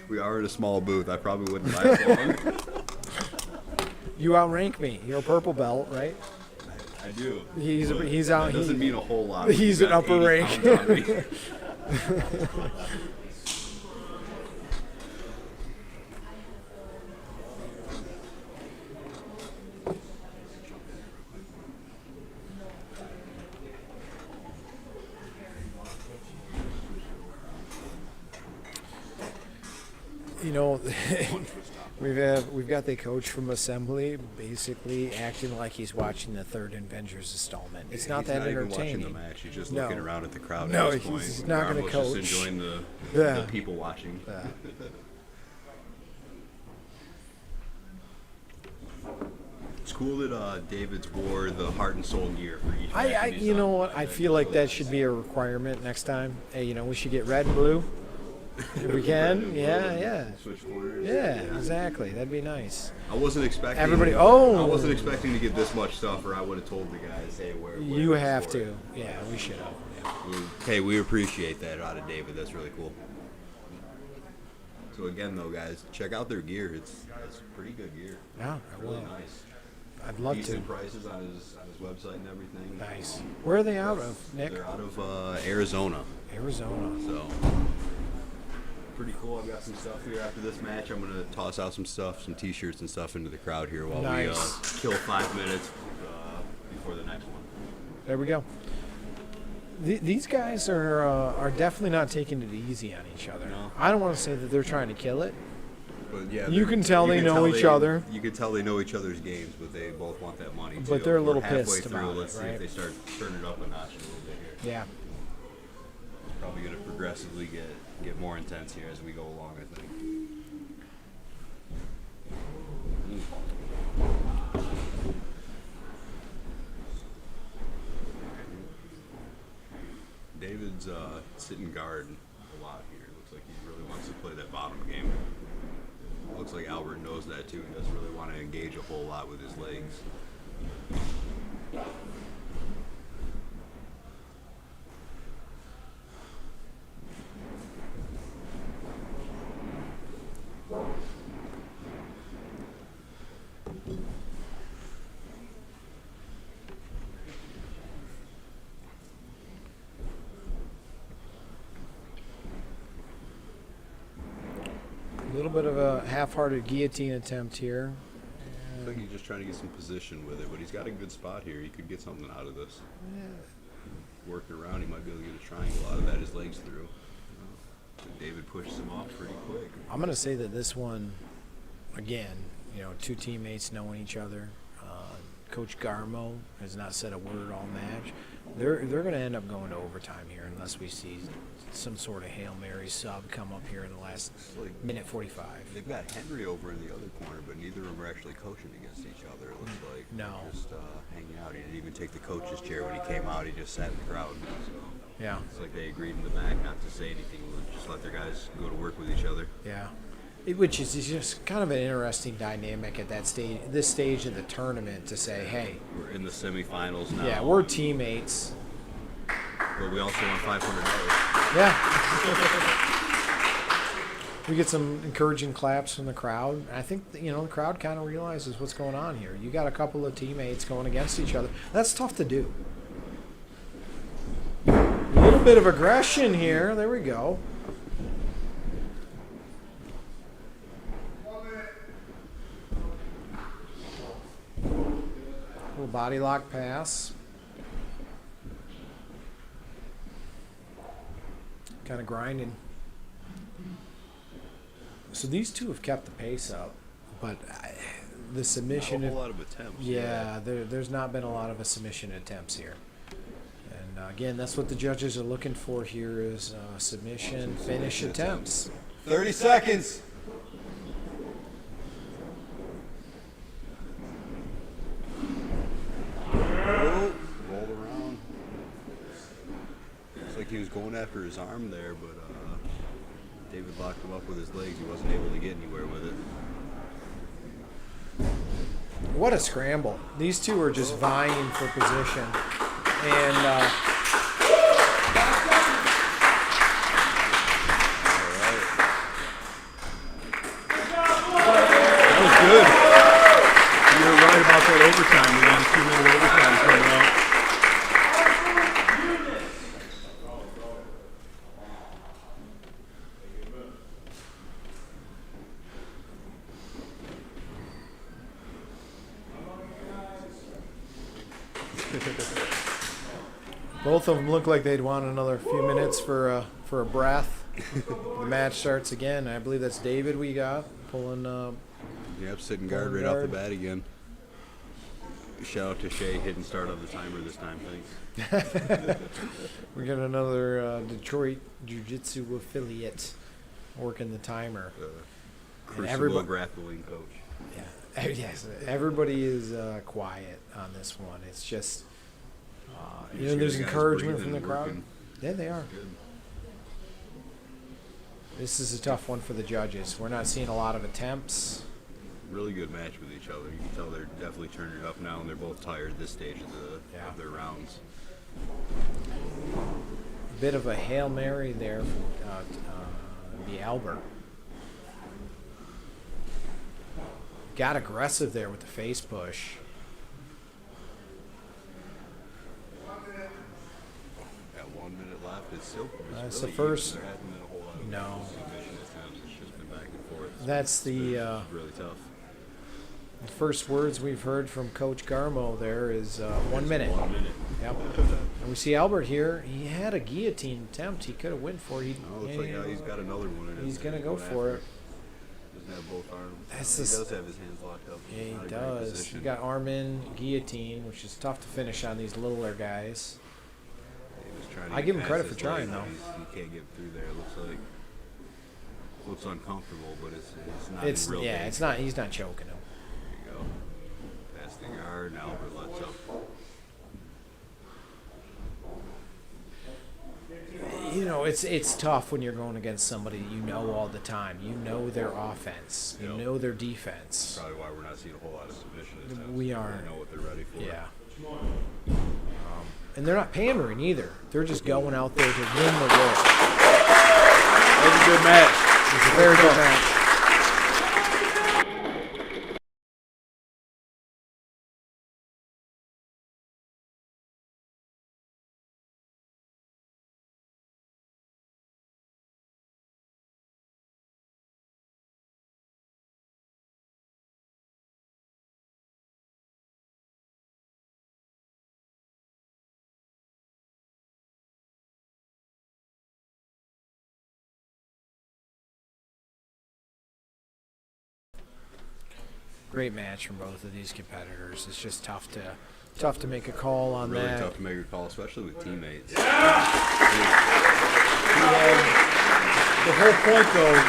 We are in a small booth. I probably wouldn't last long. You outrank me. You're a purple belt, right? I do. He's but out. That doesn't mean a whole lot. He's You an got upper 80 rank. pounds on me. You know, we've got the coach from Assembly basically acting like he's watching the third Avengers installment. It's not He's that not even entertaining. watching the match. He's just No. looking around at the crowd. No, at this point. he's not gonna Garbo's coach. Just enjoying the Yeah. people watching. Yeah. It's cool that David's wore the heart and soul gear for each. match I that he's you know done. what? I feel like that should be a requirement next time. Hey, you know, we should get red and blue if we can. Yeah. Switch corners. Yeah, exactly. That'd be nice. I wasn't expecting. Everybody- I oh! wasn't expecting to get this much stuff, or I would have told the guys, "Hey, where You this have for?" to. Yeah, we should have. Yeah. Hey, we appreciate that out of David. That's really cool. So again, though, guys, check out their gear. It's pretty good gear. Yeah, I Really will. nice. I'd love Decent to. prices on his website and everything. Nice. Where are they out of, Nick? They're out of Arizona. Arizona. So pretty cool. I've got some stuff here after this match. I'm gonna toss out some stuff, some T-shirts and stuff into the crowd here while Nice. we kill 5 minutes before the next one. There we go. These guys are definitely not taking it easy on each other. No. I don't want to say that they're trying to kill it. But yeah, You they're- can tell they know each other. You can tell they know each other's games, but they both want that money. But too. they're a little We're halfway pissed through. about it, Let's see right? if they start turning it up a notch a little bit here. Yeah. Probably going to progressively get more intense here as we go along, I think. David's sitting guard a lot here. Looks like he really wants to play that bottom game. Looks like Albert knows that too. He doesn't really want to engage a whole lot with his legs. A little bit of a half-hearted guillotine attempt here. I think he's just trying to get some position with it, but he's got a good spot here. He could get something out of this. Working around, he might be able to get a triangle out of that, his legs through. So David pushes him off pretty quick. I'm going to say that this one, again, two teammates knowing each other. Coach Garmo has not said a word all match. They're going to end up going to overtime here unless we see some sort of Hail Mary sub come up here in the last minute 45. They've got Henry over in the other corner, but neither of them are actually coaching against each other, it looks like. No. Just hanging out. He didn't even take the coach's chair when he came out. He just sat in the crowd. So Yeah. it's like they agreed in the back not to say anything. Just let their guys go to work with each other. Yeah. Which is just kind of an interesting dynamic at this stage of the tournament to say, hey, We're in the semifinals now. yeah, we're teammates. But we also won $500. Yeah. We get some encouraging claps from the crowd. I think the crowd kind of realizes what's going on here. You got a couple of teammates going against each other. That's tough to do. A little bit of aggression here. There we go. Little body lock pass. Kind of grinding. So these two have kept the pace up, but the submission. Not a whole lot of attempts. Yeah, there's not been a lot of submission attempts here. And again, that's what the judges are looking for here is submission finish attempts. 30 seconds. Rolled around. Looks like he was going after his arm there, but David locked him up with his legs. He wasn't able to get anywhere with it. What a scramble. These two are just vying for position. And That was good. You were right about that overtime. We got 2-minute overtime coming up. both of them look like they'd want another few minutes for a breath. The match starts again. I believe that's David we got pulling. Yep, sitting guard right off the bat again. Shout out to Shay, hitting start on the timer this time, thanks. We got another Detroit Jiu Jitsu affiliate working the timer. Crucible grappling coach. Yeah, yes. Everybody is quiet on this one. It's just there's encouragement from the crowd. Working. Yeah, they are. Good. This is a tough one for the judges. We're not seeing a lot of attempts. Really good match with each other. You can tell they're definitely turning it up now, and they're both tired this stage of their rounds. A bit of a Hail Mary there from the Albert. Got aggressive there with the face push. At 1 minute left, it's still That's really the first. There hasn't been a whole lot of No. submission attempts. It's just been back and forth. That's the It's really tough. first words we've heard from Coach Garmo there is 1 minute. 1 minute. Yep. And we see Albert here. He had a guillotine attempt. He could have went for it. Looks like he's got another one in it. He's going to go for it. Doesn't have both arms. That's He the does have his hands locked up. Yeah, he Not a great does. position. You got arm in, guillotine, which is tough to finish on these littler guys. He was trying to I get give him past credit his for trying, leg. though. He can't get through there. It looks uncomfortable, but it's not It's in real yeah, danger. it's not. He's not choking him. There you go. Past the guard, and Albert lets up. You know, it's tough when you're going against somebody you know all the time. You know their offense. You Yep. know their defense. Probably why we're not seeing a whole lot of submission attempts. We are. They know what they're ready for. Yeah. And they're not pandering either. They're just going out there to win the war. That was a good match. It's a very good match. Great match from both of these competitors. It's just tough to make a call on Really that. tough to make a call, especially with teammates. The whole point, though,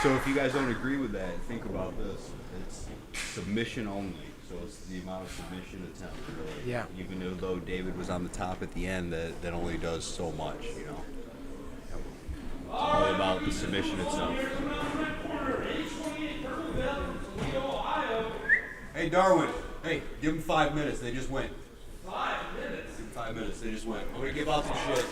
So if you guys don't agree with that, think about this. It's submission only. So it's the amount of submission attempt, really. Yeah. Even though David was on the top at the end, that only does so much, you know. It's all about the submission itself. Hey, Darwin. Hey, give them 5 minutes. They just went. 5 minutes. 5 minutes. They just went. I'm going to give out some shit.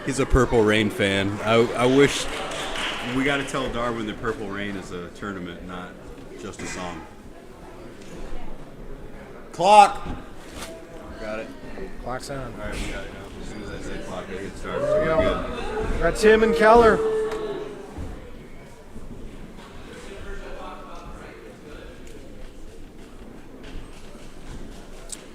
He's a Purple Rain fan. I wish we got to tell Darwin that Purple Rain is a tournament, not just a song. Clock. Got it. Clock's on. All right, we got it now. As soon as I say clock, I get started. There we So we're go. good. Got Tim and Keller.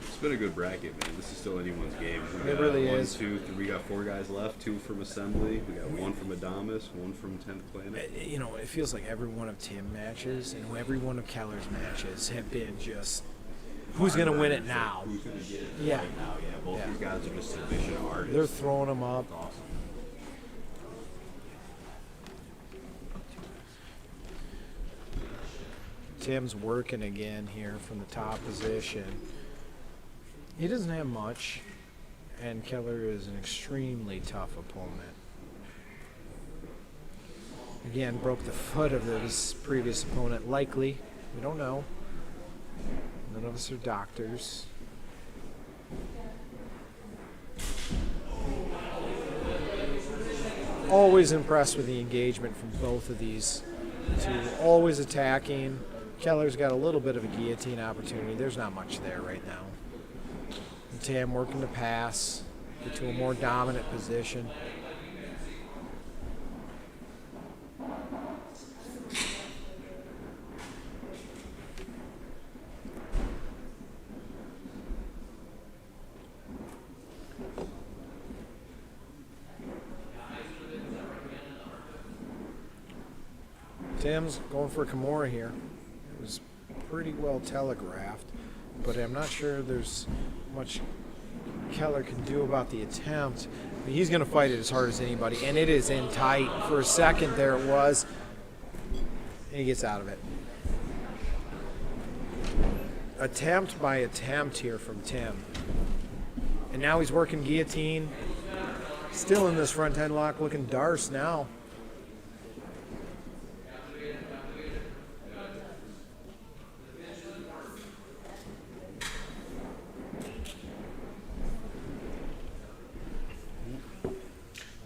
It's been a good bracket, man. This is still anyone's game. We It got really one, is. two, three, we got 4 guys left. 2 from Assembly. We got 1 from Adamas. 1 from 10th Planet. You know, it feels like every one of Tim matches and every one of Keller's matches have been just who's going to win it now. Who's going to get it Yeah. right now? Yeah, both Yeah. these guys are just submission artists. They're throwing them up. Awesome. Tim's working again here from the top position. He doesn't have much, and Keller is an extremely tough opponent. Again, broke the foot of his previous opponent, likely. We don't know. None of us are doctors. Always impressed with the engagement from both of these two. Always attacking. Keller's got a little bit of a guillotine opportunity. There's not much there right now. And Tam working to pass, get to a more dominant position. Tim's going for a Kimura here. It was pretty well telegraphed, but I'm not sure there's much Keller can do about the attempt. He's going to fight it as hard as anybody, and it is in tight. For a second there it was, and he gets out of it. Attempt by attempt here from Tim. And now he's working guillotine. Still in this front headlock, looking Darce now.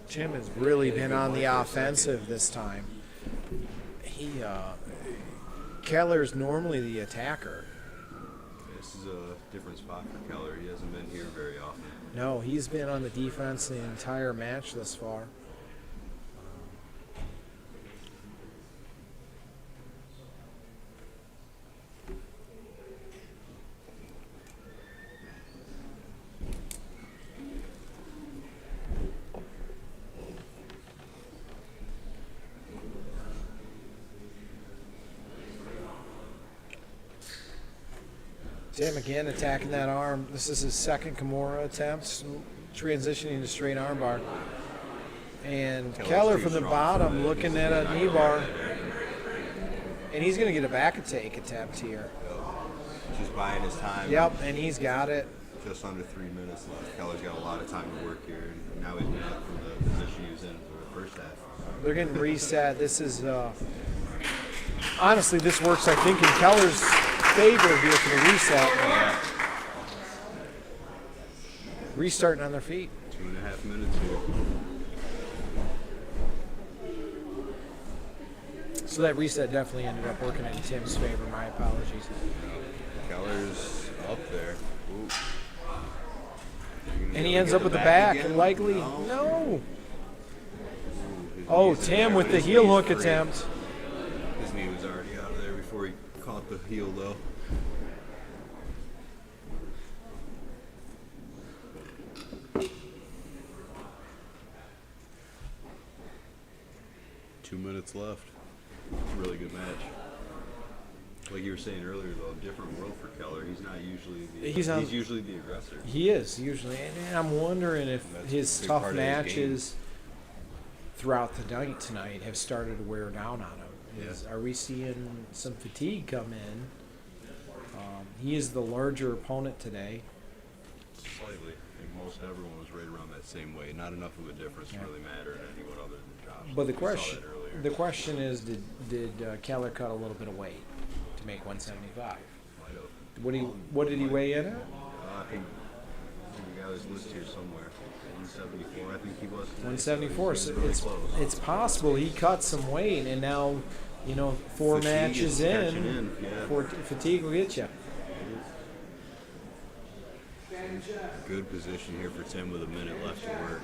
Tim has really been on the offensive this time. Keller's normally the attacker. This is a different spot for Keller. He hasn't been here very often. No, he's been on the defense the entire match thus far. Tim again attacking that arm. This is his second Kimura attempt, transitioning to straight armbar. And Keller from the bottom looking at a knee bar. And he's going to get a back take attempt here. Just buying his time. Yep, and he's got it. Just under 3 minutes left. Keller's got a lot of time to work here. And now he's been up from the position he was in for the first half. They're getting reset. This is, honestly, this works, I think, in Keller's favor here for the reset. Restarting on their feet. 2.5 minutes here. So that reset definitely ended up working in Tim's favor. My apologies. Keller's up there. Ooh. And he ends up with the back. again? Likely. No. No. His Oh, knee's in Tim there, with but the his heel knee's hook free. attempt. His knee was already out of there before he caught the heel, though. Two minutes left. It's a really good match. Like you were saying earlier, though, different world for Keller. He's not usually the he's usually the aggressor. He is usually, and I'm wondering if That's his a big tough part of his matches throughout the night tonight have started to wear down on him. Are we seeing some fatigue come in? He is the larger opponent today. Slightly. I think most everyone was right around that same way. Not enough of a difference to really matter in anyone other than Josh. But the We saw question, that earlier. the question is, did Keller cut a little bit of weight to make 175? Might have. What did he weigh in at? I think we got his list here somewhere. 174, I think he was. 174. So Really it's close. it's possible he cut some weight, and now, you know, 4 Fatigue matches is catching in, in, yeah. fatigue will get you. Good position here for Tim with a minute left to work.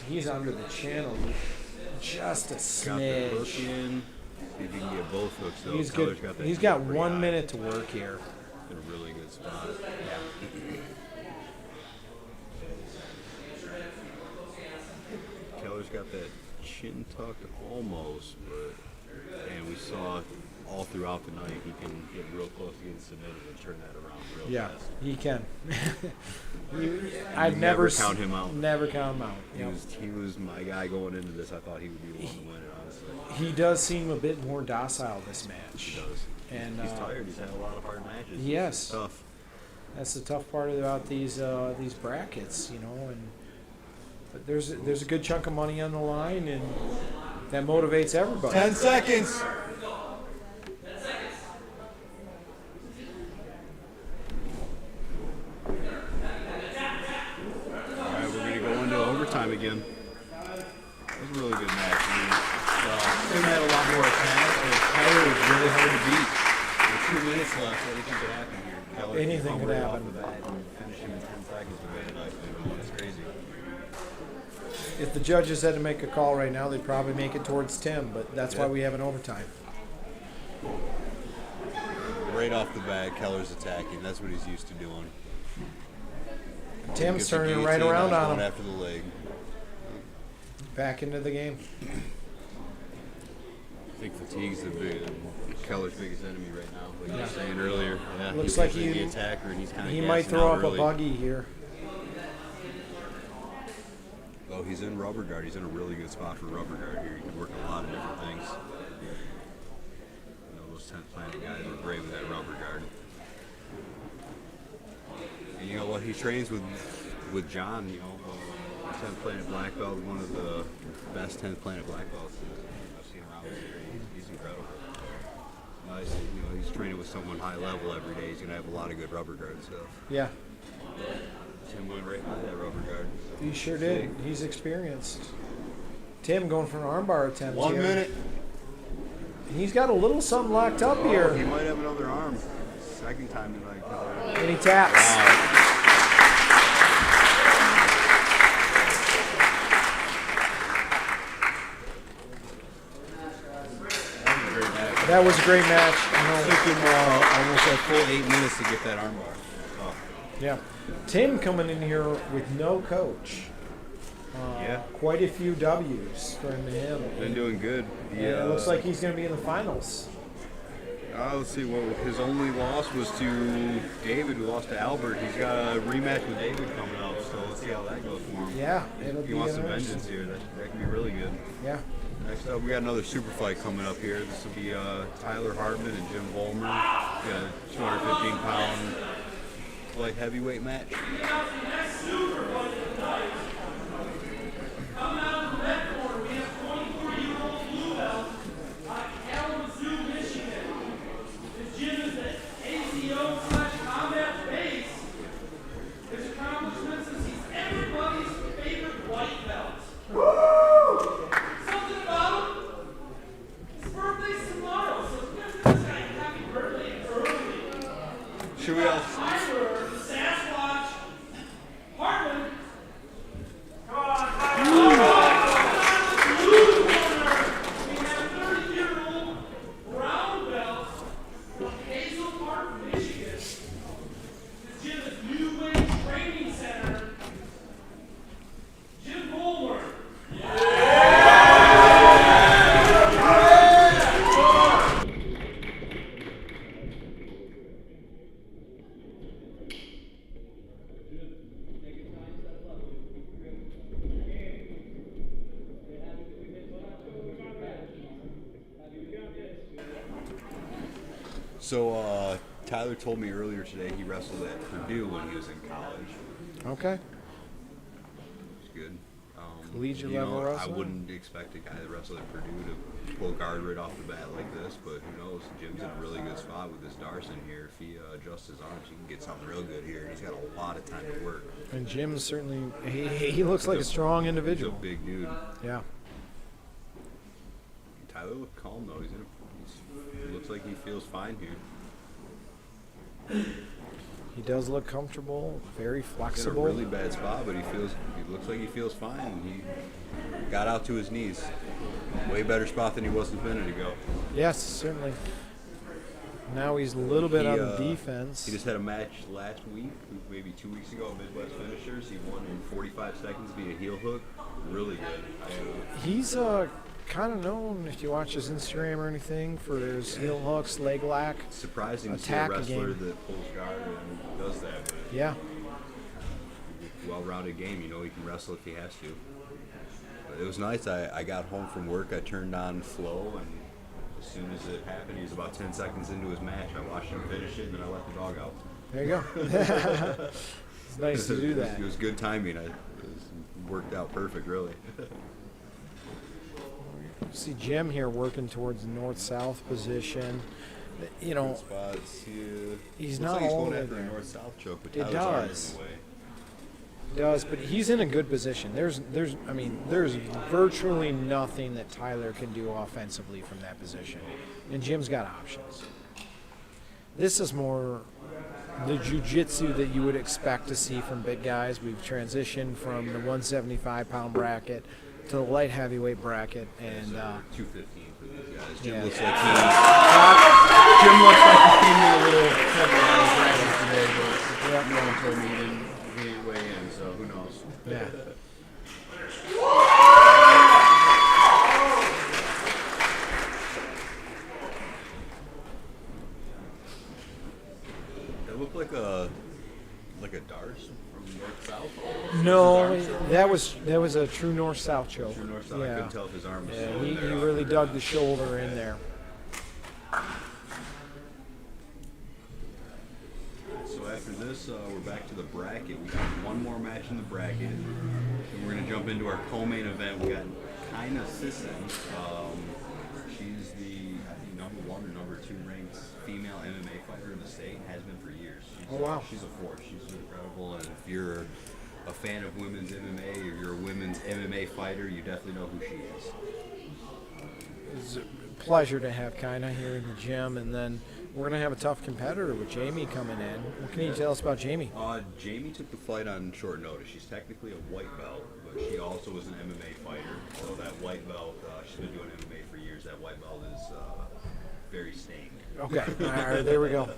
He's under the channel just a Got the hook smidge. in. See if he can get both hooks though. He's Keller's good. Got that He's got pretty 1 high. minute to work here. In a really good spot. Keller's got that chin tucked almost, but and we saw all throughout the night he can get real close to getting submitted and turn that around real Yeah, fast. he can. I'd never count him out. Never count him out. Yep. He was my guy going into this. I thought he would be the one to win it, honestly. He does seem a bit more docile this match. He does. And he's tired. He's had a lot of hard matches. Yes. It's tough. That's the tough part about these brackets, you know. And but there's a good chunk of money on the line, and that motivates everybody. 10 seconds. All right, we're gonna go into overtime again. It was a really good match. I mean, Tim had a lot more attack, but Keller was really hard to beat. With 2 minutes left, anything could happen here. Keller Anything come could right happen. off the bat and finish him in 10 seconds to win it. That's crazy. If the judges had to make a call right now, they'd probably make it towards Tim, but that's why we have an overtime. Right off the bat, Keller's attacking. That's what he's used to doing. Tim's Gets the turning right guillotine, around now he's on going him. after the leg. Back into the game. I think fatigue's Keller's biggest enemy right now, like you were saying earlier. Yeah, Looks he's like usually he- the attacker, and he's kind of He might throw up a buggy here. Oh, he's in rubber guard. He's in a really good spot for rubber guard here. He can work a lot of different things. You know, those 10th planet guys are great with that rubber guard. And you know what? He trains with John, you know, 10th planet black belt, one of the best 10th planet black belts I've seen around here. He's incredible. Nice, you know, he's training with someone high level every day. He's gonna have a lot of good rubber guard stuff. Yeah, Tim went right by that rubber guard. he sure did. He's experienced. Tim going for an armbar attempt 1 here. minute. He's got a little something locked up He here. might have another arm. Second time tonight, Keller. And he taps. Wow. That was a great match. You know, Took him almost a full 8 minutes to get that armbar. Oh. yeah. Tim coming in here with no coach. Yeah. Quite a few W's from him. Been doing good. And it looks like he's going to be in the finals. Let's see. What his only loss was to David, who lost to Albert. He's got a rematch with David coming up, so let's see how that goes for him. Yeah, it'll He be wants some interesting. vengeance here. That can be really good. Yeah. Next up, we got another super fight coming up here. This will be Tyler Hartman and Jim Vollmer. We got a 215-pound light heavyweight match. Coming out of the red corner, we have 24-year-old blue belt out of Kalamazoo, Michigan. His gym is the ACO/combat base. His accomplishments is he's everybody's favorite white belt. Something about him. His birthday's tomorrow, so let's wish this guy a happy birthday early. Should we all? Tyler, the Sasquatch, Hartman. Come on, blue corner, we have 30-year-old brown belt from Hazel Park, Michigan. His gym is New Wave Training Center. Jim Vollmer. So Tyler told me earlier today he wrestled at Purdue when he was in college. Okay. It's good. Collegiate you level know, I wrestling? wouldn't expect a guy that wrestled at Purdue to pull guard right off the bat like this, but who knows? Jim's in a really good spot with this Darson here. If he adjusts his arms, he can get something real good here, and he's got a lot of time to work. And Jim certainly, he looks like a strong individual. He's a big dude. Yeah. Tyler looked calm though. He looks like he feels fine here. He does look comfortable, very He's in a flexible. really bad spot, but he looks like he feels fine. He got out to his knees. Way better spot than he was a minute ago. Yes, certainly. Now he's a little bit on defense. He just had a match last week, maybe 2 weeks ago at Midwest Finishers. He won in 45 seconds via heel hook. Really good. He's kind of known, if you watch his Instagram or anything, for his heel hooks, leg lock. Surprising to see a attack wrestler game. that pulls guard and does that. But Yeah. well-rounded game. You know he can wrestle if he has to. But it was nice. I got home from work. I turned on Flow, and as soon as it happened, he was about 10 seconds into his match. I watched him finish it, and then I let the dog out. There you go. It's nice to do that. It was good timing. It worked out perfect, really. See Jim here working towards the north-south position. You know, Spots here. he's Looks not like he's all going the way after a there. north-south choke, but It Tyler's arm is does. in the way. Does, but he's in a good position. There's virtually nothing that Tyler can do offensively from that position, and Jim's got options. This is more the jiu-jitsu that you would expect to see from big guys. We've transitioned from the 175-pound bracket to the light heavyweight bracket, and 215 for these guys. Jim yeah. looks like he came in a little heavy on his practice today, but no one told me he didn't weigh in, so who knows? yeah. It looked like a Dars from north south. No, that was a true north-south choke. True north south. I couldn't tell if his arm was Yeah, still he in there. really dug the shoulder in there. So after this, we're back to the bracket. We got one more match in the bracket, and we're gonna jump into our co-main event. We got Kaina Sisson. She's the I think number 1 or number 2 ranked female MMA fighter in the state. Has been for years. Oh, wow. She's a force. She's incredible, and if you're a fan of women's MMA or you're a women's MMA fighter, you definitely know who she is. It's a pleasure to have Kaina here in the gym, and then we're going to have a tough competitor with Jamie coming in. What can you tell us about Jamie? Jamie took the fight on short notice. She's technically a white belt, but she also was an MMA fighter. So that white belt, she's been doing MMA for years. That white belt is very stained. Okay, all right, there we go.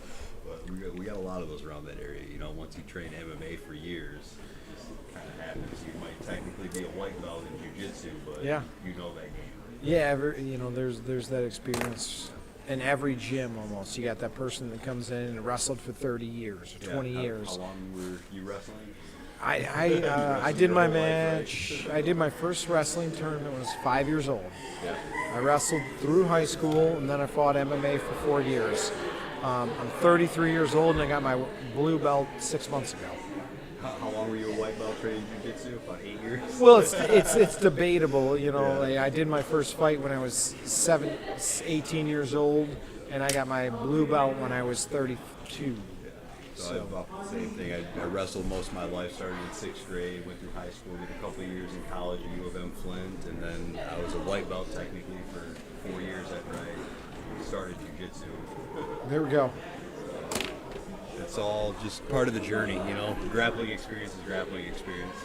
But we got a lot of those around that area. You know, once you train MMA for years, it kind of happens. You might technically be a white belt in jiu-jitsu, but Yeah. you know that game. Yeah, there's that experience in every gym almost. You got that person that comes in and wrestled for 30 years or 20 years. How long were you wrestling? I did my match. I did my first wrestling tournament when I was 5 years old. Yeah. I wrestled through high school, and then I fought MMA for 4 years. I'm 33 years old, and I got my blue belt 6 months ago. How long were you a white belt training jiu-jitsu? About 8 years? Well, it's debatable, you know. Like, I did my first fight when I was 18 years old, and I got my blue belt when I was 32. So I have about the same thing. I wrestled most of my life, started in 6th grade, went through high school, did a couple of years in college at U of M Flint, and then I was a white belt technically for 4 years after I started jiu-jitsu. There we go. It's all just part of the journey, you know. Grappling experience is grappling experience.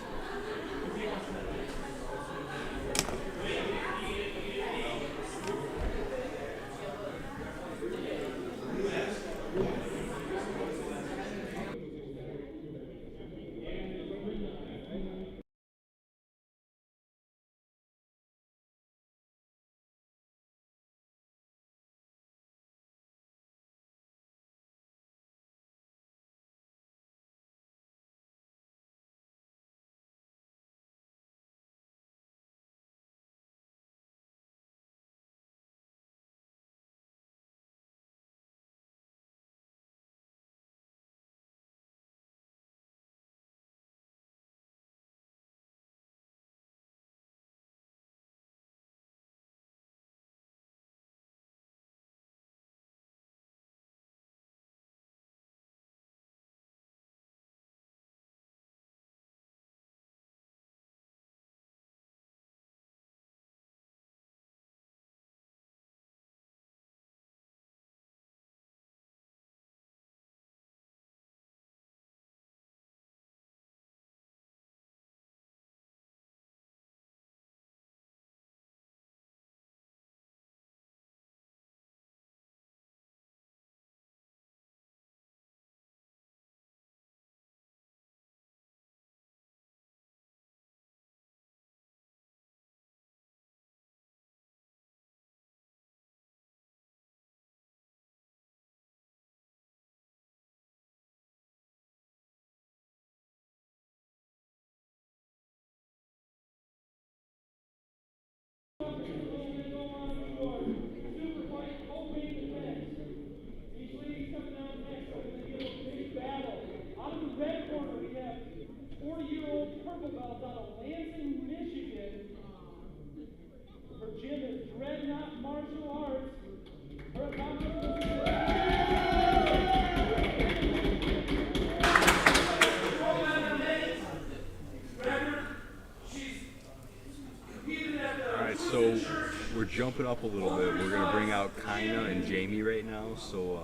jump it up a little bit. We're gonna bring out Kaina and Jamie right now, so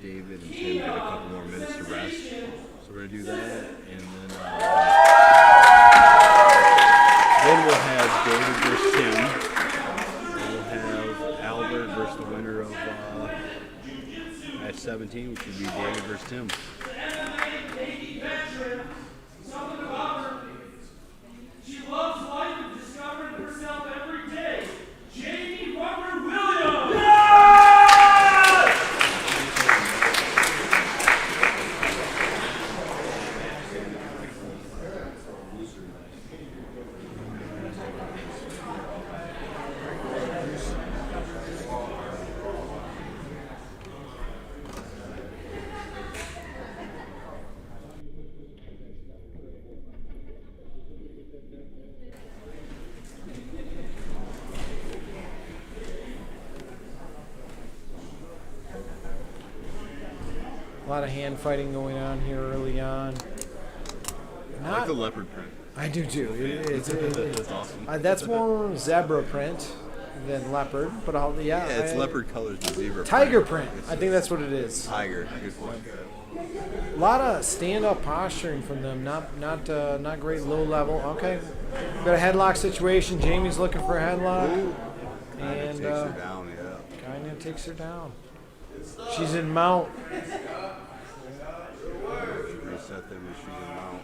David and Tim get a couple more minutes to rest. So we're gonna do that, and then we'll have David versus Tim. And we'll have Albert versus the winner of match 17, which would be David versus Tim. Something about her. She loves life and discovering herself every day. Jamie Walker Williams. A lot of hand fighting going on here early on. I like the leopard print. I do too. That's awesome. That's more zebra print than leopard, but Yeah, it's leopard colors and zebra. Tiger print. I think that's what it is. Tiger. Good point. A lot of stand-up posturing from them. Not great low level. Okay, got a headlock situation. Jamie's looking for a headlock, and Takes her down. Yeah. Kaina takes her down. She's in mount. Reset them as she's in mount.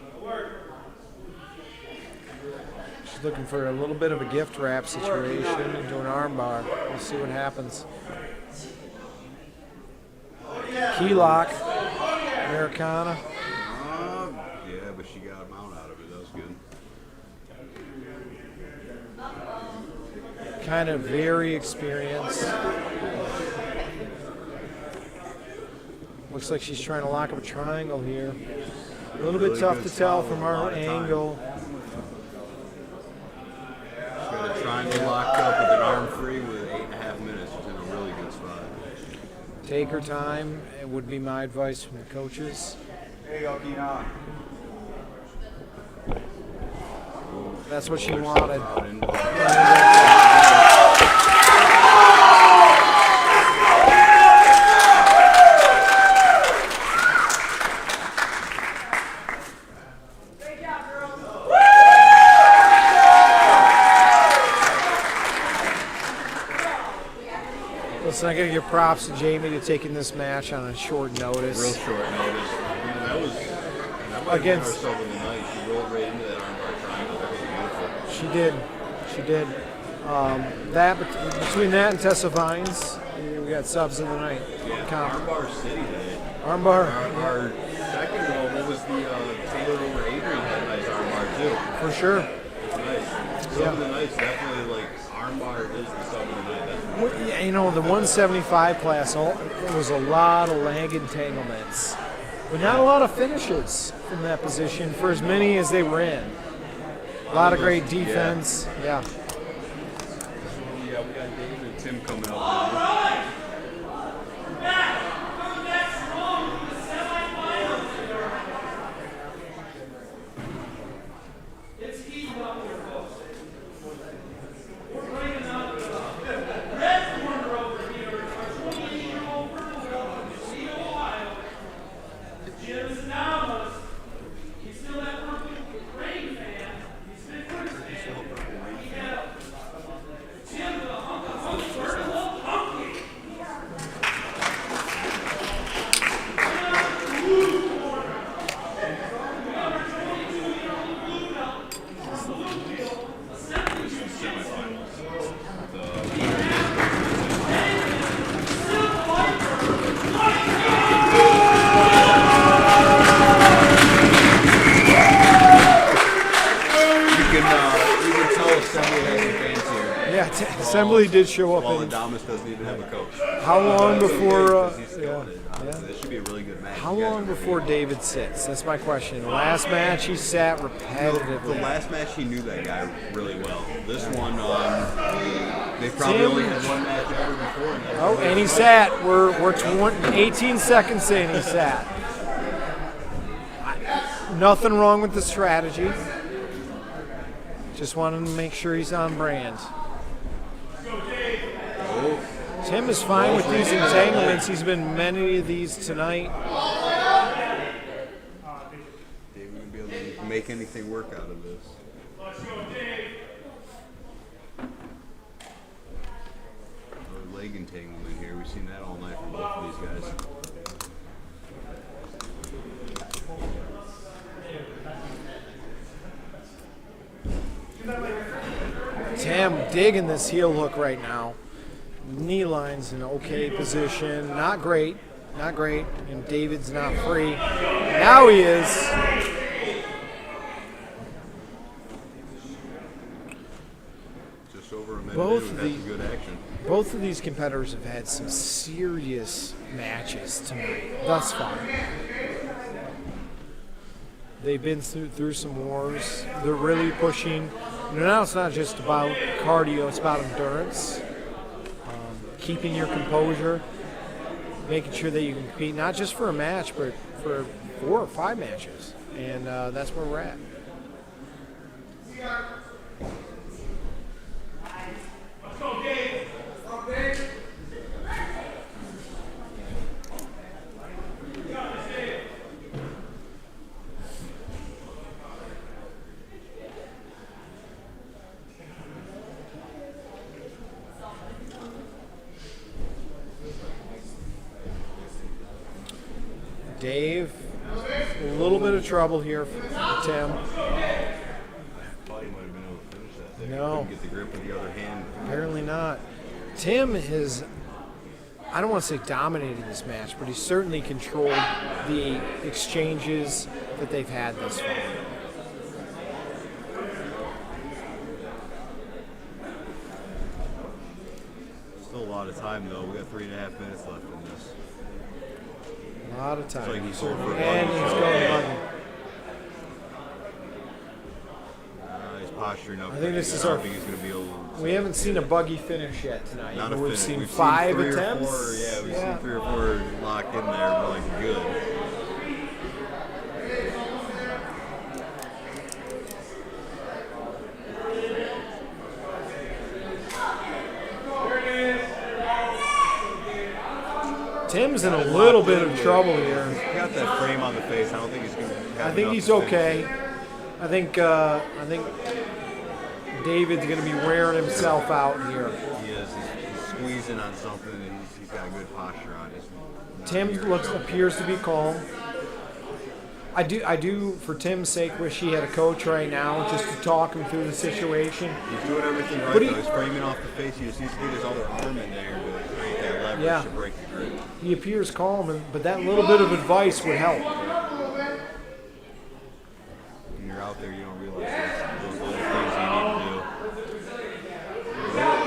She's looking for a little bit of a gift wrap situation into an armbar. We'll see what happens. Key lock. Americana. Yeah, but she got a mount out of it. That was good. Kind of very experienced. Looks like she's trying to lock up a triangle here. A little bit tough to tell from our angle. She's got a triangle locked up with an arm free with 8.5 minutes. She's in a really good spot. Take her time. It would be my advice from the coaches. There you go, Keena. That's what she wanted. Listen, I gotta give props to Jamie to taking this match on a short notice. Real short notice. That was Against herself in the night. She rolled right into that armbar triangle. That was beautiful. She did. She did. Between that and Tessa Vines, we got subs of the night. Yeah, armbar city today. Armbar. Our second one, what was the Taylor over Adrian had a nice armbar too. For sure. It's nice. Sub of the night's definitely like armbar is the sub of the night. Yeah, you know, the 175 class, there was a lot of leg entanglements, but not a lot of finishes from that position for as many as they were in. A lot of great defense. Yeah. Yeah, we got David and Tim coming up. All right. We're back. Coming back strong for the semifinals. It's heating up here, folks. We're bringing up the red corner over here. Our 28-year-old purple belt from Toledo, Ohio. Jim's Adamas. He's still that purple rain fan. He's been Chris fan. We have Tim the hunk purple hunky. Blue corner. We have our 22-year-old blue belt from Louisville, Assembly Jiu-Jitsu. You can tell Assembly has some fans here. Yeah, Assembly did show up. While In, Adamas doesn't even have a coach. how long before? He's killing it. Honestly, this should be a really good match. How You guys long are before really good. David sits? That's my question. The last match he sat The repetitively. last match, he knew that guy really well. This one, they probably only had one match ever before. Oh, and he sat. We're 18 seconds in. He sat. Nothing wrong with the strategy. Just wanted to make sure he's on brand. Tim is fine with these entanglements. He's been many of these tonight. Dave wouldn't be able to make anything work out of this. Let's go, Dave. Another leg entanglement here. We've seen that all night from both of these guys. Tim digging this heel hook right now. Knee line's in okay position. Not great. Not great. And David's not free. Now he is. Just over a minute. Both We've of had some good action. Both of these competitors have had some serious matches tonight thus far. They've been through some wars. They're really pushing. Now it's not just about cardio, it's about endurance. Keeping your composure, making sure that you can compete not just for a match, but for 4 or 5 matches. And that's where we're at. Let's go, Dave. Dave, a little bit of trouble here for Tim. Thought he might have been able to finish that there. No. Couldn't get the grip with the other hand. Apparently not. Tim has, I don't want to say dominated this match, but he's certainly controlled the exchanges that they've had thus far. Still a lot of time though. We got 3.5 minutes left in this. A lot of time. It's like he's going for a And buggy. he's going buggy. He's posturing up. I think this is I don't our- think he's going to be able to. We haven't seen a buggy finish yet tonight. Not a We've finish. seen We've 5 seen 3 attempts. Or 4, yeah, we've seen 3 or 4 locked in there. We're like, good. Tim's in a little bit of trouble here. He's got that frame on the face. I don't think he's going to have I think enough he's to finish okay. it. I think David's going to be wearing himself out here. He is. He's squeezing on something, and he's got a good posture on it. Tim appears to be calm. I do, for Tim's sake, wish he had a coach right now just to talk him through the situation. He's doing everything right, But though. He's framing off the face. He just needs to get his other arm in there to create that leverage Yeah. to break the grip. He appears calm, but that little bit of advice would help. When you're out there, you don't realize those little things you need to do. He's out.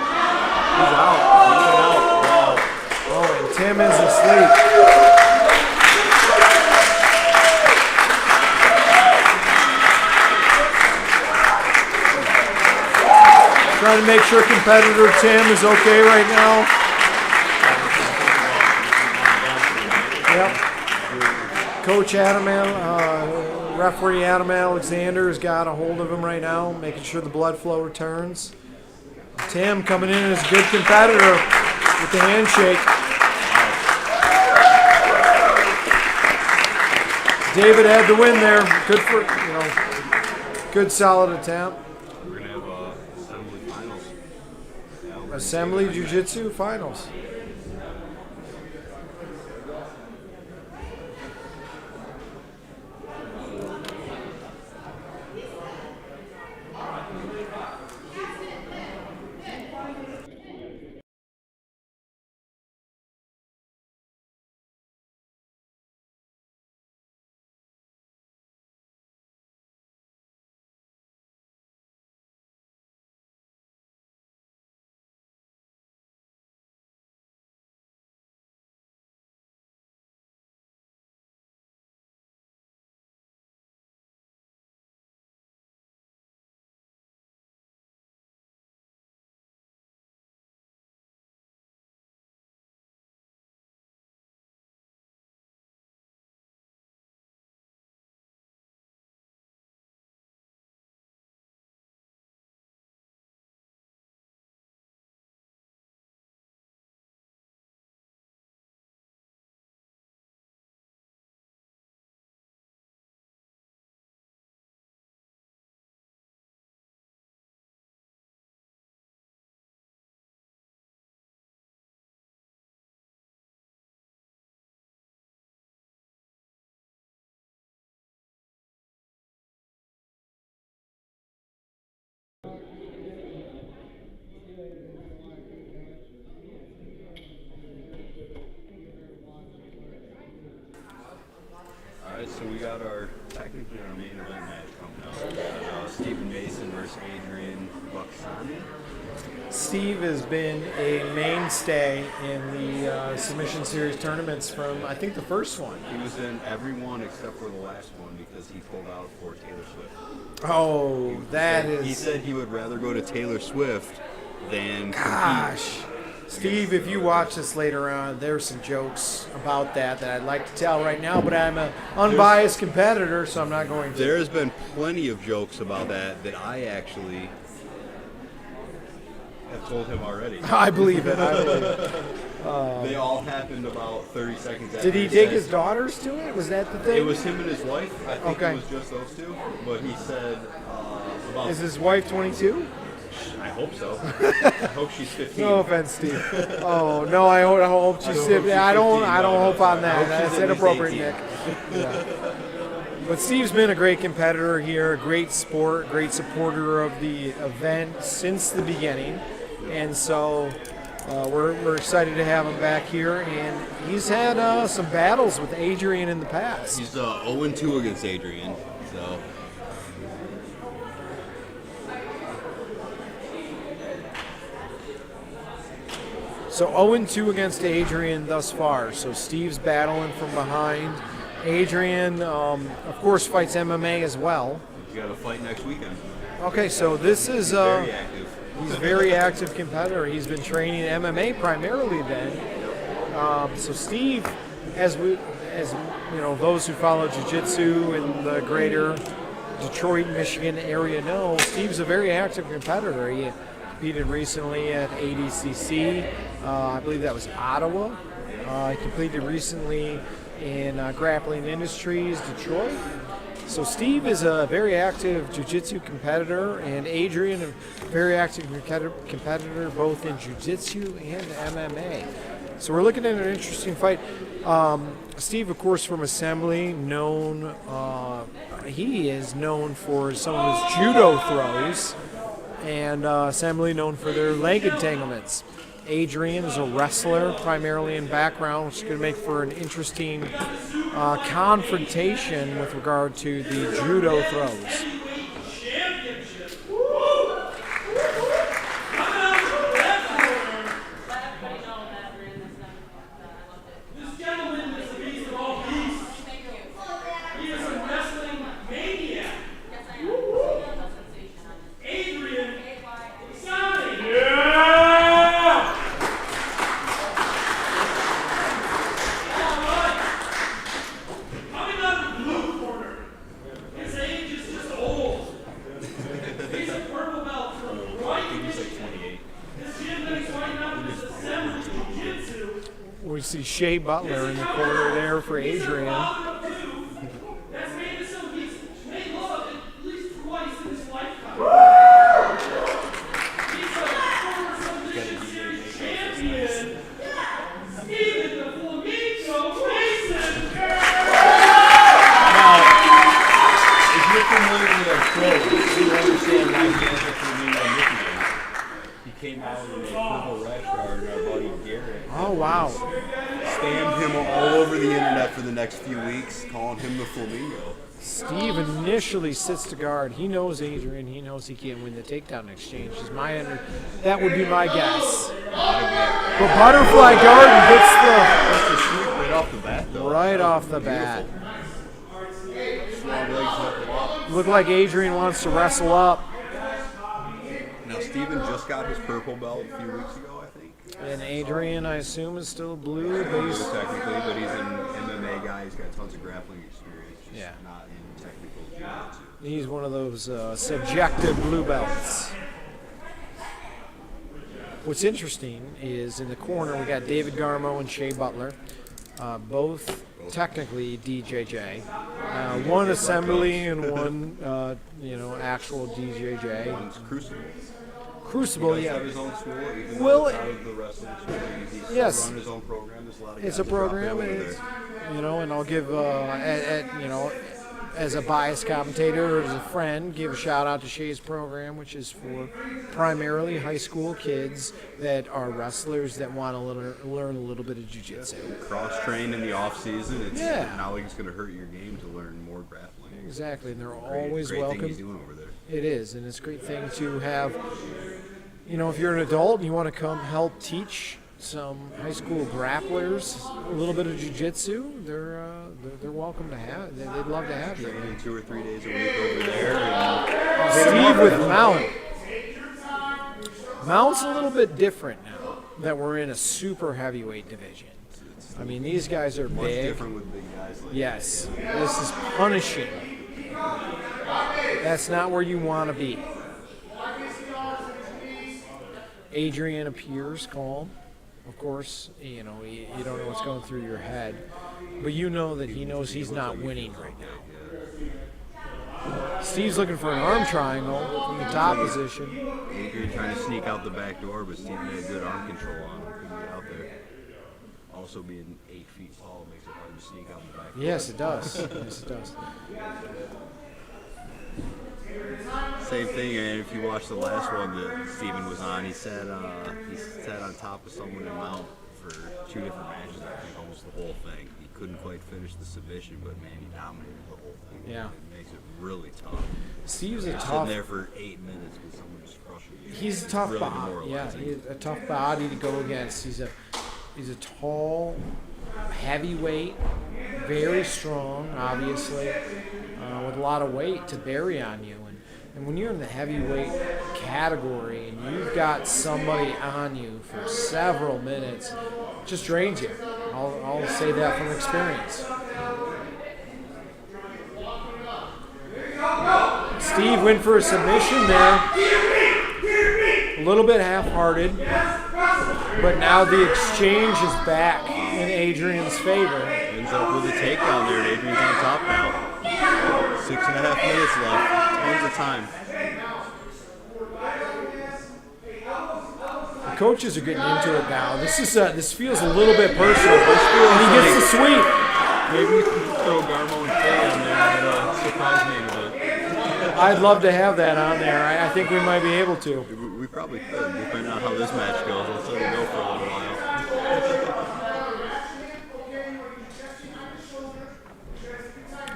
Wow. Oh, and Tim is asleep. Trying to make sure competitor Tim is okay right now. Yep. Coach referee Adam Alexander has got a hold of him right now, making sure the blood flow returns. Tim coming in as a good competitor with the handshake. David had the win there. Good for, good solid attempt. We're going to have assembly finals. Assembly Jiu Jitsu finals. so we got technically our main event match coming up. We got Stephen Mason versus Adrian Buxani. Steve has been a mainstay in the Submission Series tournaments from, I think, the first one. He was in every one except for the last one because he pulled out for Taylor Swift. Oh, He said he would rather go to Taylor Swift than compete. Gosh. Steve, if you watch this later on, there's some jokes about that I'd like to tell right now, but I'm an unbiased competitor, so I'm not going to. There's been plenty of jokes about that I actually have told him already. I believe it. They all happened about 30 seconds after. Did he take his daughters to it? Was that the thing? It was him and his wife. I think Okay. it was just those two. But he said about... Is his wife 22? I hope so. I hope she's 15. No offense, Steve. Oh no, I hope she's 15. I don't hope on that. That's inappropriate, Nick. Yeah. But Steve's been a great competitor here, a great sport, great supporter of the event since the beginning, and so we're excited to have him back here. And he's had some battles with Adrian in the past. He's 0-2 against Adrian. So 0-2 against Adrian thus far. So Steve's battling from behind. Adrian, of course, fights MMA as well. He's got a fight next weekend. Okay, so this is Very active. he's a very active competitor. He's been training MMA primarily then. So Steve, as you know, those who follow Jiu-Jitsu in the greater Detroit, Michigan area know, Steve's a very active competitor. He competed recently at ADCC. I believe that was Ottawa. He competed recently in Grappling Industries, Detroit. So Steve is a very active Jiu-Jitsu competitor, and Adrian, a very active competitor both in Jiu-Jitsu and MMA. So we're looking at an interesting fight. Steve, of course, from Assembly, he is known for some of his judo throws, and Assembly known for their leg entanglements. Adrian is a wrestler, primarily in background, which is going to make for an interesting confrontation with regard to the judo throws. We see Shea Butler in the corner there for Adrian. Oh, wow. Spammed him all over the internet for the next few weeks, calling him the Flamingo. Steve initially sits to guard. He knows Adrian. He knows he can't win the takedown exchange. That would be my guess. But butterfly guard gets the sweep right off the bat, though. Right off the bat. Looked like Adrian wants to wrestle up. Now, Steven just got his purple belt a few weeks ago, I think. And Adrian, I assume, is still blue. Blue technically, but he's an MMA guy. He's got tons of grappling experience, just not in technical jiu-jitsu. He's one of those subjective blue belts. What's interesting is in the corner we got David Garmo and Shea Butler, both technically DJJ. One assembly and one, actual DJJ. One's Crucible. Crucible, He yeah. does have his own school, even Well, though it's out of the wrestling school. He's yes. run his own program. There's a lot of It's guys a program, that drop in and over it's, there. and I'll give, as a biased commentator or as a friend, give a shout out to Shay's program, which is for primarily high school kids that are wrestlers that want to learn a little bit of jiu-jitsu. Cross-train in the off-season. It's Yeah. not like it's going to hurt your game to learn more grappling. Exactly, and they're Great always thing welcome. he's doing over there. It is, and it's a great thing to have. You know, if you're an adult and you want to come help teach some high school grapplers a little bit of jiu-jitsu, they're welcome to have. They'd love to have you. Training 2 or 3 days a week over there. And Steve with Mount. Mount's a little bit different now that we're in a super heavyweight division. I mean, these guys are much big. different with big guys like Yes, this is punishing. That's not where you want to be. Adrian appears calm. Of course, you know, you don't know what's going through your head, but you know that he knows he's not winning right now. Steve's looking for an arm triangle from the top position. Adrian trying to sneak out the back door, but Steve had good arm control on him. Couldn't get out there. Also, being 8 feet tall makes it hard to sneak out the back door. Yes, it does. Yes, it does. Same thing, and if you watch the last one that Steven was on, he sat on top of someone in Mount for 2 different matches, I think, almost the whole thing. He couldn't quite finish the submission, but man, he dominated the whole thing. Yeah. It makes it really tough. Steve's a Sitting tough. there for 8 minutes with someone just crushing you. He's a tough really body. Yeah, demoralizing. he's a tough body to go against. He's a tall, heavyweight, very strong, obviously, with a lot of weight to bury on you. And when you're in the heavyweight category and you've got somebody on you for several minutes, it just drains you. I'll say that from experience. Steve went for a submission there. A little bit half-hearted, but now the exchange is back in Adrian's favor. Ends up with a takedown there, and Adrian's on top now. 6.5 minutes left. Tons of time. The coaches are getting into it now. This feels a little bit personal. And he gets the sweep. Maybe we can throw Garmo and Kay on there and surprise me a bit. I'd love to have that on there. I think we might be able to. We probably could, depending on how this match goes. Let's let it go for a little while.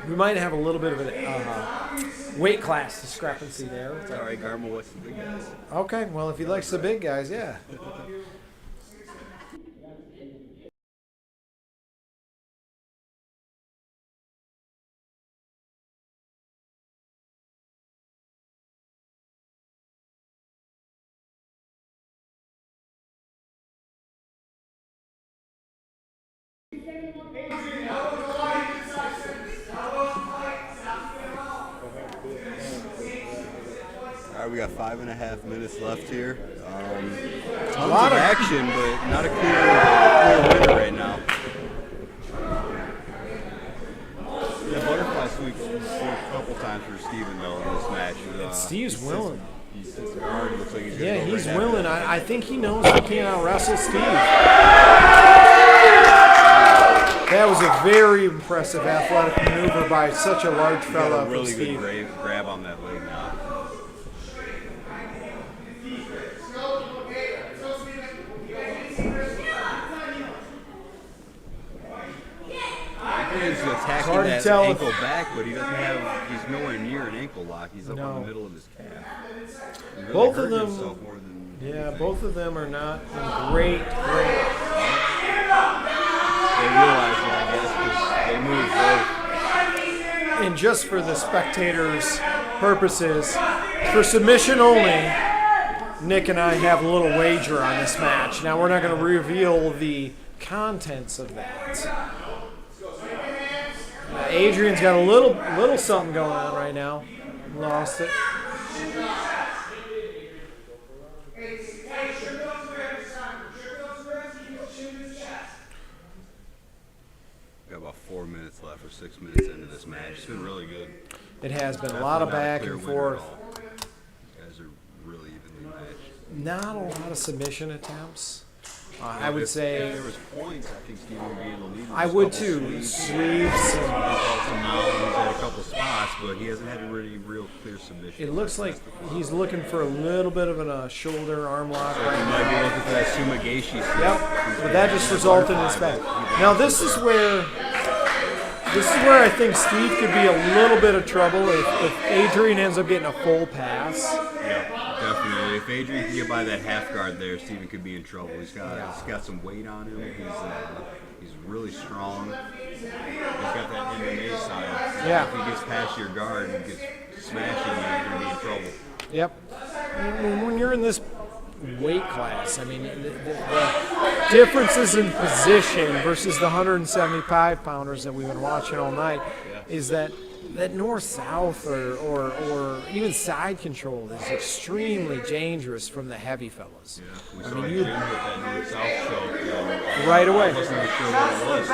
We might have a little bit of a weight class discrepancy there. It's all right, Garmo. What's the big guys? Okay, well, if he likes the big guys, yeah. All right, we got 5.5 minutes left here. A Tons lot of of action, but not a clear winner right now. The butterfly sweeps a couple times for Steven, though, in this match. Steve's willing. He sits guard. It looks like he's gonna Yeah, go he's right willing. after. I think he knows he can't out-wrestle Steve. That was a very impressive athletic maneuver by such a large He got fella a from really Steve. good grab on that leg now. He's attacking hard to that tell if- ankle back, but he's nowhere near an ankle lock. He's up No. in the middle of his calf. He really Both of hurt them- himself more than Yeah, both of them are not in great. they realized it, I guess, because they moved both. And just for the spectators' purposes, for submission only, Nick and I have a little wager on this match. Now, we're not going to reveal the contents of that. Adrian's got a little something going on right now. Lost it. Got about 4 minutes left or 6 minutes into this match. It's been really good. It has been a lot of Definitely not back clear and winner at forth. all. These guys are really evenly matched. Not a lot of submission attempts. I would say If there was points, I think Steven would be in the lead. I would too. Sweeps. He's had a couple spots. but he hasn't had a really real clear submission. It looks like he's looking for a little bit of a shoulder arm lock He right might be now. looking for that Sumigashi. Yep, but that just resulted in his back. Now this is where I think Steve could be a little bit of trouble if Adrian ends up getting a full pass. Yeah, definitely. If Adrian can get by that half guard there, Steven could be in trouble. He's got some weight on him. He's really strong. He's got that MMA style. So Yeah. if he gets past your guard and gets smashing you, you're going to be in trouble. Yep. When you're in this weight class, I mean, the differences in position versus the 175 pounders that we've been watching all night is that north-south or even side control is extremely dangerous from the heavy fellas. Yeah, we saw Jim with that north-south choke. Right away. I wasn't even sure what it was.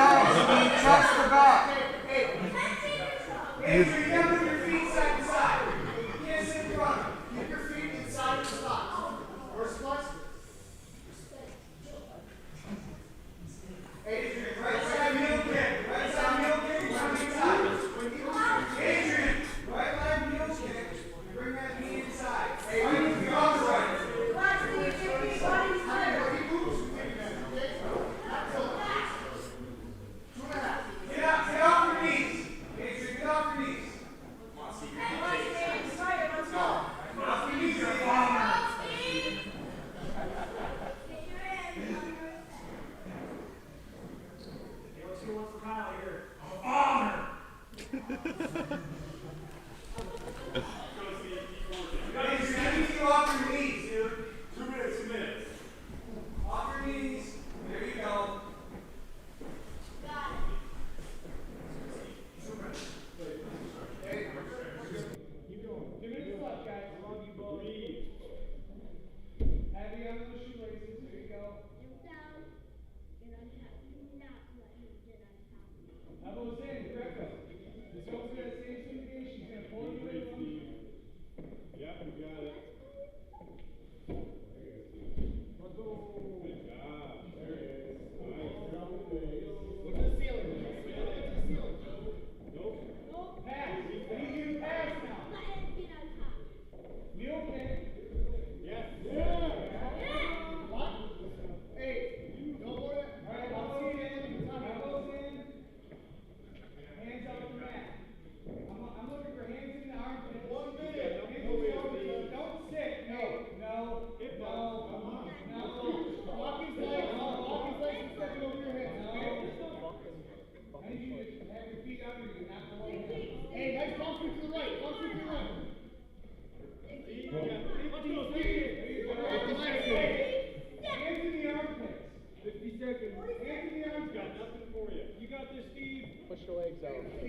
Push the legs out. Push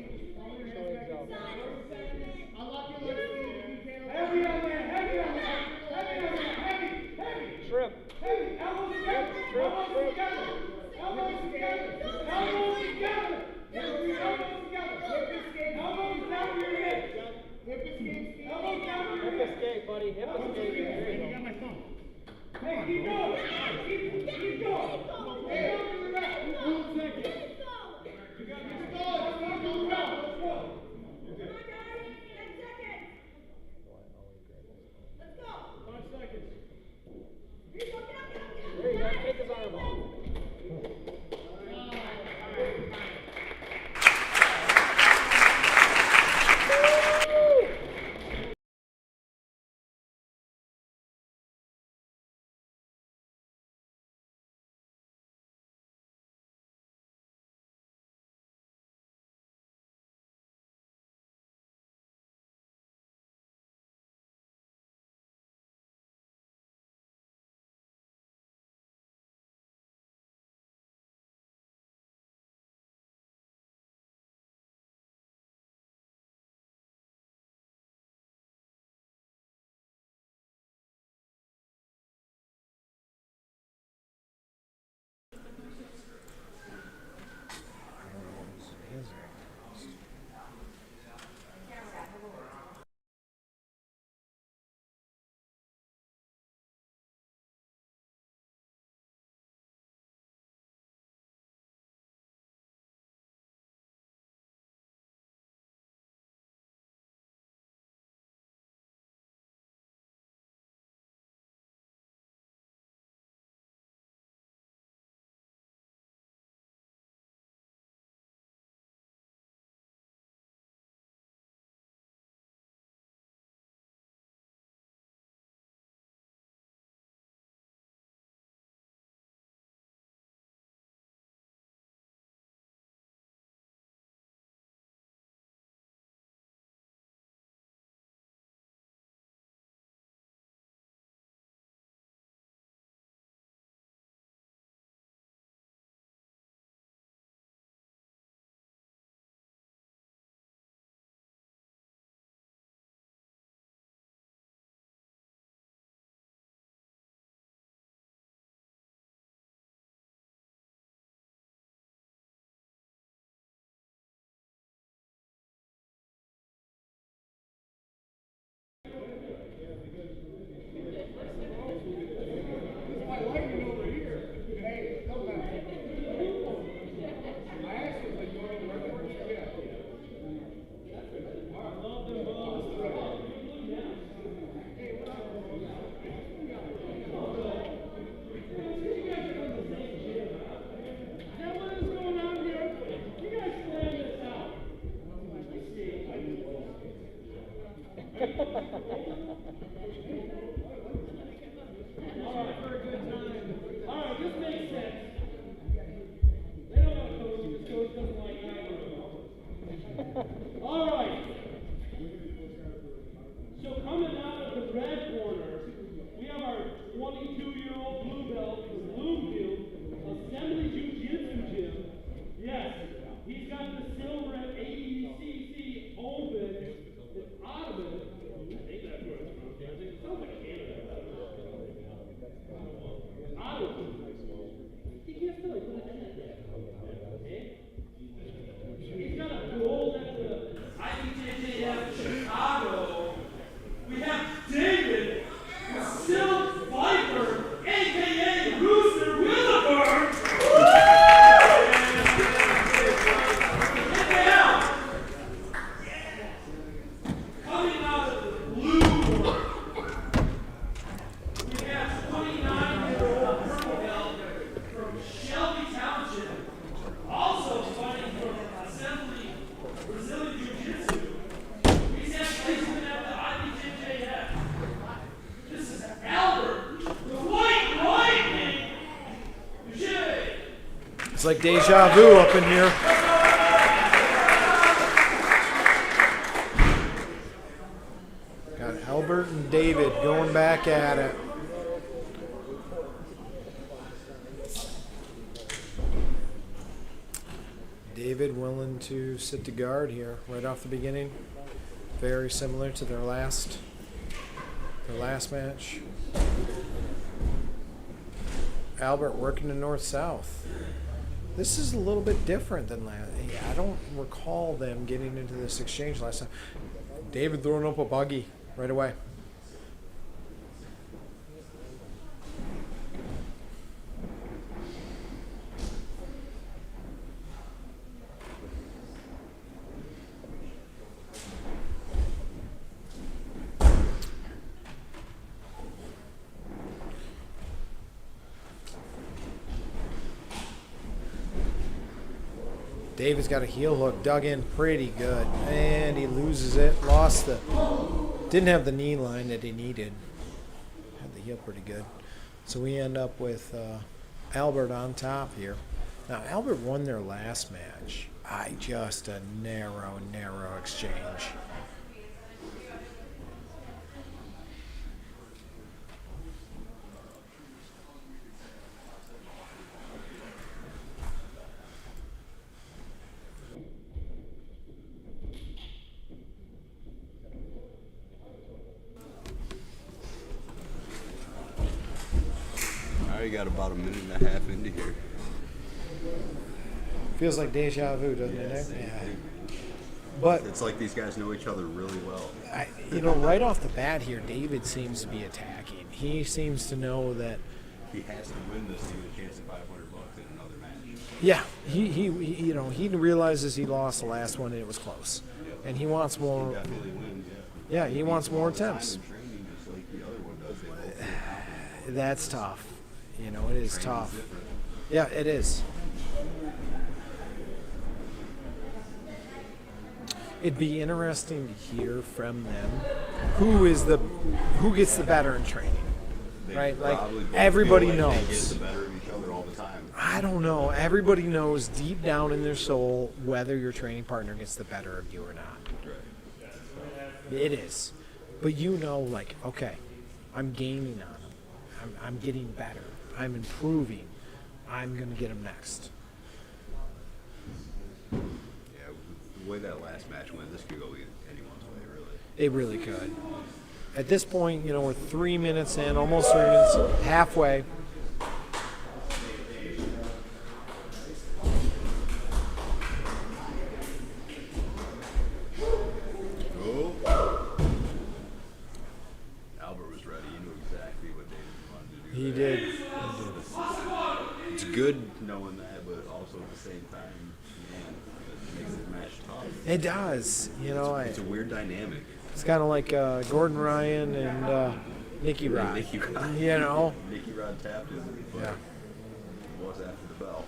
the legs out. Heavy on there, heavy on there, heavy on there, heavy. Shrimp. Heavy, elbows together, elbows together, elbows together, elbows together, elbows together, elbows down your hips. Elbows down your Hip hips. escape, buddy. Hip escape. There you go. Hey, keep going. Keep going. Hey, go to the left. 1 second. You got this ball. Let's go. Let's go. 5 seconds. There you go. Take his arm off. It's like deja vu up in here. Got Albert and David going back at it. David willing to sit to guard here right off the beginning. Very similar to their last match. Albert working the north-south. This is a little bit different than last. I don't recall them getting into this exchange last time. David throwing up a buggy right away. David's got a heel hook dug in pretty good, and he loses it. Didn't have the knee line that he needed. Had the heel pretty good. So we end up with Albert on top here. Now, Albert won their last match. Just a narrow exchange. I got about a minute and a half into here. Feels like deja vu, doesn't it? Same thing. But It's like these guys know each other really well. right off the bat here, David seems to be attacking. He seems to know that. He has to win this to get a chance at $500 in another match. Yeah, he realizes he lost the last one and it was close, and he wants more. He definitely wins. Yeah, he wants more attempts. Training just like the other one does. They both That's tough. It is tough. different. Yeah, it is. It'd be interesting to hear from them who gets the better in training, They right? Like probably both everybody feel like They knows. get the better of each other all the time. I don't know. Everybody knows deep down in their soul whether your training partner gets the better of you or not. Right. It is. But like, okay, I'm gaining on them. I'm getting better. I'm improving. I'm going to get them next. Yeah, the way that last match went, this could go anyone's way, really. It really could. At this point, we're 3 minutes in, almost 3 minutes, halfway. Albert was ready. He knew exactly what David wanted to do. He did. It's good knowing that, but also at the same time, it makes the match tough. It does. It's a weird dynamic. It's kind of like Gordon Ryan and Nicky Rod. Nicky Rod. Nicky Rod tapped him, but Yeah. it was after the bell.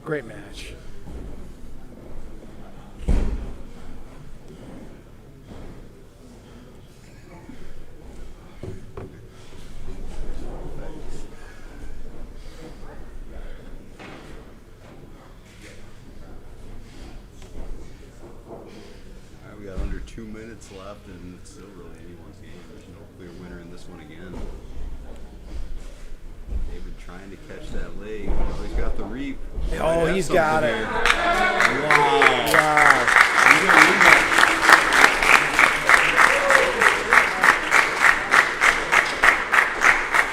Great match. Alright, we got under 2 minutes left, and it's still really anyone's game. There's no clear winner in this one again. David trying to catch that leg. Oh, he's got the reap. Oh, he's got it. Wow. Wow.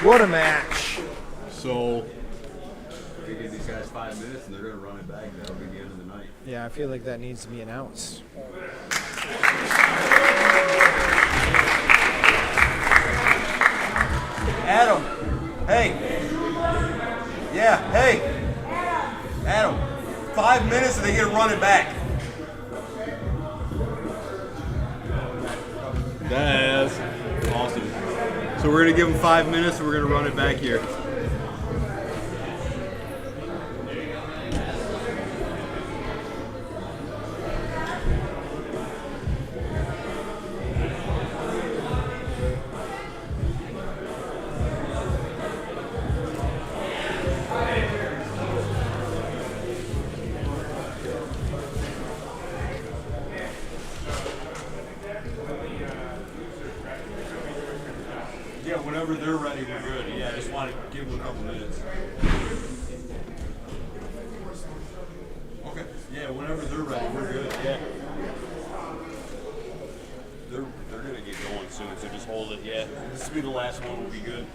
What a match. So, we give these guys 5 minutes, and they're going to run it back. That'll be the end of the night. Yeah, I feel like that needs to be announced. Adam, hey. Yeah, hey. Adam, minutes and they get to run it back. That's awesome. So we're going to give them 5 minutes and we're going to run it back here. Yeah, whenever they're ready, we're good. Yeah, I just want to give them a couple minutes. Okay. Yeah, whenever they're ready, we're good. Yeah. They're gonna get going soon, so just hold it. Yeah, this will be the last one. We'll be good.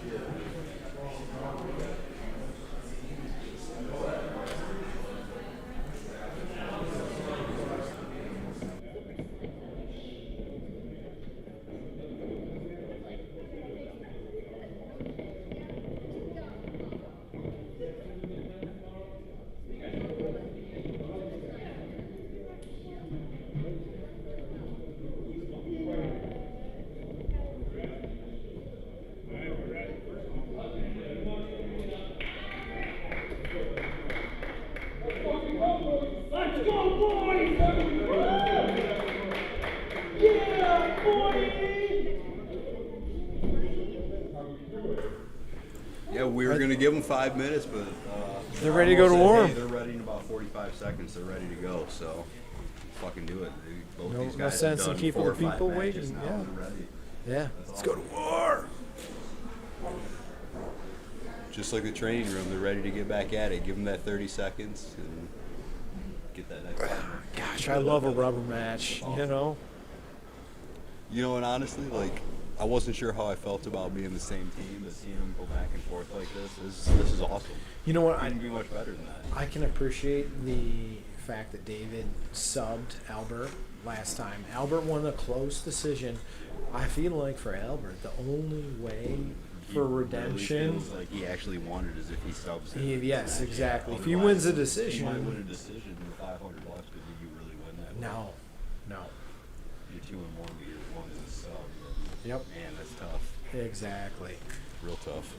Let's go, boys! Yeah, boy! Yeah, we were gonna give them 5 minutes, but They're ready to go to war. Hey, they're ready in about 45 seconds. They're ready to go. So, fucking do it. Both No- these no guys sense have in done keeping 4 the or 5 people matches waiting, now. yeah. They're ready. Yeah, let's go to war. Just like the training room, they're ready to get back at it. Give them that 30 seconds and get that next one. Gosh, I love a rubber match, you know? You know, and honestly, like, I wasn't sure how I felt about being the same team, but seeing them go back and forth like this is awesome. You know what? Couldn't be much better than that. I can appreciate the fact that David subbed Albert last time. Albert won a close decision. I feel like for Albert, the only way for redemption. Really feels like he actually won it as if he subs it. Yes, exactly. If he Otherwise, wins a He decision. might win a decision with 500 left, but did you really win that? No. You're 2-1, but you're 1 as a sub. Yep. Man, that's tough. Exactly. Real tough.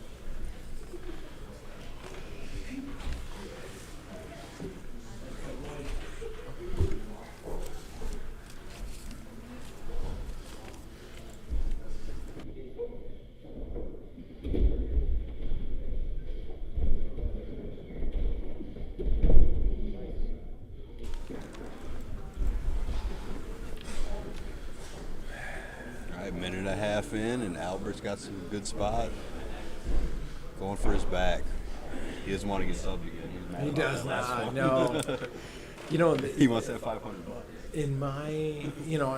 All right, minute and a half in, and Albert's got some good spot. Going for his back. He doesn't want to get subbed again. He's mad He about does that last not. one. No. You know, He wants that $500. in my, you know,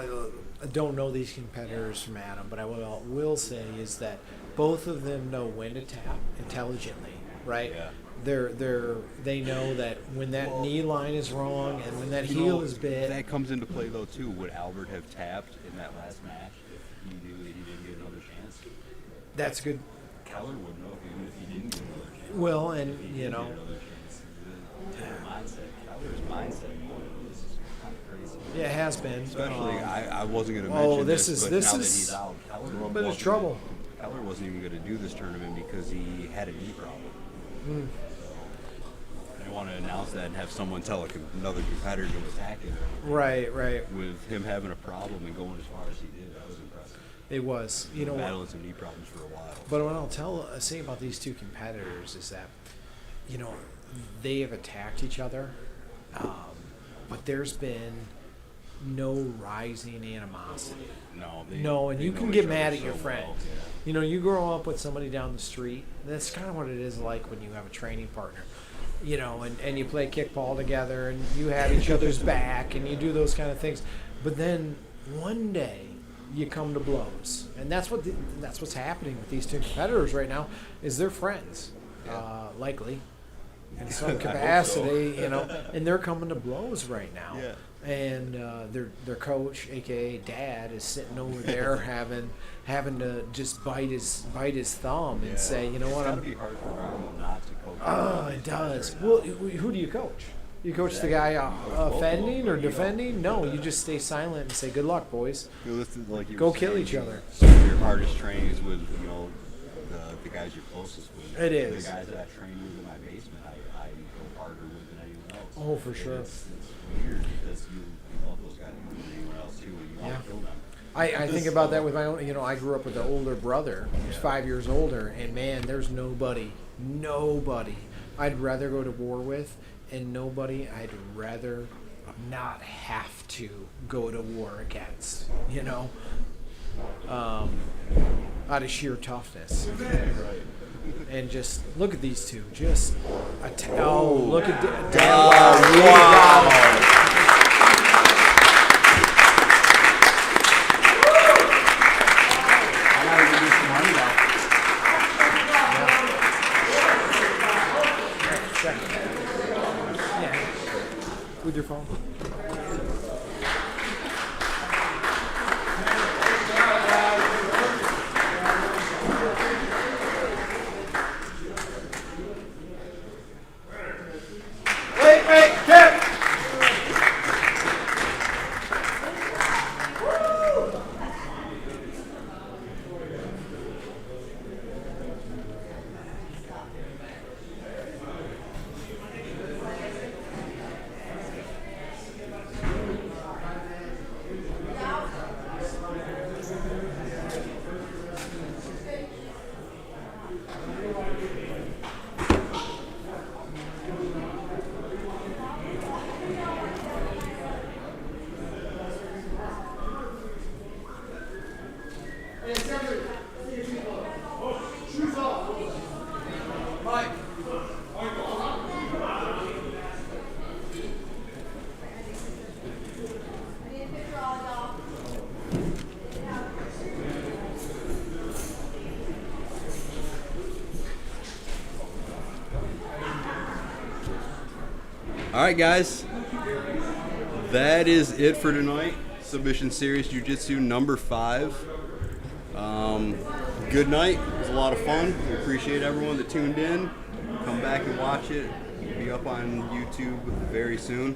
I don't know these competitors from Adam, but I will say is that both of them know when to tap intelligently, right? Yeah. They know that when that knee line is wrong and when that You heel know, is bit. That comes into play though too. Would Albert have tapped in that last match if he knew that he didn't get another chance? That's good. Keller wouldn't know even if he didn't get another chance. Well, and If he you did know, get another chance. The mindset. Keller's mindset going into this is kind of crazy. yeah, it has been. Especially, I wasn't going to oh, mention this is- but this now that is he's out, Keller a little bit of wasn't- trouble. Keller wasn't even going to do this tournament because he had a knee problem. They want to announce that and have someone tell another competitor to attack him. Right. With him having a problem and going as far as he did, that was impressive. It was. You know what? Battling some knee problems for a while. But what I'll say about these two competitors is that, you know, they have attacked each other, but there's been no rising animosity. No, And you can get mad at your friend. You know, you grow up with somebody down the street. That's kind of what it is like when you have a training partner. You know, and you play kickball together, and you have each other's back, and you do those kind of things. But then one day, you come to blows, and that's what's happening with these two competitors right now. Is they're friends, likely, in some capacity, you know, and they're coming to blows right now. Yeah. And their coach, aka Dad, is sitting over there having to just bite his thumb and say, you know what, It's I'm. gotta be hard for him not to coach. Oh, it does. Well, who do you coach? You coach the guy offending or defending? No, you just stay silent and say, "Good luck, boys." Like you Go were kill saying, each other. Some of your hardest trainings with the guys you're closest with. It is. The guys that I train with in my basement, I go harder with than anyone else. Oh, for sure. It's weird because you love those guys more than anyone else too, and you want to kill them. I think about that with my own. I grew up with an older brother who's 5 years older, and man, there's nobody I'd rather go to war with, and nobody I'd rather not have to go to war against. Out of sheer toughness. And just look at these two. Just look at wow. With your phone. All right, guys. That is it for tonight. Submission Series Jiu-Jitsu number 5. Good night. It was a lot of fun. We appreciate everyone that tuned in. Come back and watch it. It'll be up on YouTube very soon.